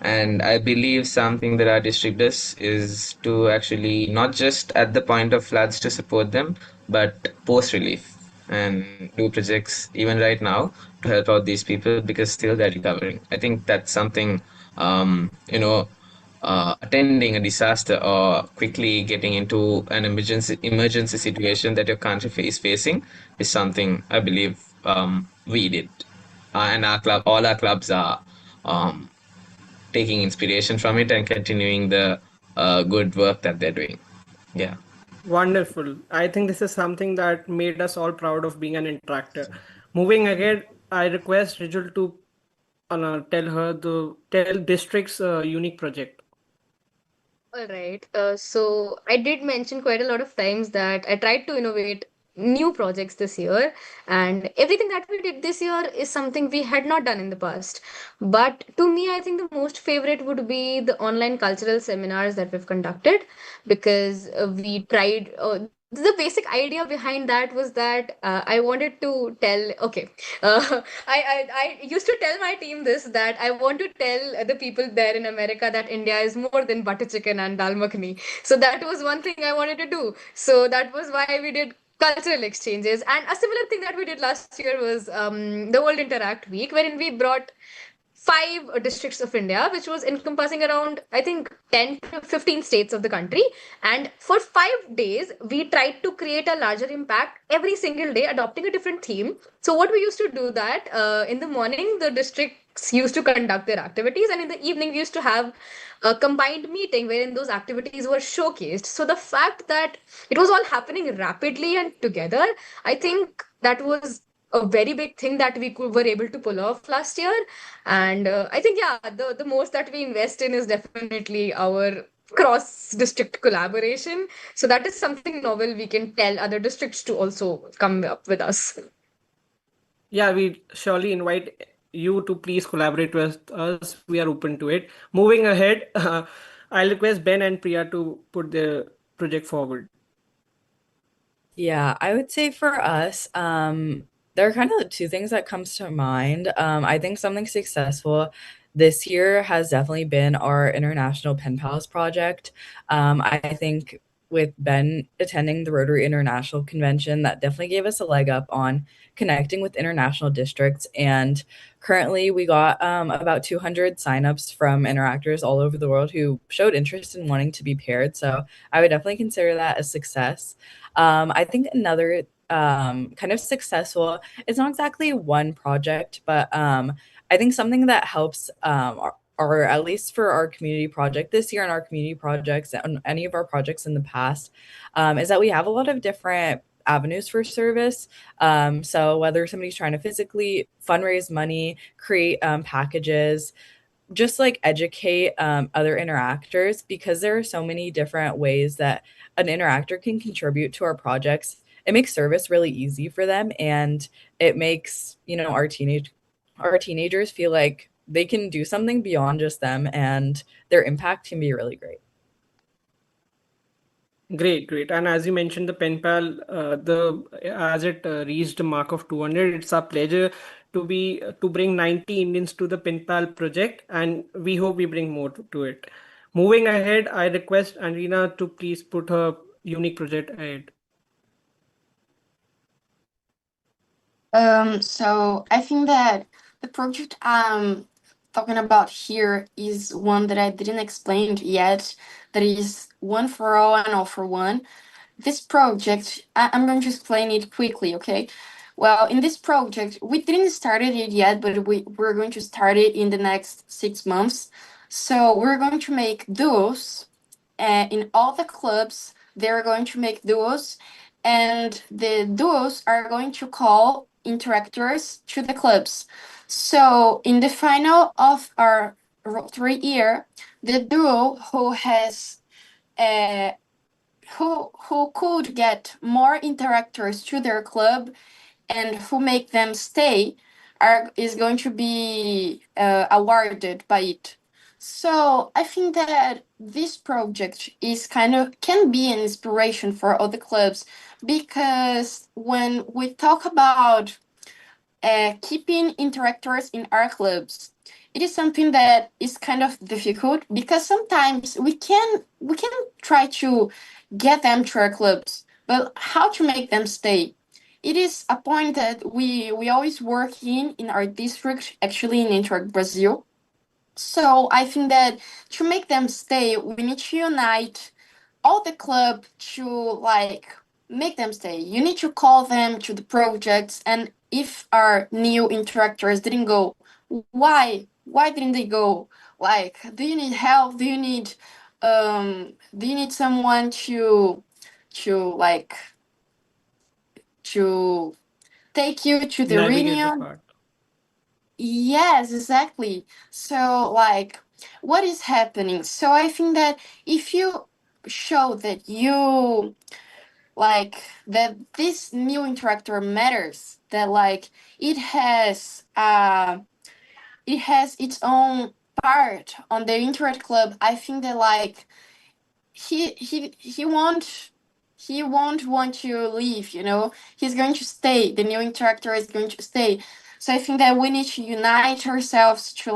S2: And I believe something that our district does is to actually not just at the point of floods to support them, but post relief and do projects even right now to help out these people because still they're recovering. I think that's something, attending a disaster or quickly getting into an emergency situation that your country is facing is something I believe we did, and all our clubs are um, taking inspiration from it and continuing the good work that they're doing. Yeah.
S3: Wonderful. I think this is something that made us all proud of being an interactor. Moving ahead, I request Rijul to tell district's unique project.
S4: All right. So I did mention quite a lot of times that I tried to innovate new projects this year, and everything that we did this year is something we had not done in the past. But to me, I think the most favorite would be the online cultural seminars that we've conducted because we tried. The basic idea behind that was that I wanted to tell, okay, I used to tell my team this that I want to tell the people there in America that India is more than butter chicken and dal makhani. So that was one thing I wanted to do. So that was why we did cultural exchanges. And a similar thing that we did last year was the World Interact Week, wherein we brought five districts of India, which was encompassing around, I think, 10 to 15 states of the country. And for 5 days, we tried to create a larger impact every single day, adopting a different theme. So, what we used to do that in the morning, the districts used to conduct their activities, and in the evening, we used to have a combined meeting wherein those activities were showcased. So, the fact that it was all happening rapidly and together, I think that was a very big thing that were able to pull off last year. And I think, yeah, the most that we invest in is definitely our cross district collaboration. So that is something novel we can tell other districts to also come up with us.
S3: Yeah, we surely invite you to please collaborate with us. We are open to it. Moving ahead, I'll request Ben and Priya to put the project forward.
S6: Yeah, I would say for us, there are kind of two things that comes to mind. I think something successful this year has definitely been our international pen pals project. I think with Ben attending the Rotary International Convention, that definitely gave us a leg up on connecting with international districts. And currently, we got about 200 signups from interactors all over the world who showed interest in wanting to be paired. So I would definitely consider that a success. I think another kind of successful, it's not exactly one project, but I think something that helps, or at least for our community project this year and our community projects and any of our projects in the past, is that we have a lot of different avenues for service. So whether somebody's trying to physically fundraise money, create packages, just like educate other interactors, because there are so many different ways that an interactor can contribute to our projects. It makes service really easy for them, and it makes our teenagers feel like they can do something beyond just them, and their impact can be really great.
S3: Great, great. And as you mentioned, the pen pal, the as it reached the mark of 200, it's our pleasure to bring 90 Indians to the pen pal project, and we hope we bring more to it. Moving ahead, I request Andrina to please put her unique project ahead.
S7: So I think that the project I'm talking about here is one that I didn't explain yet. That is one for all and all for one. This project, I'm going to explain it quickly, okay? Well, in this project, we didn't start it yet, but we're going to start it in the next 6 months. So we're going to make duos in all the clubs. They're going to make duos, and the duos are going to call interactors to the clubs. So in the final of our Rotary year, the duo who could get more interactors to their club and who make them stay is going to be awarded by it. So I think that this project is kind of can be an inspiration for other clubs, because when we talk about keeping interactors in our clubs, it is something that is kind of difficult, because sometimes we can try to get them to our clubs, but how to make them stay? It is a point that we always work in our district, actually in Interact Brazil. So I think that to make them stay, we need to unite all the club to like make them stay. You need to call them to the projects, and if our new interactors didn't go, why didn't they go? Like, do you need help? Do you need someone to to take you to the
S3: Navigate the
S7: reunion?
S3: part.
S7: Yes, exactly. So, like, what is happening? So, I think that if you show that you like that this new interactor matters, that like it has it has its own part on the Interact Club, I think that like he won't want to leave, you know. He's going to stay. The new interactor is going to stay. So I think that we need to unite ourselves to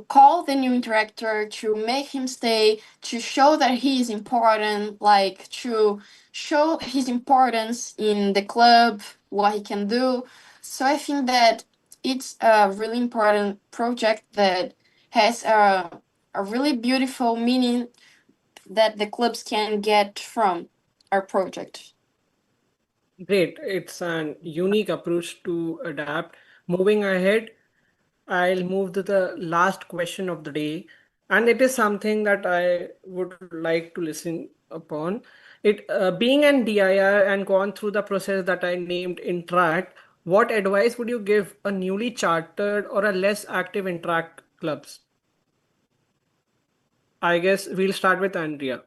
S7: call the new interactor, to make him stay, to show that he is important, like to show his importance in the club, what he can do. So I think that it's a really important project that has a really beautiful meaning that the clubs can get from our project.
S3: Great. It's an unique approach to adapt. Moving ahead, I'll move to the last question of the day, and it is something that I would like to listen upon. It being an DIR and gone through the process that I named Interact, what advice would you give a newly chartered or a less active Interact clubs? I guess we'll start with Andrea.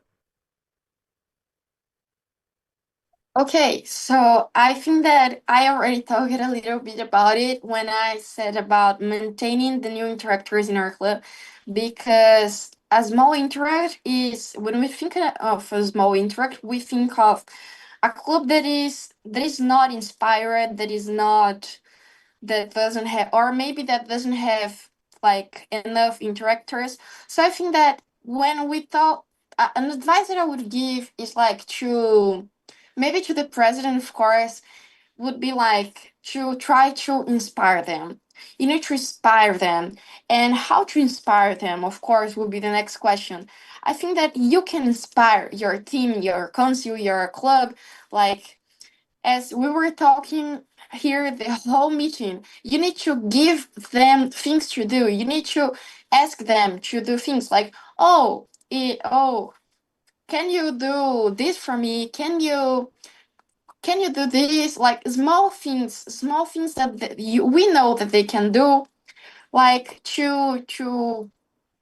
S7: Okay, so I think that I already talked a little bit about it when I said about maintaining the new interactors in our club, because a small interact is, when we think of a small interact, we think of a club that is not inspired, that doesn't have, or maybe that doesn't have like enough interactors. So I think that when we talk, an advice that I would give is like to maybe to the president, of course, would be like to try to inspire them. You need to inspire them. And how to inspire them, of course, will be the next question. I think that you can inspire your team, your council, your club, like as we were talking here the whole meeting, you need to give them things to do. You need to ask them to do things like, oh, can you do this for me? Can you do this? Like small things that we know that they can do, like to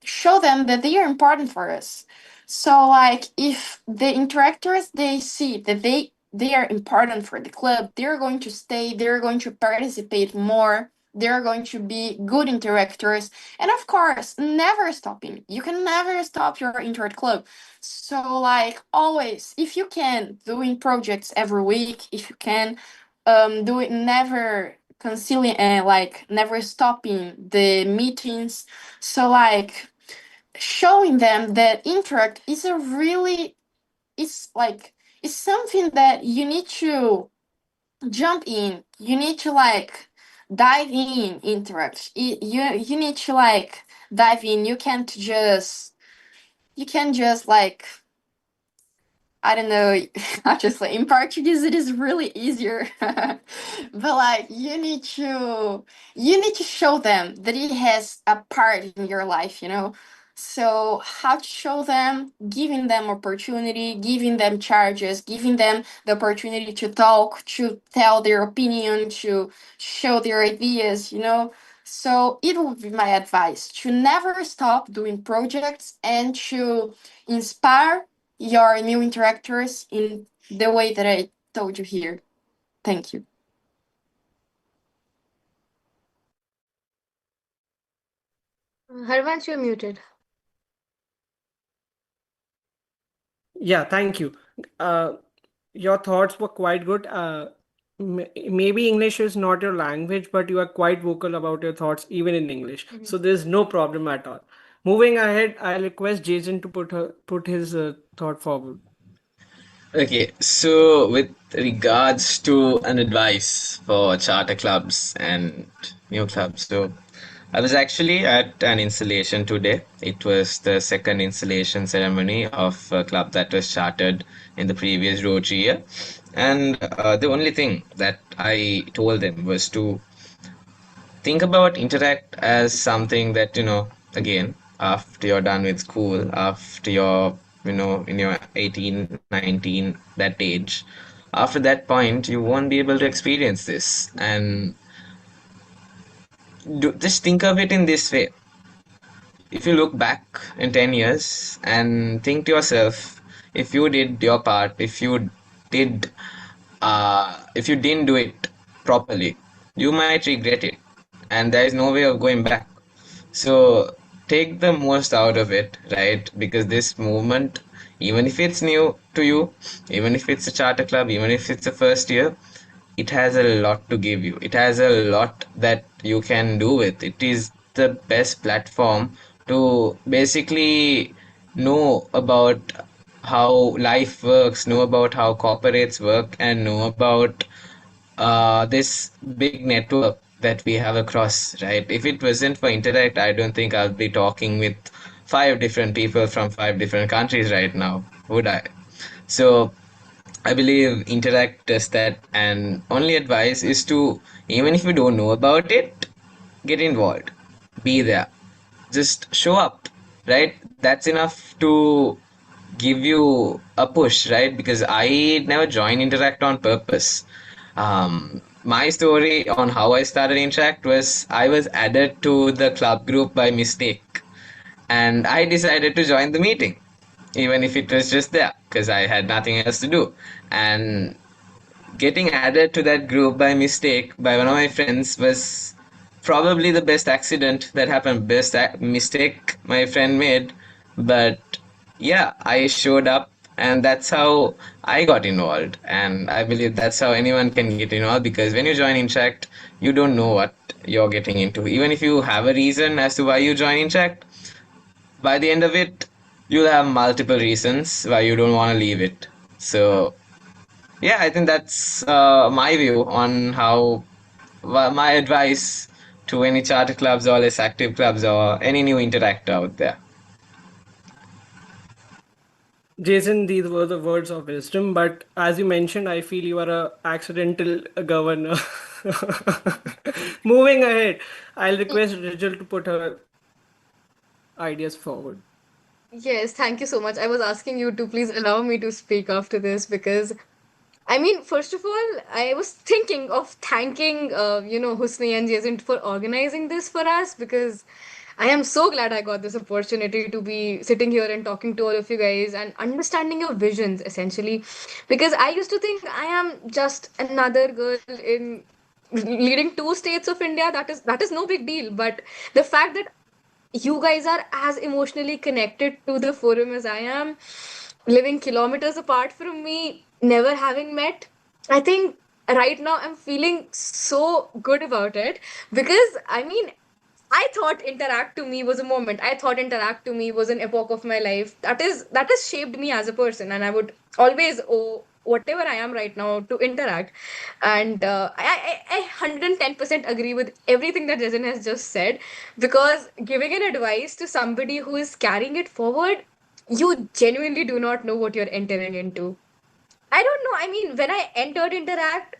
S7: show them that they are important for us. So like if the interactors they see that they are important for the club, they're going to stay, they're going to participate more, they're going to be good interactors. And of course, never stopping. You can never stop your interact club. So like always, if you can, doing projects every week, if you can, do it, never concealing, like never stopping the meetings. So like showing them that interact is it's something that you need jump in. You need to like dive in, interact. You need to like dive in. You can't just like, I don't know, actually in Portuguese it is really easier. But like you need to show them that it has a part in your life, you know? So how to show them, giving them opportunity, giving them charges, giving them the opportunity to talk, to tell their opinion, to show their ideas, you know? So it would be my advice to never stop doing projects and to inspire your new interactors in the way that I told you here. Thank you.
S4: Harvansh, you're muted.
S3: Yeah, thank you. Your thoughts were quite good. Maybe English is not your language, but you are quite vocal about your thoughts even in English. So there's no problem at all. Moving ahead, I'll request Jason to put his thought forward.
S2: Okay, so with regards to an advice for charter clubs and new clubs, so I was actually at an installation today. It was the second installation ceremony of a club that was chartered in the previous Rotary year. And the only thing that I told them was to think about interact as something that, again, after you're done with school, after you're, in your 18, 19, that age, after that point, you won't be able to experience this. And just think of it in this way. If you look back in 10 years and think to yourself, if you did your part, did if you didn't do it properly, you might regret it, and there is no way of going back. So take the most out of it, right? Because this movement, even if it's new to you, even if it's a charter club, even if it's the first year, it has a lot to give you. It has a lot that you can do with. It is the best platform to basically know about how life works, know about how corporates work, and know about this big network that we have across, right? If it wasn't for Interact, I don't think I'll be talking with five different people from five different countries right now, would I? So I believe Interact does that, and only advice is to, even if you don't know about it, get involved, be there, just show up, right? That's enough to give you a push, right? Because I never joined Interact on purpose. My story on how I started Interact was I was added to the club group by mistake, and I decided to join the meeting, even if it was just there, because I had nothing else to do. And getting added to that group by mistake by one of my friends was probably the best accident that happened, best mistake my friend made. But yeah, I showed up, and that's how I got involved. And I believe that's how anyone can get involved, because when you join Interact, you don't know what you're getting into. Even if you have a reason as to why you join Interact, by the end of it, you'll have multiple reasons why you don't want to leave it. So yeah, I think that's my view on how my advice to any charter clubs or less active clubs or any new interactor out there.
S3: Jason, these were the words of wisdom, but as you mentioned, I feel you are a accidental governor. Moving ahead, I'll request Rachel to put her ideas forward.
S4: Yes, thank you so much. I was asking you to please allow me to speak after this because I mean, first of all, I was thinking of thanking, Husni and Jason for organizing this for us because I am so glad I got this opportunity to be sitting here and talking to all of you guys and understanding your visions essentially. Because I used to think I am just another girl in leading two states of India. That is no big deal. But the fact that you guys are as emotionally connected to the forum as I am, living kilometers apart from me, never having met. I think right now I'm feeling so good about it because I mean, I thought Interact to me was a moment. I thought Interact to me was an epoch of my life. That has shaped me as a person, and I would always whatever I am right now to Interact. And I 110% agree with everything that Jason has just said, because giving an advice to somebody who is carrying it forward, you genuinely do not know what you're entering into. I don't know. I mean, when I entered Interact,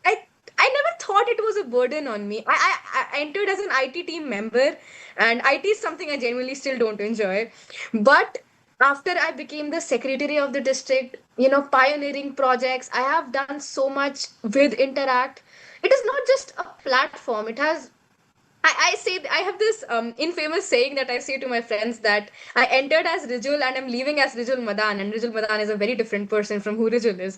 S4: I I never thought it was a burden on me. I entered as an IT team member, and IT is something I genuinely still don't enjoy. But after I became the secretary of the district, pioneering projects, I have done so much with Interact. It is not just a platform. It has I say I have this infamous saying that I say to my friends, that I entered as Rijul and I'm leaving as Rijul Madan, and Rijul Madan is a very different person from who Rijul is.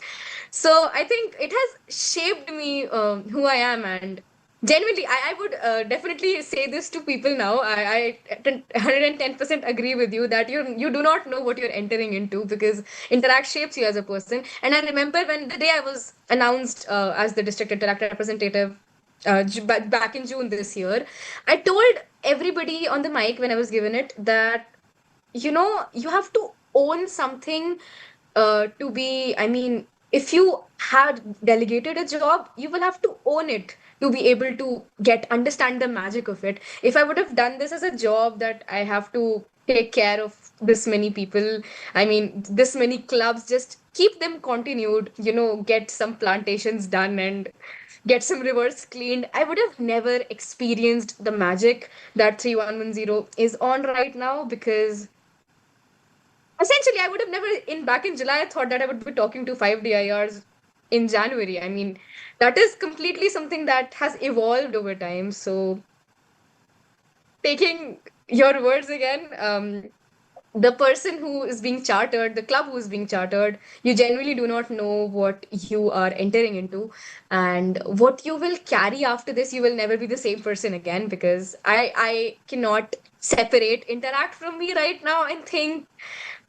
S4: So I think it has shaped me, who I am, and genuinely I would definitely say this to people now. I 110% agree with you that you do not know what you're entering into, because Interact shapes you as a person. And I remember when the day I was announced as the district Interact representative, back in June this year, I told everybody on the mic when I was given it that, you have to own something, to be, I mean, if you had delegated a job, you will have to own it to be able to understand the magic of it. If I would have done this as a job that I have to take care of this many people, I mean, this many clubs, just keep them continued, get some plantations done and get some rivers cleaned, I would have never experienced the magic that 3110 is on right now. Because essentially, I would have never, in back in July, I thought that I would be talking to 5 DIRs in January. I mean, that is completely something that has evolved over time. So, taking your words again, the person who is being chartered, the club who is being chartered, you genuinely do not know what you are entering into, and what you will carry after this. You will never be the same person again, because I cannot separate Interact from me right now and think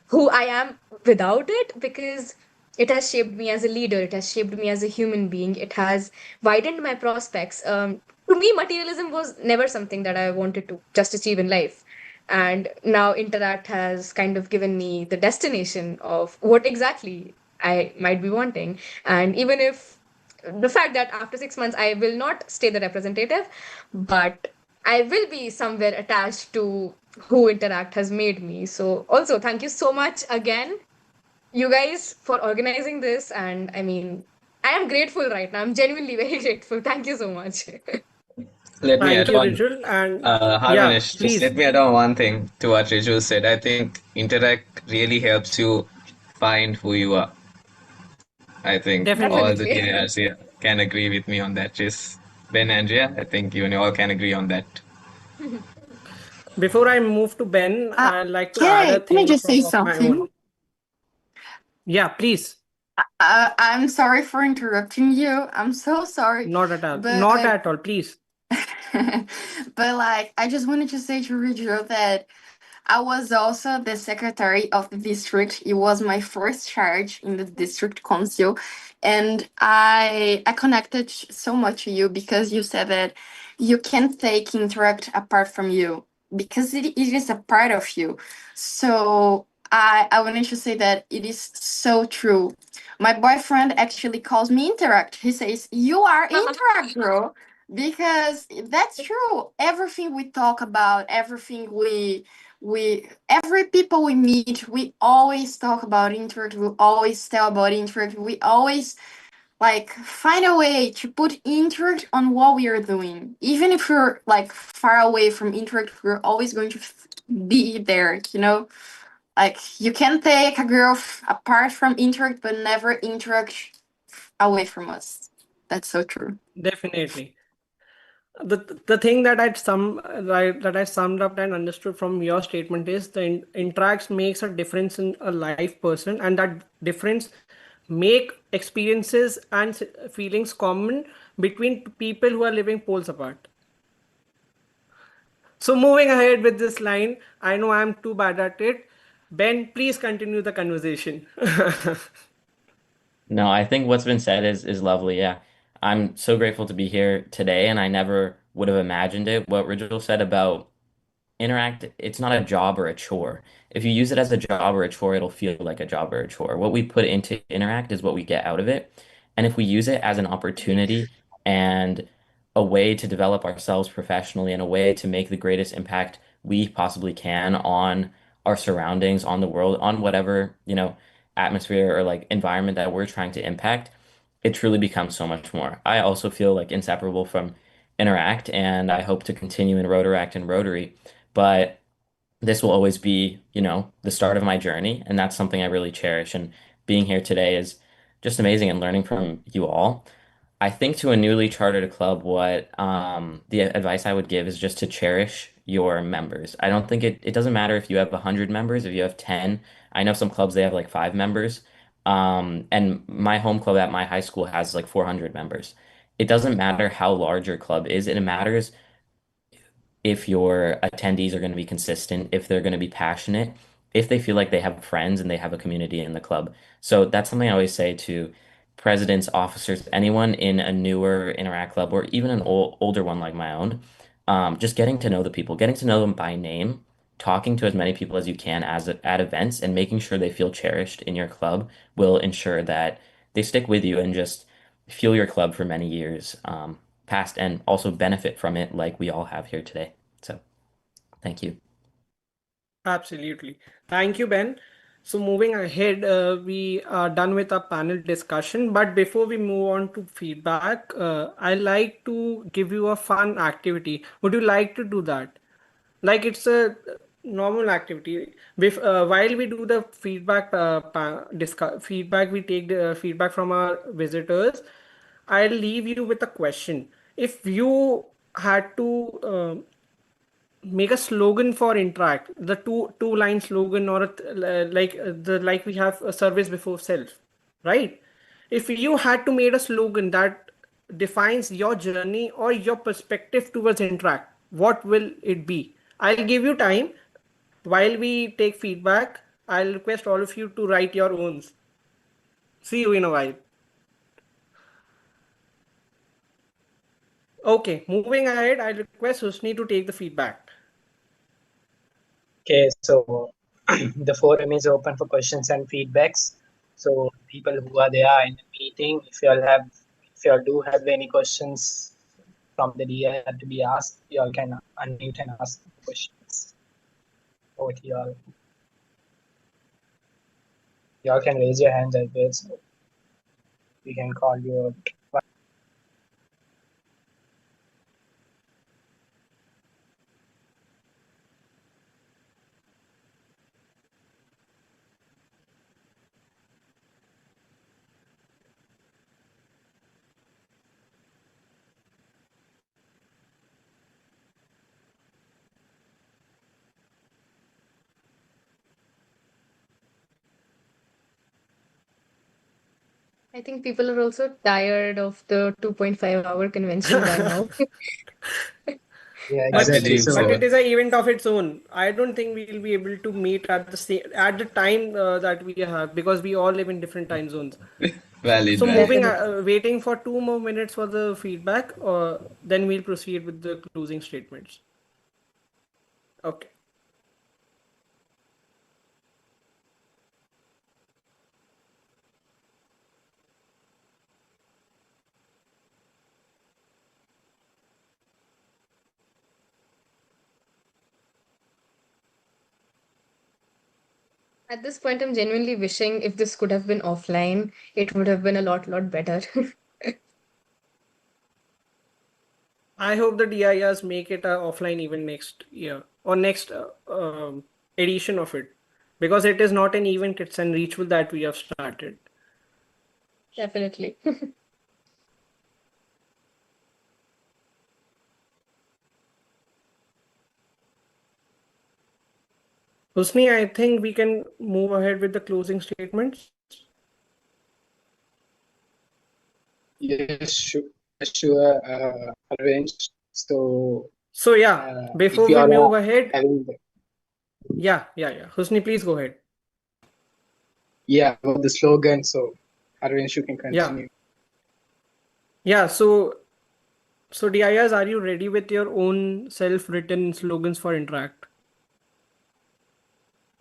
S4: who I am without it, because it has shaped me as a leader. It has shaped me as a human being. It has widened my prospects. To me, materialism was never something that I wanted to just achieve in life. And now Interact has kind of given me the destination of what exactly I might be wanting. And even if the fact that after 6 months I will not stay the representative, but I will be somewhere attached to who Interact has made me. So, also, thank you so much again, you guys, for organizing this. And I mean, I am grateful right now. I'm genuinely very grateful. Thank you so much.
S2: Let me
S3: Thank
S2: add
S3: you,
S2: on.
S3: Rijul. And yeah,
S2: Harmonish, just
S3: please,
S2: let me add on one thing to what Riju said. I think Interact really helps you find who you are. I think all
S3: definitely.
S2: the
S4: Definitely.
S2: DIRs here can agree with me on that. Just Ben, Andrea, I think you and all can agree on that.
S3: Before I move to Ben,
S7: Uh,
S3: I'd like to add a
S7: can I
S3: thing
S7: just say
S3: of my own.
S7: something?
S3: Yeah, please.
S7: I'm sorry for interrupting you. I'm so sorry.
S3: Not at all.
S7: But
S3: Not at all, please.
S7: but like I just wanted to say to Ridjo that I was also the secretary of the district. It was my first charge in the district council, and I connected so much to you because you said that you can't take Interact apart from you because it is a part of you. So I wanted to say that it is so true. My boyfriend actually calls me Interact. He says, "You are Interact, bro." Because that's true. Everything we talk about, everything every people we meet, we always talk about Interact, we always tell about Interact, we always like find a way to put Interact on what we are doing. Even if we're like far away from Interact, we're always going to be there, you know? Like you can take a girl apart from Interact, but never Interact away from us. That's so true.
S3: Definitely. The thing that I summed up and understood from your statement is the interacts makes a difference in a life person, and that difference make experiences and feelings common between people who are living poles apart. So moving ahead with this line, I know I'm too bad at it. Ben, please continue the conversation.
S5: No, I think what's been said is lovely. Yeah. I'm so grateful to be here today, and I never would have imagined it. What Rigel said about Interact, it's not a job or a chore. If you use it as a job or a chore, it'll feel like a job or a chore. What we put into Interact is what we get out of it. And if we use it as an opportunity and a way to develop ourselves professionally and a way to make the greatest impact we possibly can on our surroundings, on the world, on whatever, atmosphere or like environment that we're trying to impact, it truly becomes so much more. I also feel like inseparable from Interact, and I hope to continue in Rotaract and Rotary, but this will always be, the start of my journey, and that's something I really cherish. And being here today is just amazing and learning from you all. I think to a newly chartered club, what the advice I would give is just to cherish your members. I don't think it doesn't matter if you have 100 members, if you have 10. I know some clubs they have like 5 members. And my home club at my high school has like 400 members. It doesn't matter how large your club is. It matters if your attendees are going to be consistent, if they're going to be passionate, if they feel like they have friends and they have a community in the club. So that's something I always say to presidents, officers, anyone in a newer Interact club or even an older one like my own. Just getting to know the people, getting to know them by name, talking to as many people as you can at events, and making sure they feel cherished in your club will ensure that they stick with you and just fuel your club for many years past and also benefit from it like we all have here today. So, thank you.
S3: Absolutely. Thank you, Ben. So moving ahead, we are done with our panel discussion. But before we move on to feedback, I like to give you a fun activity. Would you like to do that? Like it's a normal activity. While we do the feedback, feedback, we take the feedback from our visitors. I'll leave you with a question. If you had to make a slogan for Interact, the two line slogan, or like we have a service before self, right? If you had to make a slogan that defines your journey or your perspective towards Interact, what will it be? I'll give you time while we take feedback. I'll request all of you to write your own. See you in a while. Okay, moving ahead, I'll request Husni to take the feedback.
S1: Okay, so the forum is open for questions and feedbacks. So people who are there in the meeting, if you all do have any questions from the DIR to be asked, you all can unmute and ask questions. Over to you all. You all can raise your hands as well, so we can call you out.
S4: I think people are also tired of the 2.5-hour convention by now.
S1: Yeah,
S2: I
S1: exactly.
S2: believe
S1: So
S3: But
S2: so.
S3: it is an event of its own. I don't think we'll be able to meet at the time that we have, because we all live in different time zones.
S2: Valid,
S3: So
S2: valid.
S3: moving,
S4: Definitely.
S3: waiting for 2 more minutes for the feedback, then we'll proceed with the closing statements. Okay.
S4: At this point, I'm genuinely wishing if this could have been offline, it would have been a lot better.
S3: I hope the DIRs make it offline even next year or next edition of it, because it is not an event; it's an ritual that we have started.
S4: Definitely.
S3: Husni, I think we can move ahead with the closing statements.
S1: yes, sure, arranged. So
S3: Yeah,
S1: if
S3: before
S1: you
S3: we
S1: all
S3: move
S1: are
S3: ahead,
S1: having
S3: yeah. Husni, please go ahead.
S1: about the slogan, so Arvind, you can
S3: Yeah.
S1: continue.
S3: Yeah, so DIRs, are you ready with your own self-written slogans for Interact?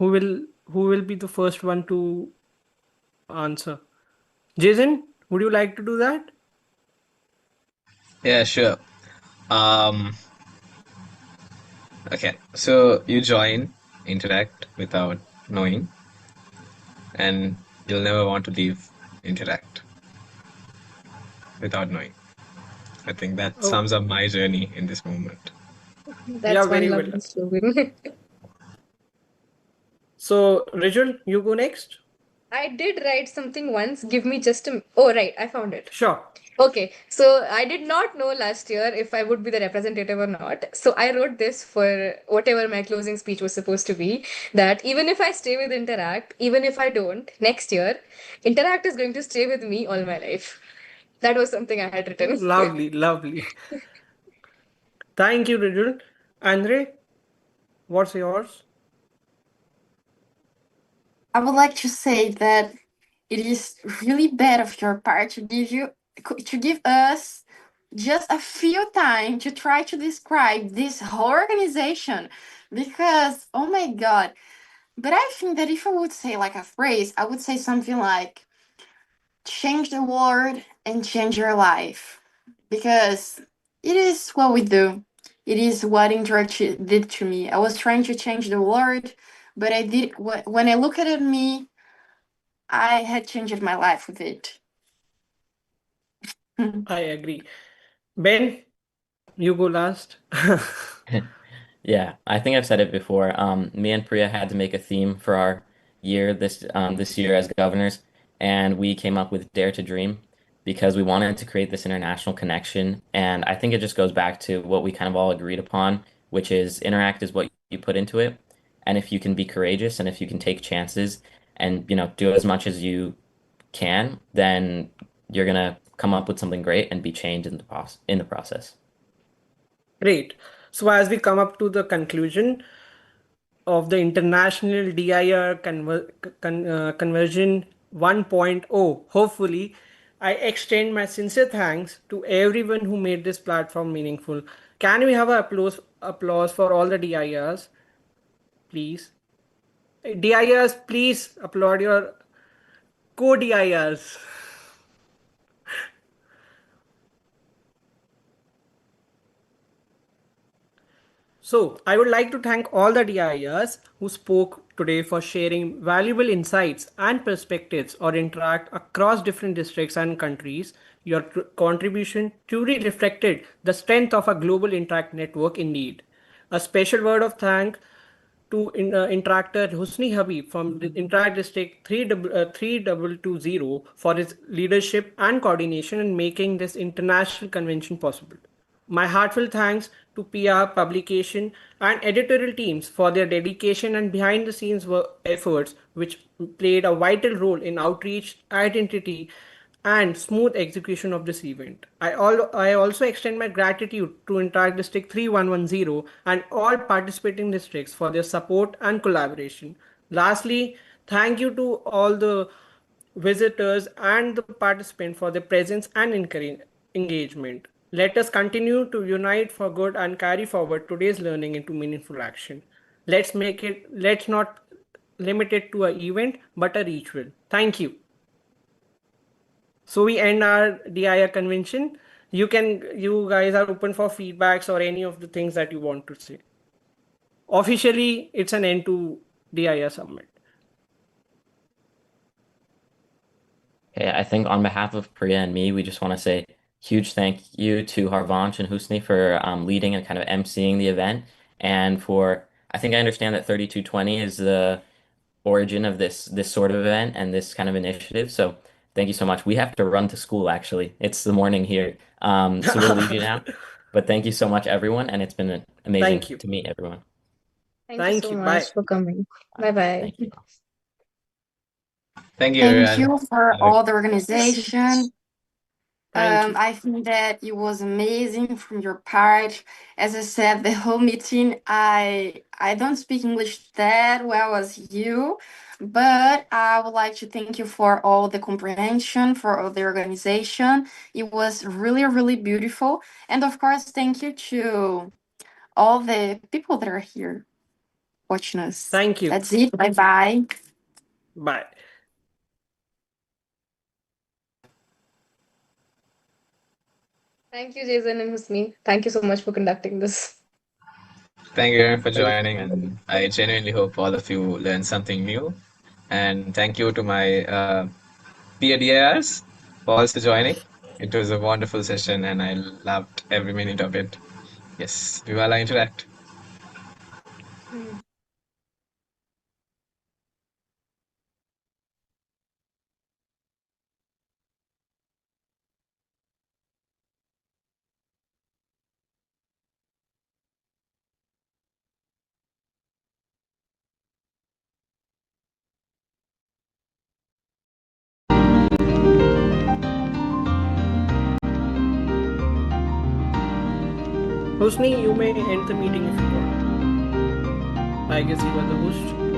S3: who will be the first one to answer? Jason, would you like to do that?
S2: Yeah, sure. Um, okay, so you join Interact without knowing, and you'll never want to leave Interact without knowing. I think that
S3: Oh,
S2: sums up my journey in this moment.
S3: yeah,
S4: That's one
S3: very well
S4: lovely
S3: done.
S4: slogan.
S3: So, Rachel, you go next.
S4: I did write something once. Give me just a. Oh, right, I found it.
S3: Sure.
S4: Okay, so I did not know last year if I would be the representative or not. So I wrote this for whatever my closing speech was supposed to be, that even if I stay with Interact, even if I don't, next year, Interact is going to stay with me all my life. That was something I had written.
S3: Lovely, lovely. Thank you, Rachel. Andre, what's yours?
S7: I would like to say that it is really bad of your part to give us just a few time to try to describe this whole organization, because oh my god. But I think that if I would say like a phrase, I would say something like change the world and change your life, because it is what we do. It is what Interact did to me. I was trying to change the world, but I did when I look at me, I had changed my life with it.
S3: I agree. Ben, you go last.
S5: Yeah, I think I've said it before. Me and Priya had to make a theme for our year this year as governors, and we came up with Dare to Dream because we wanted to create this international connection. And I think it just goes back to what we kind of all agreed upon, which is Interact is what you put into it. And if you can be courageous and if you can take chances and, do as much as you can, then you're gonna come up with something great and be changed in the process.
S3: Great. So, as we come up to the conclusion of the International DIR Conversion 1.0, hopefully, I extend my sincere thanks to everyone who made this platform meaningful. Can we have a applause for all the DIRs, please? DIRs, please applaud your co-DIRs. So, I would like to thank all the DIers who spoke today for sharing valuable insights and perspectives or interact across different districts and countries. Your contribution truly reflected the strength of a global interact network indeed. A special word of thanks to interactor Husni Habib from the Interact District 3220 for his leadership and coordination in making this international convention possible. My heartfelt thanks to PR, publication, and editorial teams for their dedication and behind the scenes efforts, which played a vital role in outreach, identity, and smooth execution of this event. I also extend my gratitude to Interact District 3110 and all participating districts for their support and collaboration. Lastly, thank you to all the visitors and the participants for their presence and engagement. Let us continue to unite for good and carry forward today's learning into meaningful action. Let's not limit it to an event, but a ritual. Thank you. So we end our DIR convention. You guys are open for feedbacks or any of the things that you want to say. Officially, it's an end to DIR summit.
S5: Okay, I think on behalf of Priya and me, we just want to say huge thank you to Harvanch and Husni for leading and kind of emceeing the event. And I think I understand that 3220 is the origin of this sort of event and this kind of initiative. So thank you so much. We have to run to school, actually. It's the morning here. So we'll leave you now. But thank you so much, everyone. And it's been amazing
S3: Thank you.
S5: to meet everyone.
S4: Thank you
S3: Thank
S4: so
S3: you. Bye.
S4: much for coming. Bye bye.
S5: Thank you.
S2: Thank you,
S7: Thank
S2: everyone.
S7: you for all the organization.
S3: Thank you.
S7: I think that it was amazing from your part. As I said, the whole meeting, I don't speak English that well as you, but I would like to thank you for all the comprehension, for all the organization. It was really, really beautiful. And of course, thank you to all the people that are here. watching us.
S3: Thank you.
S7: That's it. Bye-bye.
S3: Bye.
S4: Thank you, Jason and Husni. Thank you so much for conducting this.
S2: Thank you everyone for joining, and I genuinely hope all of you learned something new. And thank you to my peer DIRs for also joining. It was a wonderful session, and I loved every minute of it. Yes, Viva la Interact.
S3: Husni, you may end the meeting if you want. I guess you are the host.